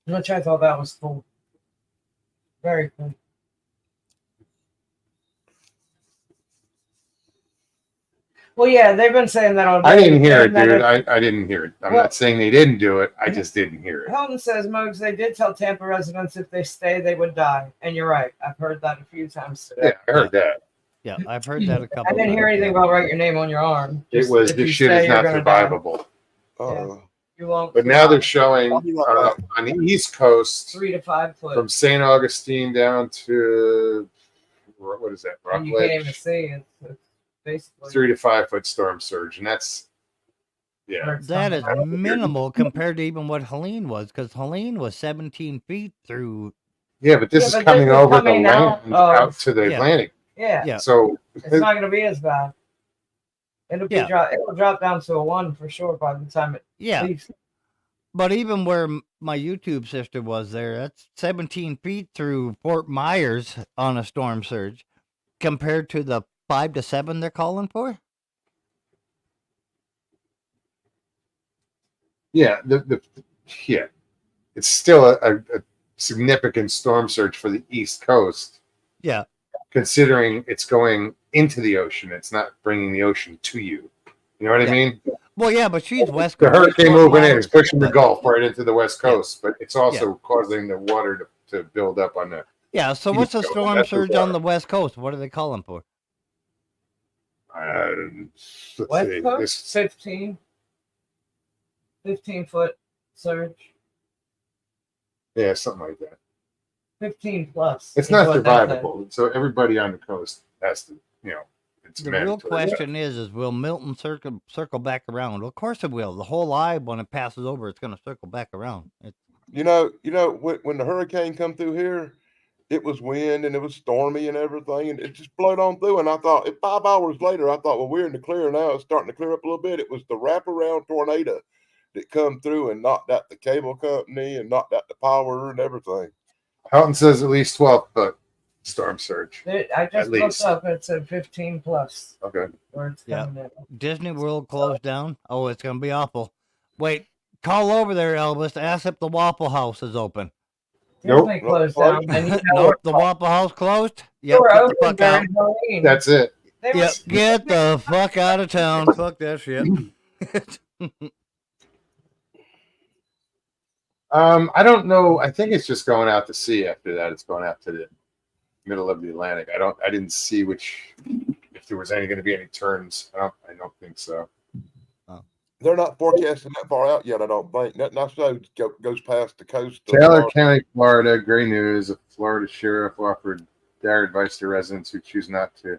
which I thought that was cool. Very cool. Well, yeah, they've been saying that all day. I didn't hear it, and that dude. if- I didn't hear it. I'm Well- not saying they didn't do it. I just didn't hear it. Helton says, Mogs, they did tell Tampa residents if they stay, they would die. And you're right. I've heard that a few times today. Yeah, I heard that. Yeah, I've heard that a couple I didn't hear times. anything about write your name on your arm. It Just was if this you shit stay, is you're not gonna die. survivable. You won't. But now they're showing I'll be right back. on the East Coast 3 to 5 foot. from St. Augustine down to what is that? And you can't even Rockledge. see. It's basically 3 to 5 foot storm surge, and that's That is minimal compared to even what Helene was, because Helene was 17 feet through. yeah. But this Yeah, is but coming this is over coming the out land of- out to the Yeah. Atlantic. Yeah. Yeah. So It's not going to be as bad. It'll be Yeah. it'll drop down to a 1 for sure by the time it Yeah. leaves. But even where my YouTube sister was there, that's 17 feet through Fort Myers on a storm surge compared to the 5 to 7 they're calling for. Yeah, yeah, it's still a significant storm surge for the East Coast, Yeah. considering it's going into the ocean. It's not bringing the ocean to you. You know what I Yeah. mean? Well, yeah, but she's West The Coast. hurricane Fort moving in Myers, is pushing the but- Gulf right into the West Yeah. Coast, but it's also causing the water to build up on the. Yeah, so what's a East Coast, storm that's the surge on water. the West Coast? What are they calling for? Let's West see. Coast, 15-foot surge, Yeah, something like that. 15 plus. It's is not what they said. survivable. So everybody on the coast has to, it's The real mandatory. question is will Milton circle back around? Well, of course it will. The whole eye, when it passes over, it's going to circle back around. You know, when the hurricane come through here, it was wind and it was stormy and everything, and it just blowed on through. And I thought, 5 hours later, I thought, well, we're in the clear now. It's starting to clear up a little bit. It was the wraparound tornado that come through and knocked out the cable company and knocked out the power and everything. Houghton says at least 12-foot storm surge. I just At looked least. up. It's a 15 plus. Okay. Where it's Yeah. coming in. Disney World closed down. Oh, it's going to be awful. Wait, call over there, Elvis. Ask if the Waffle House is open. Nope. Disney closed Nope. down. And you know Nope, the Waffle House closed. they Yep, were get the open fuck out. during Halloween. That's it. They were Yep, get the fuck out of town. Fuck that shit. I don't know. I think it's just going out to sea after that. It's going out to the middle of the Atlantic. I didn't see if there was going to be any turns. I don't think so. They're not forecasting that far out yet, I don't think. Nothing I showed goes past the coast. of Taylor Florida. County, Florida. Gray news. A Florida sheriff offered dire advice to residents who choose not to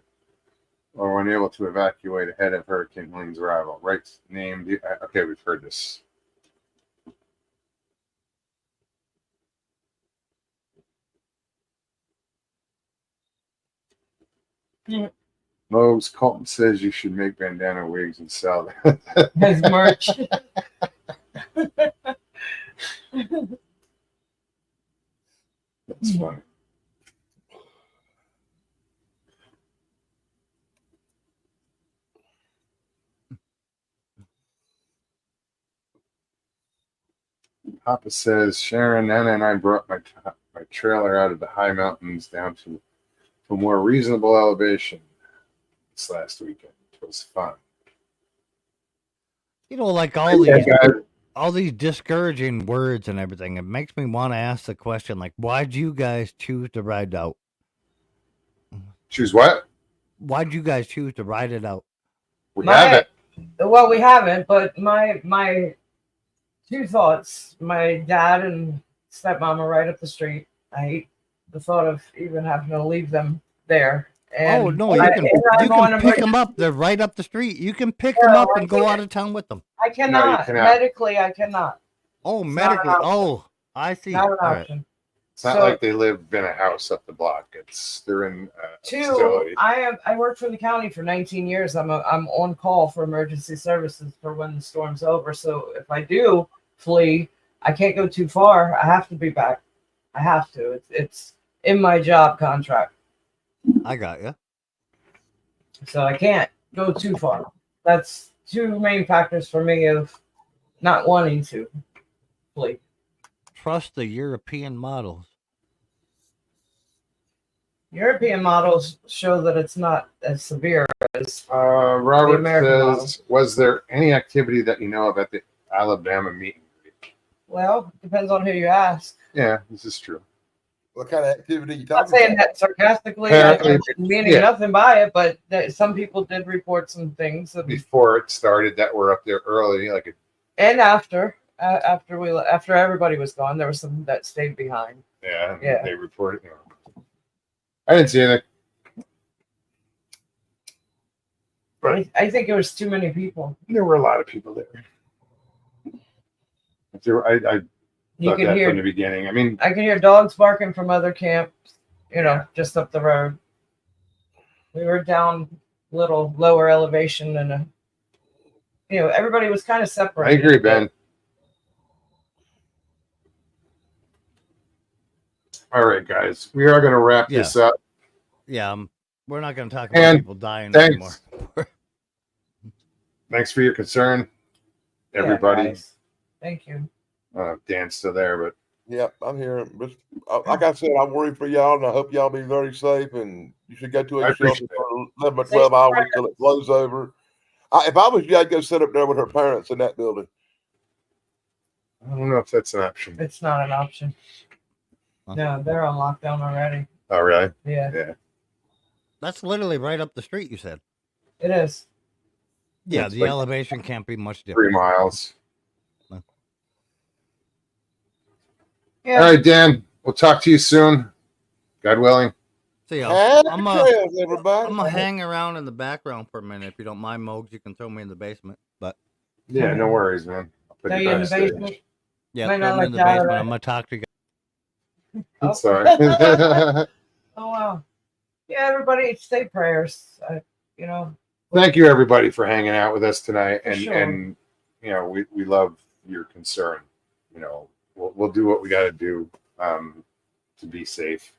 or were unable to evacuate ahead of Hurricane Helene's arrival. Right named. Okay, we've heard this. Lowe's Colton says you should make bandana wigs and sell them. His merch. That's funny. Papa says Sharon, Nana, and I brought my trailer out of the high mountains down to a more reasonable elevation this last weekend. It was fun. You know, like all these discouraging words and everything, it makes me want to ask the question, like, why'd you guys choose to ride out? Choose what? Why'd you guys choose to ride it out? We have it. Well, we haven't, but my two thoughts. My dad and stepmom are right up the street. I hate the thought of even having to leave them there. And Oh no, you can pick them up. They're right up the street. You can pick them up and go out of town with them. I cannot. cannot. Medically, I cannot. Oh, It's not medically. an option. Oh, I see. Not an All right. option. It's not So- like they live in a house up the block. They're in a Two, facility. I worked for the county for 19 years. I'm on call for emergency services for when the storm's over. So if I do flee, I can't go too far. I have to be back. I have to. It's in my job contract. I got you. So I can't go too far. That's two main factors for me of not wanting to flee. Trust the European models. European models show that it's not as severe as Robert American says, was there any activity that you know of at the Alabama meet and greet? well, depends on who you ask. Yeah, this is true. What kind of activity you I'm not talking saying about? that sarcastically, Apparently, I'm meaning yeah. nothing by it, but some people did report some things. Before it started, that were up there early, like And after everybody was gone, there was some that stayed behind. Yeah. they reported. I didn't see anything. I think it was too many people. There were a lot of people there. I You thought could that hear from the beginning. I mean, I could hear dogs barking from other camps, just up the road. We were down a little lower elevation in a everybody was kind of I separated. agree, Ben. All right, guys, we are going to wrap this up. Yeah, we're not going to talk about And people dying thanks. anymore. Thanks for your concern, Yeah, everybody. guys. Thank you. Dan's still there, but Yep, I'm here. But like I said, I worry for y'all, and I hope y'all be very safe. And you should go to I a appreciate shelter it. for 11 or Safe 12 hours prayers. until it blows over. If I was you, I'd go sit up there with her parents in that building. I don't know if that's an option. It's not an option. Huh? No, they're on lockdown already. Oh, really? Yeah, Yeah. That's literally right up the street, you said. it is. Yeah, It's the like elevation can't be much 3 different. miles. Yeah. All right, Dan. We'll talk to you soon. God willing. So yeah, Happy I'm trails, everybody. gonna hang around in the background for a minute if you don't mind, Mogs. You can throw me in the basement, but Yeah, no worries, man. I'll put Are you you in on the stage. basement? yeah, Might throw not me in like the that, basement. right? I'm gonna talk to you guys. I'm Oh. sorry. Oh wow. Yeah, everybody, stay prayers. Thank you, everybody, for hanging out with us tonight. For And sure. and we love your concern. We'll do what we got to do to be safe.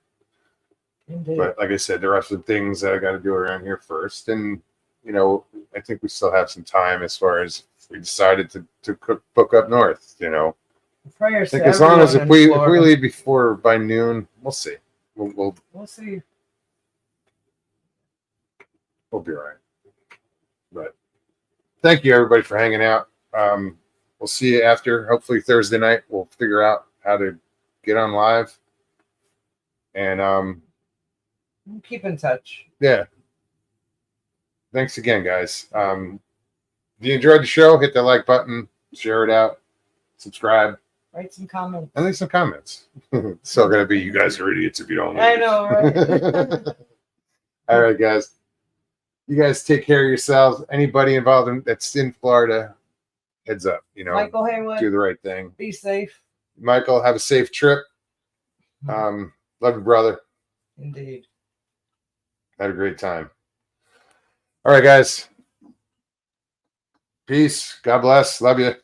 Indeed. But like I said, there are some things that I got to do around here first. And I think we still have some time as far as if we decided to book up north. I Prayers think to as long as everyone if in we Florida. leave by noon, we'll see. We'll see. we'll be all right. But thank you, everybody, for hanging out. We'll see you after. Hopefully Thursday night. We'll figure out how to get on live. And Keep in touch. yeah. Thanks again, guys. If you enjoyed the show, hit the like button, share it out, subscribe, Write some comments. and leave some comments. It's still gonna be you guys are idiots if you don't. I leave. know, right? All right, guys. You guys take care of yourselves. Anybody involved that's in Florida, heads up. Michael Haywood, do the right thing. be safe. Michael, have a safe trip. Love you, brother. Indeed. Had a great time. All right, guys. Peace. God bless. Love you.